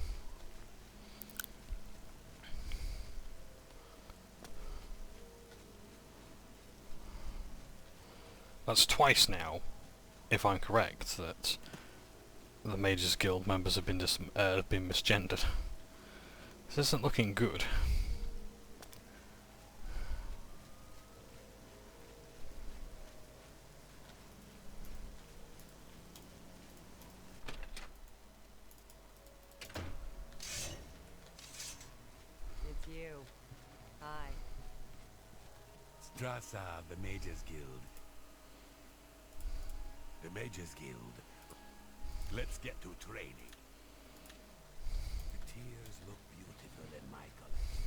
That's twice now, if I'm correct, that the Mages Guild members have been misgendered. This isn't looking good. It's you. Hi. Rakshazzah, the Mages Guild. The Mages Guild. Let's get to training. The tears look beautiful in my collection.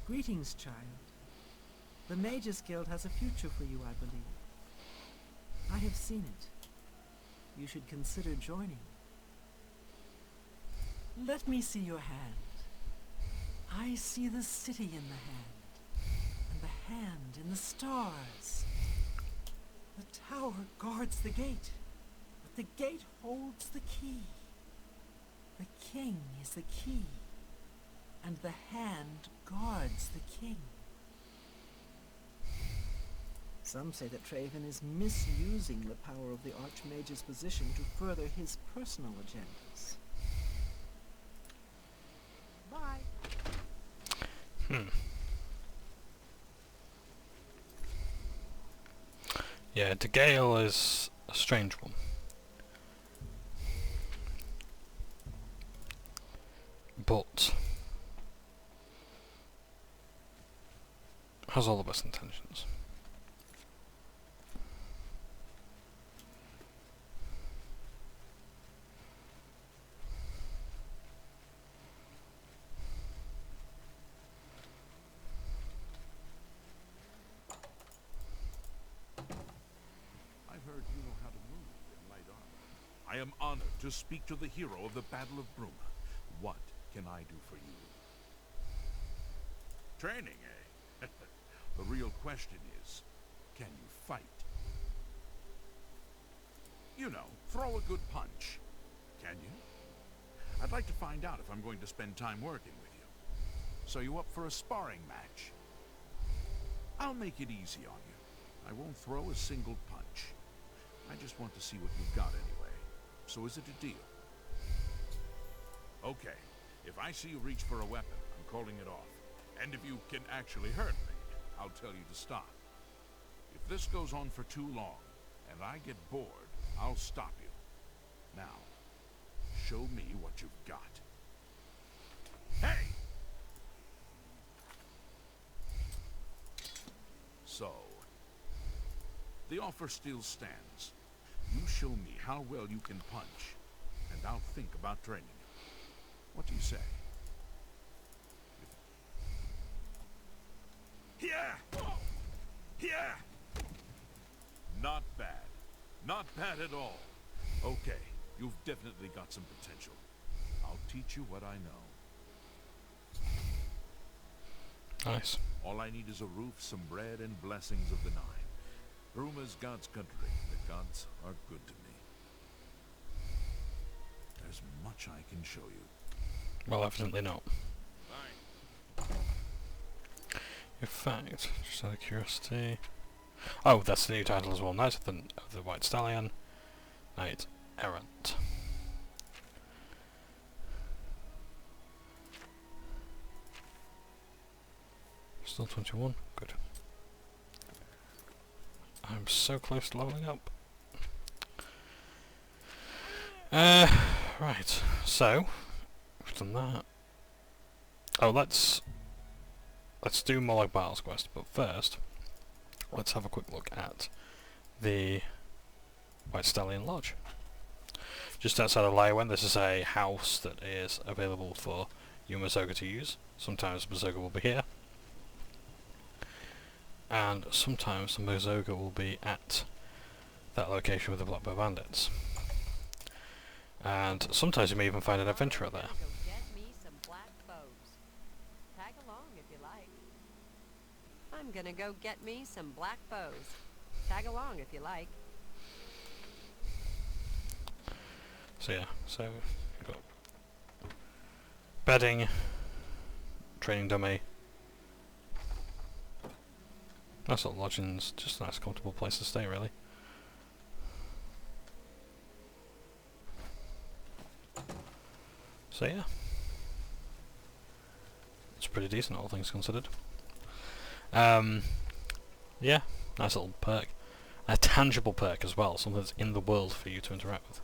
Greetings, child. The Mages Guild has a future for you, I believe. I have seen it. You should consider joining. Let me see your hand. I see the city in the hand, and the hand in the stars. The tower guards the gate, but the gate holds the key. The king is the key, and the hand guards the king. Some say that Traven is misusing the power of the Archmage's position to further his personal agendas. Bye. Yeah, De Gale is a strange one. But has all the best intentions. I've heard you know how to move in light armor. I am honored to speak to the hero of the Battle of Bruma. What can I do for you? Training, eh? The real question is, can you fight? You know, throw a good punch. Can you? I'd like to find out if I'm going to spend time working with you. So you up for a sparring match? I'll make it easy on you. I won't throw a single punch. I just want to see what you've got anyway. So is it a deal? Okay. If I see you reach for a weapon, I'm calling it off. And if you can actually hurt me, I'll tell you to stop. If this goes on for too long, and I get bored, I'll stop you. Now, show me what you've got. Hey! So, the offer still stands. You show me how well you can punch, and I'll think about training you. What do you say? Yeah! Yeah! Not bad. Not bad at all. Okay, you've definitely got some potential. I'll teach you what I know. Nice. All I need is a roof, some bread, and blessings of the nine. Bruma's God's country. The gods are good to me. There's much I can show you. Well, evidently not. Fine. In fact, just out of curiosity... Oh, that's the new title as well. Knight of the White Stallion. Knight Errant. Still 21. Good. I'm so close to leveling up. Right. So, we've done that. Oh, let's do Moloch Battle's quest, but first, let's have a quick look at the White Stallion Lodge. Just outside of Leyawiin, this is a house that is available for you Mazoga to use. Sometimes Mazoga will be here, and sometimes the Mazoga will be at that location with the Black Bow Bandits. And sometimes you may even find an adventurer there. I'm gonna go get me some black bows. Tag along if you like. So yeah, so you've got bedding, training dummy. Nice little lodgings, just a nice comfortable place to stay really. So yeah. It's pretty decent, all things considered. Yeah, nice little perk. A tangible perk as well, something that's in the world for you to interact with.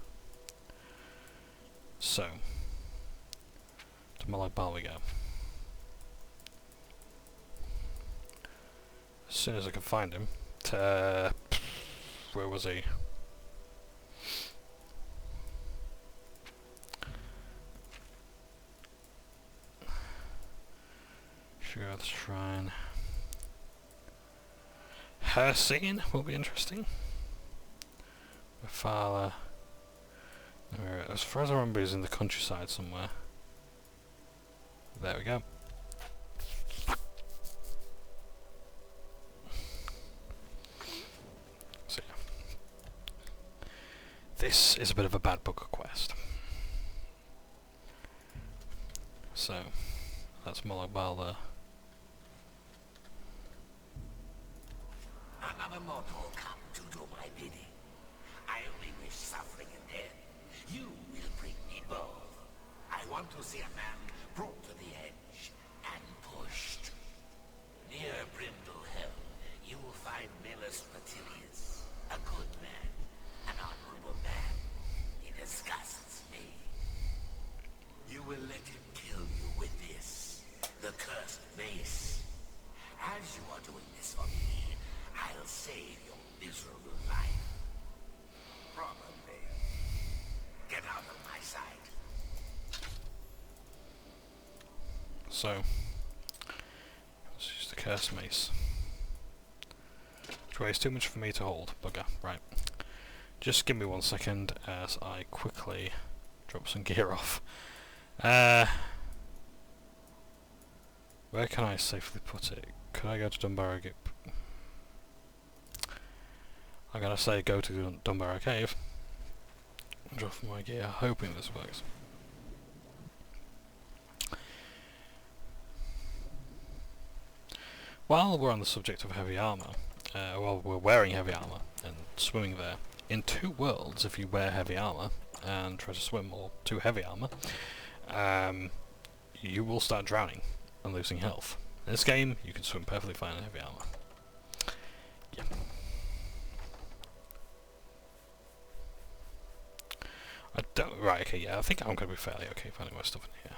So, to Moloch Baal we go. As soon as I can find him. Where was he? Sure, the shrine. Her scene will be interesting. Mephala. As far as I remember, he's in the countryside somewhere. There we go. So yeah. This is a bit of a bad book quest. So, that's Moloch Baal there. I'm a mortal come to do my bidding. I only wish suffering and death. You will bring me both. I want to see a man brought to the edge and pushed. Near Brindle Hell, you will find Milus Matilius, a good man, an honorable man. He disgusts me. You will let him kill you with this, the cursed mace. As you are doing So let's use the curse mace. Which weighs too much for me to hold. Bugger. Right. Just give me 1 second as I quickly drop some gear off. Where can I safely put it? Could I go to Dunbarrow Cave? I'm gonna say go to Dunbarrow Cave. Drop my gear, hoping this works. While we're on the subject of heavy armour, while we're wearing heavy armour and swimming there, in 2 worlds, if you wear heavy armour and try to swim or 2 heavy armour, you will start drowning and losing health. In this game, you can swim perfectly fine in heavy armour. Yeah. I don't. Right. Okay. Yeah. I think I'm going to be fairly okay finding my stuff in here.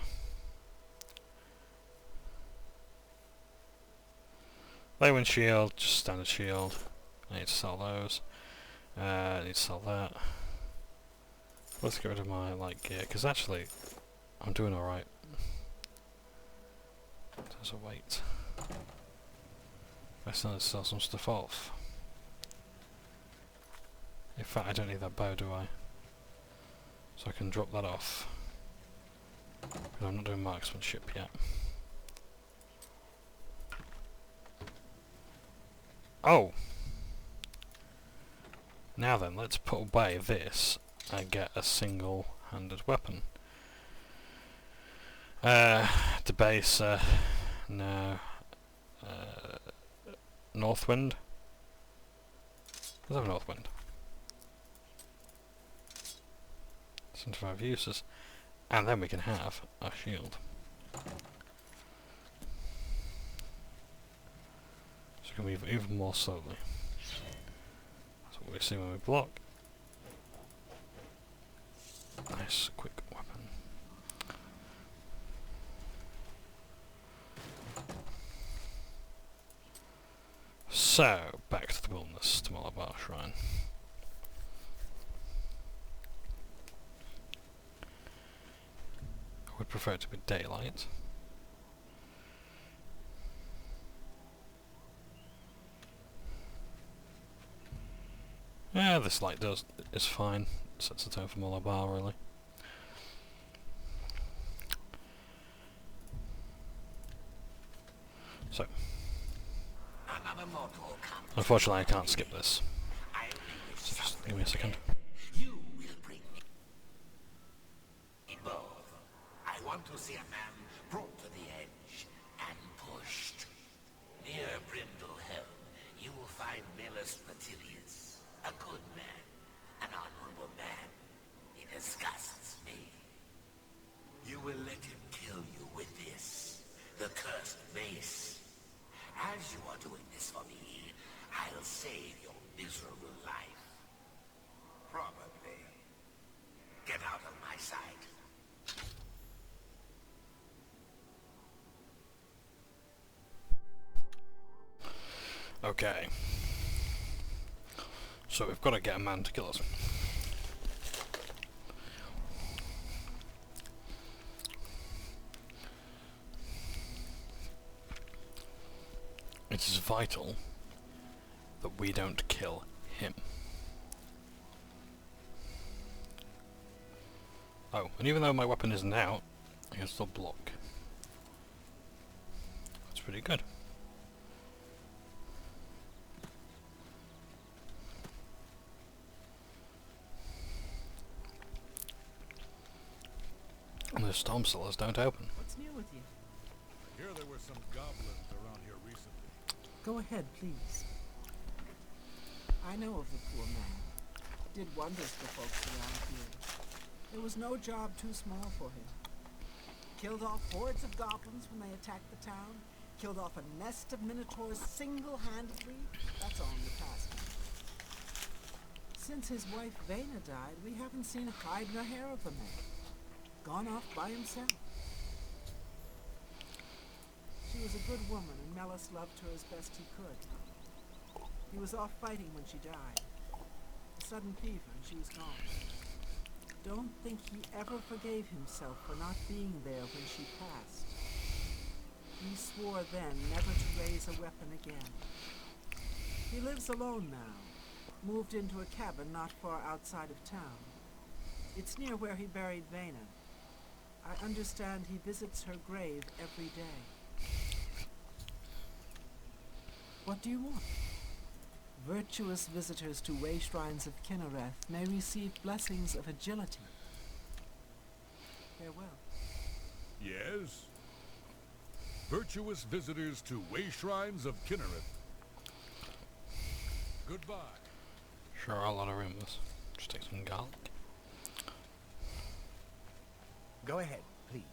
Leyawiin shield, just standard shield. I need to sell those. I need to sell that. Let's get rid of my light gear, because actually, I'm doing alright. There's a weight. I still need to sell some stuff off. In fact, I don't need that bow, do I? So I can drop that off. Because I'm not doing marksmanship yet. Oh! Now then, let's put away this and get a single-handed weapon. Debaser. No. Northwind. Let's have a Northwind. 75 uses. And then we can have our shield. So we can move even more slowly. That's what we see when we block. Nice, quick weapon. So, back to the wilderness, to Malabar Shrine. I would prefer it to be daylight. Yeah, this light is fine. Sets the tone for Malabar, really. So, unfortunately, I can't skip this. So just give me a second. You will bring me both. I want to see a man brought to the edge and pushed. Near Brindle Helm, you will find Melus Matilius, a good man, an honorable man. He disgusts me. You will let him kill you with this, the cursed mace. As you are doing this for me, I'll save your miserable life. Probably. Get out of my sight. Okay. So we've got to get a man to kill us. It is vital that we don't kill him. Oh, and even though my weapon isn't out, I can still block. That's pretty good. And the storm cellars don't open. What's new with you? I hear there were some goblins around here recently. Go ahead, please. I know of the poor man. Did wonders for folks around here. There was no job too small for him. Killed off hordes of goblins when they attacked the town. Killed off a nest of minotaurs single-handedly. That's all in the past. Since his wife Vena died, we haven't seen hide nor hair of the man. Gone off by himself. She was a good woman, and Melus loved her as best he could. He was off fighting when she died. A sudden fever, and she was gone. Don't think he ever forgave himself for not being there when she passed. He swore then never to raise a weapon again. He lives alone now, moved into a cabin not far outside of town. It's near where he buried Vena. I understand he visits her grave every day. What do you want? Virtuous visitors to way shrines of Kinnereth may receive blessings of agility. Farewell. Yes? Virtuous visitors to way shrines of Kinnereth. Goodbye. Sure, I'll let her in this. Just take some garlic. Go ahead, please.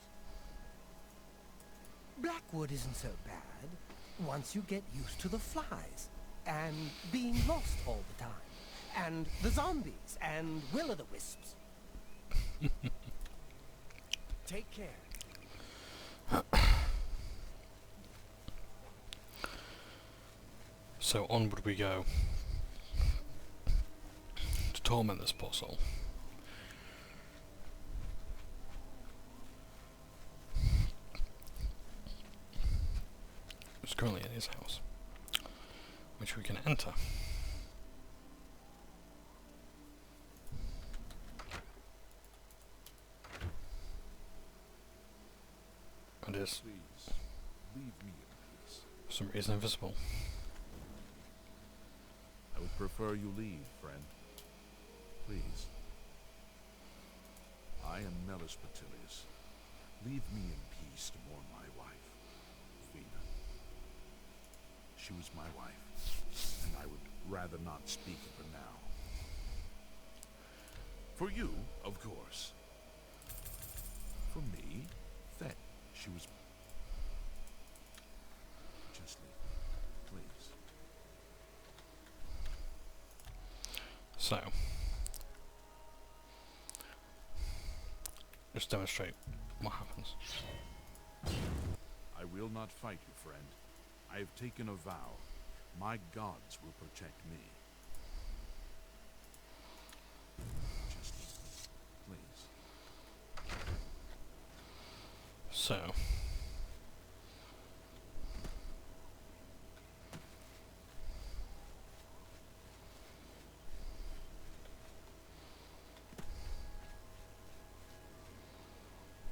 Blackwood isn't so bad once you get used to the flies, and being lost all the time, and the zombies, and will-o'-the-wisps. Take care. So onward we go to torment this poor soul. It's currently in his house, which we can enter. And is Please, leave me in peace. for some reason invisible. I would prefer you leave, friend. Please. I am Melis Petilius. Leave me in peace to mourn my wife, Vena. She was my wife, and I would rather not speak of her now. For you, of course. For me, that she was... Just leave, please. So, just demonstrate what happens. I will not fight you, friend. I have taken a vow. My gods will protect me. Just please. So,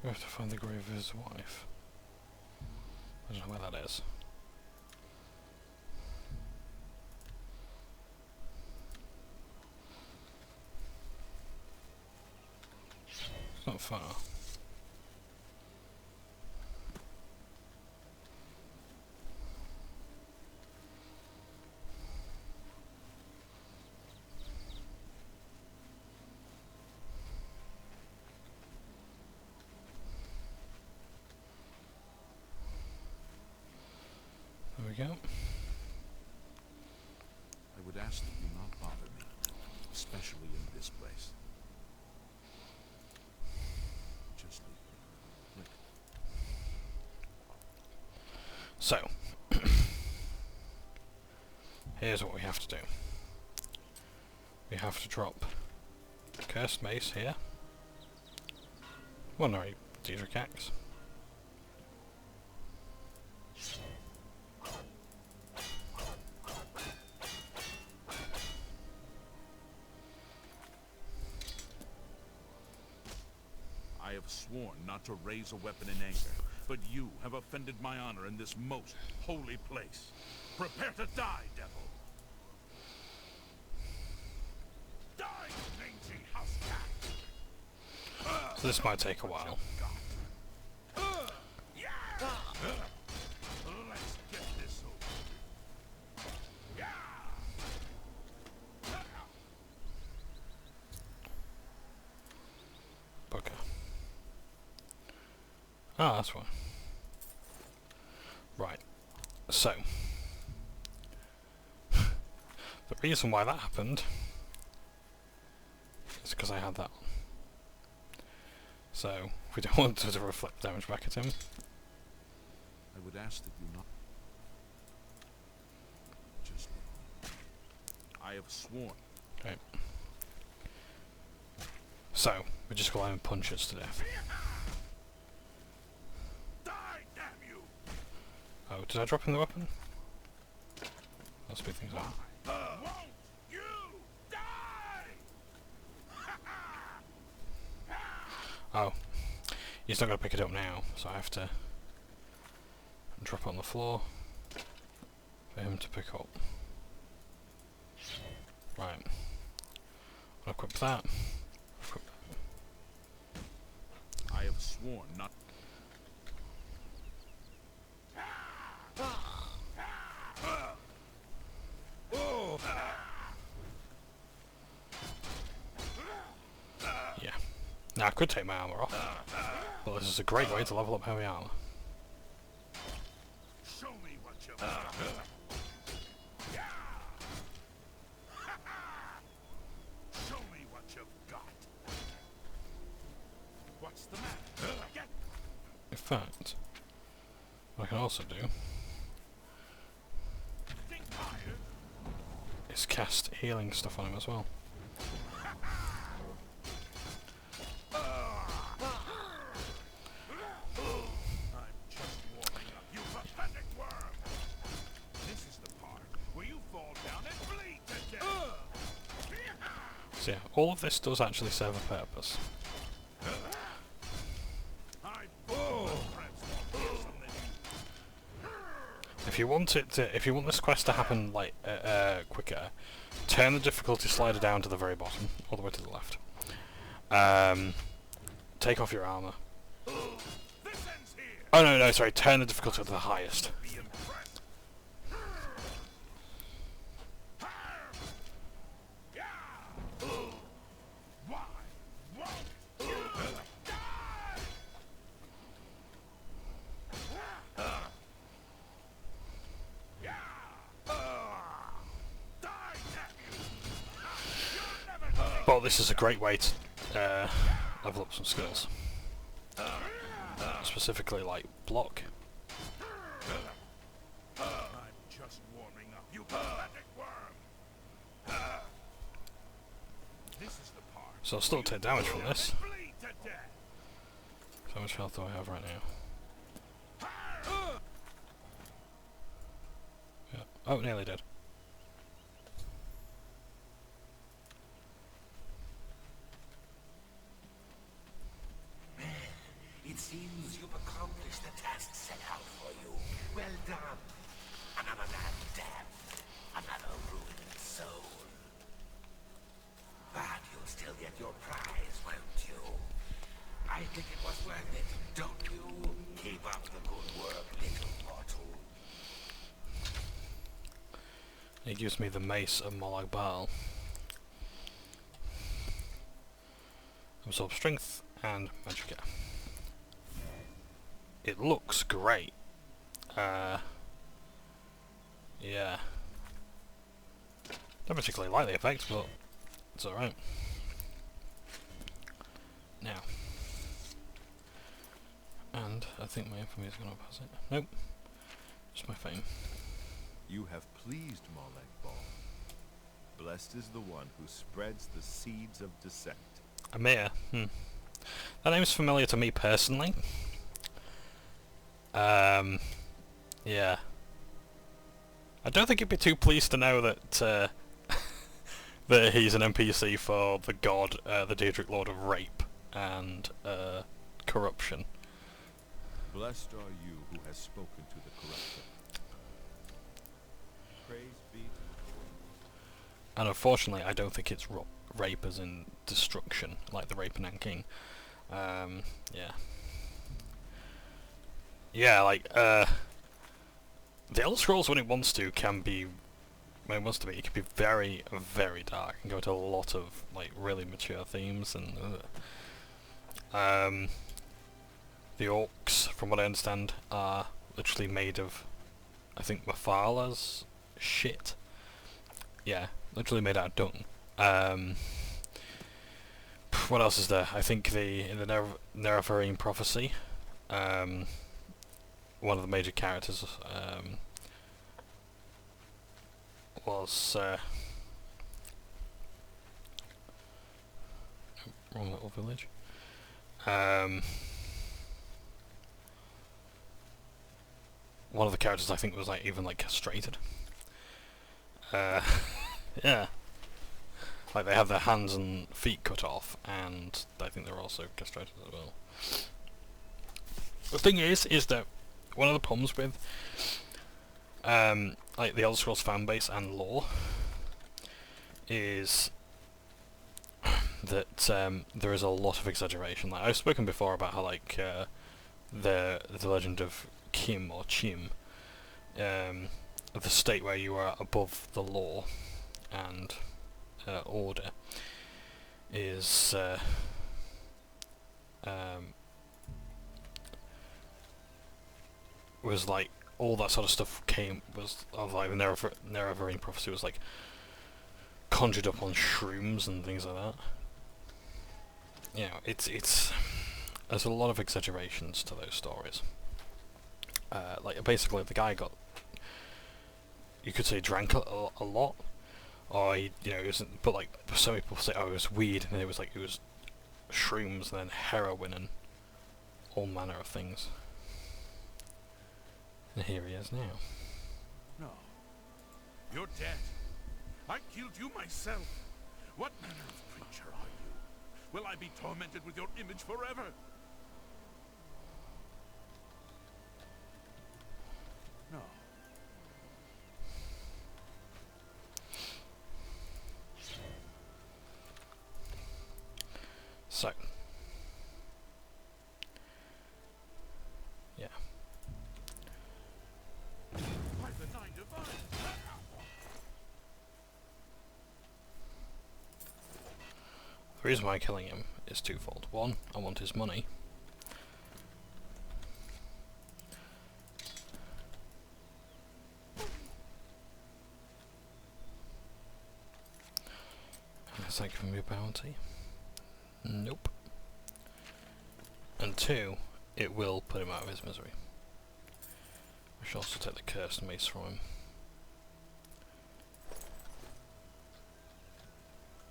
we have to find the grave of his wife. I don't know where that is. It's not far. There we go. I would ask that you not bother me, especially in this place. Just leave me. So, here's what we have to do. We have to drop the cursed mace here. Well, no, Daedric axe. I have sworn not to raise a weapon in anger, but you have offended my honor in this most holy place. Prepare to die, devil! Die, mangy house cat! So this might take a while. Let's get this over. Bugger. Ah, that's why. Right. So, the reason why that happened is because I had that on. So, we don't want to reflect damage back at him. I would ask that you not... Just leave. I have sworn. Okay. So, we're just going to punch us to death. Die, damn you! Oh, did I drop in the weapon? I'll speed things up. Won't you die? Oh, he's not going to pick it up now, so I have to drop it on the floor for him to pick up. Right. I'll equip that. Equip that. I have sworn not. Yeah. Now I could take my armor off, but this is a great way to level up heavy armor. Show me what you've got. Show me what you've got. What's the matter? Get In fact, what I can also do think higher. is cast healing stuff on him as well. I'm just warming up, you pathetic worm. This is the part where you fall down and bleed to death. So yeah, all of this does actually serve a purpose. If you want it to, if you want this quest to happen like quicker, turn the difficulty slider down to the very bottom, all the way to the left. Take off your armor. Oh no, sorry. Turn the difficulty to the highest. But this is a great way to level up some skills. Specifically like block. I'm just warming up, you pathetic worm. This is the part. So I'll still take damage from this. Bleed to death. So how much health do I have right now? Yeah. Oh, nearly dead. It seems you've accomplished the task set out for you. Well done. Another man damned. Another ruined soul. But you'll still get your prize, won't you? I think it was worth it, don't you? Keep up the good work, little mortal. It gives me the mace of Molag Bal. Absorb strength and magic air. It looks great. Yeah. Don't particularly like the effect, but it's alright. Now. And I think my infamy is going to pass it. Nope. Just my fame. You have pleased Molag Bal. Blessed is the one who spreads the seeds of dissent. Amir. That name's familiar to me personally. Yeah. I don't think he'd be too pleased to know that that he's an NPC for the god, the Daedric Lord of Rape and corruption. Blessed are you who has spoken to the corrupter. Praise be to the Lord. And unfortunately, I don't think it's rape as in destruction, like the Rape and Yankee. Yeah. Yeah, like, the Elder Scrolls, when it wants to, can be, when it wants to be, it can be very, very dark and go into a lot of, like, really mature themes, and, the orcs, from what I understand, are literally made of, I think, Mafala's shit. Yeah, literally made out of dung. What else is there? I think in the Nerevarine Prophecy, one of the major characters was wrong little village. one of the characters I think was like even like castrated. Yeah. Like they have their hands and feet cut off, and I think they're also castrated as well. The thing is that one of the problems with like the Elder Scrolls fanbase and lore is that there is a lot of exaggeration. Like I've spoken before about how like the legend of Kim or Chim, the state where you are above the law and order, is was like all that sort of stuff was like the Nerevarine prophecy was like conjured up on shrooms and things like that. You know, it's there's a lot of exaggerations to those stories. Like basically the guy got, you could say, drank a lot, or he, you know, it wasn't, but like some people say, oh, it was weed, and it was shrooms and then heroin and all manner of things. And here he is now. No. You're dead. I killed you myself. What manner of creature are you? Will I be tormented with your image forever? No. So. Yeah. By the Nine Divine. The reason why I'm killing him is twofold. One, I want his money. Is that giving me a bounty? Nope. And two, it will put him out of his misery. I shall also take the cursed mace from him.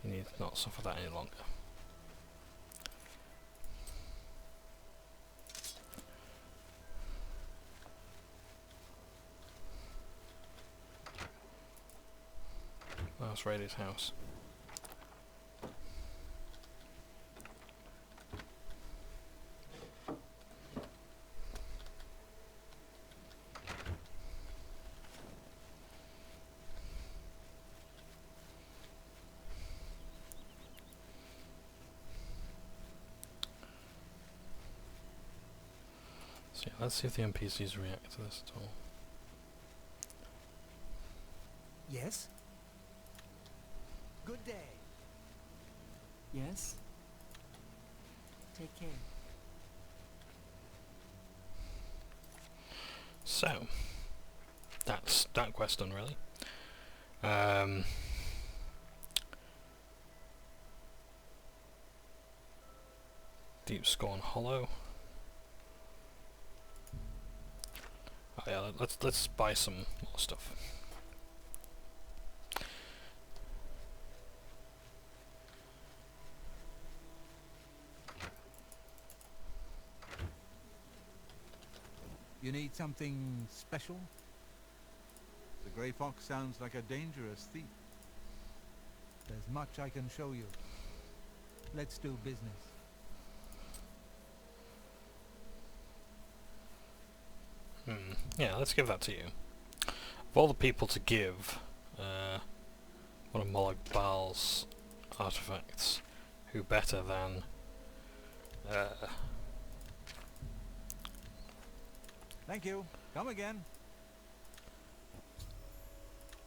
He needs not suffer that any longer. Let's raid his house. So yeah, let's see if the NPCs react to this at all. Yes? Good day. Yes? Take care. So, that's that quest done, really. Deep Scorn Hollow. Oh yeah, let's buy some more stuff. You need something special? The Grey Fox sounds like a dangerous thief. There's much I can show you. Let's do business. Yeah, let's give that to you. Of all the people to give one of Molag Baal's artifacts, who better than Thank you. Come again.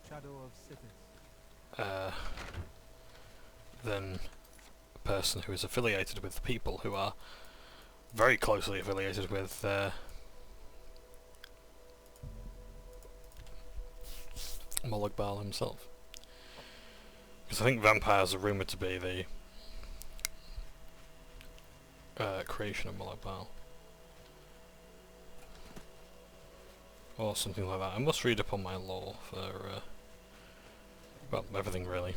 Shadow of Sithis. than a person who is affiliated with people who are very closely affiliated with Molag Baal himself. Because I think vampires are rumoured to be the creation of Molag Baal. Or something like that. I must read up on my lore for, well, everything really.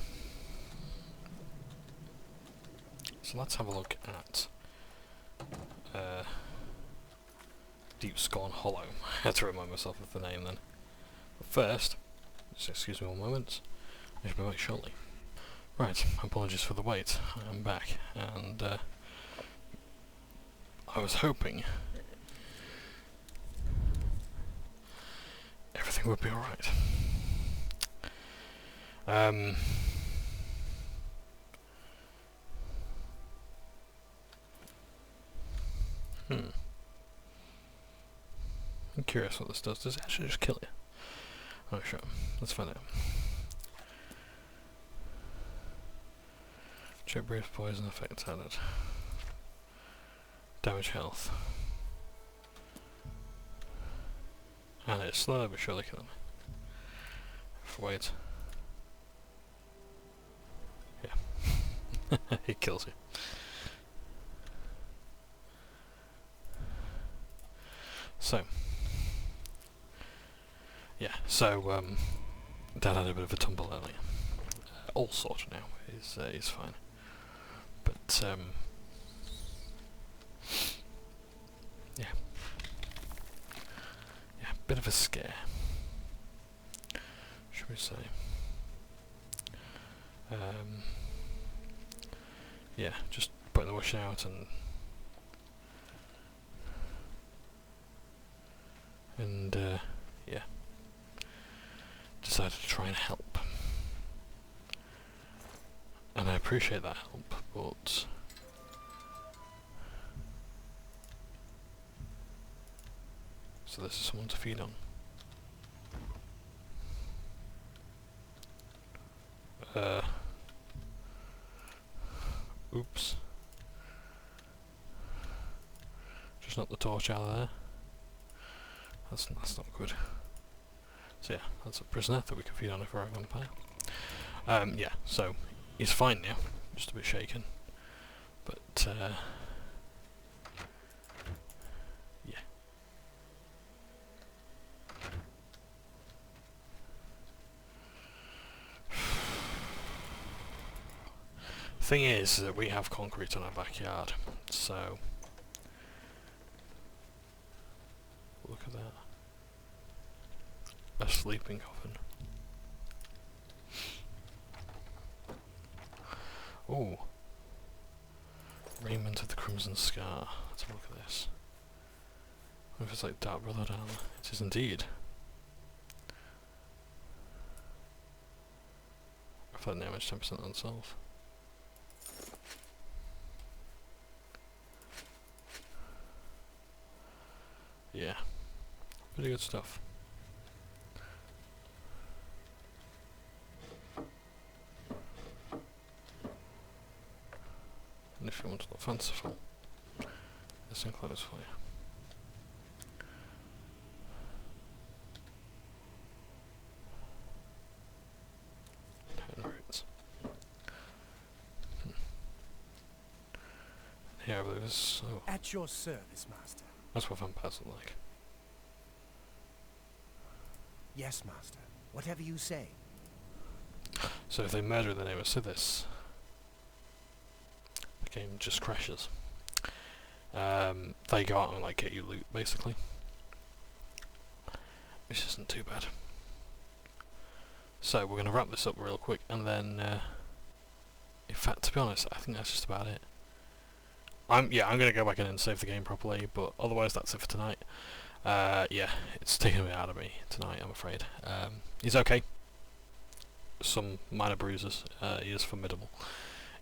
So let's have a look at Deep Scorn Hollow. I had to remind myself of the name then. But first, just excuse me one moment, I should be back shortly. Right, apologies for the wait, I'm back, and I was hoping everything would be alright. I'm curious what this does. Does it actually just kill you? Oh, sure. Let's find out. Check brief poison effects added. Damage health. And it's slow but surely killing me. Wait. Yeah. It kills you. So. Yeah, so Dad had a bit of a tumble earlier. All sorted now. He's fine. But yeah. Yeah, bit of a scare. Should we say? Yeah, just putting the washing out and yeah. Decided to try and help. And I appreciate that help, but so this is someone to feed on. Oops. Just knocked the torch out of there. That's not good. So yeah, that's a prisoner that we can feed on if we're a vampire. Yeah, so he's fine now, just a bit shaken. But yeah. Thing is that we have concrete on our backyard, so look at that. A sleeping coffin. Oh. Raiment of the Crimson Scar. Let's have a look at this. I wonder if it's like Dark Brotherhood armor. It is indeed. Reflect damage 10% on self. Yeah. Pretty good stuff. And if you want to look fanciful, there's some clothes for you. 10 roots. Here I believe is... Oh. At your service, Master. That's what vampires are like. Yes, Master. Whatever you say. So if they murder in the name of Sithis, the game just crashes. They go out and like get you loot basically, which isn't too bad. So we're going to wrap this up real quick, and then in fact, to be honest, I think that's just about it. I'm going to go back in and save the game properly, but otherwise that's it for tonight. Yeah, it's taken a bit out of me tonight, I'm afraid. He's okay. Some minor bruises. He is formidable,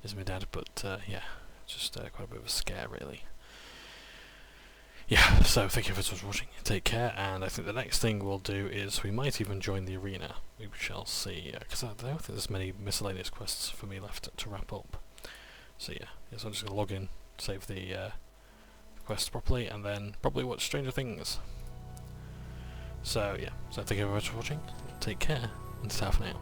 is my dad, but yeah, just quite a bit of a scare, really. Yeah, so thank you for watching, take care, and I think the next thing we'll do is we might even join the arena. We shall see, because I don't think there's many miscellaneous quests for me left to wrap up. So yeah, so I'm just going to log in, save the quest properly, and then probably watch Stranger Things. So yeah, so thank you very much for watching, take care, and ta for now.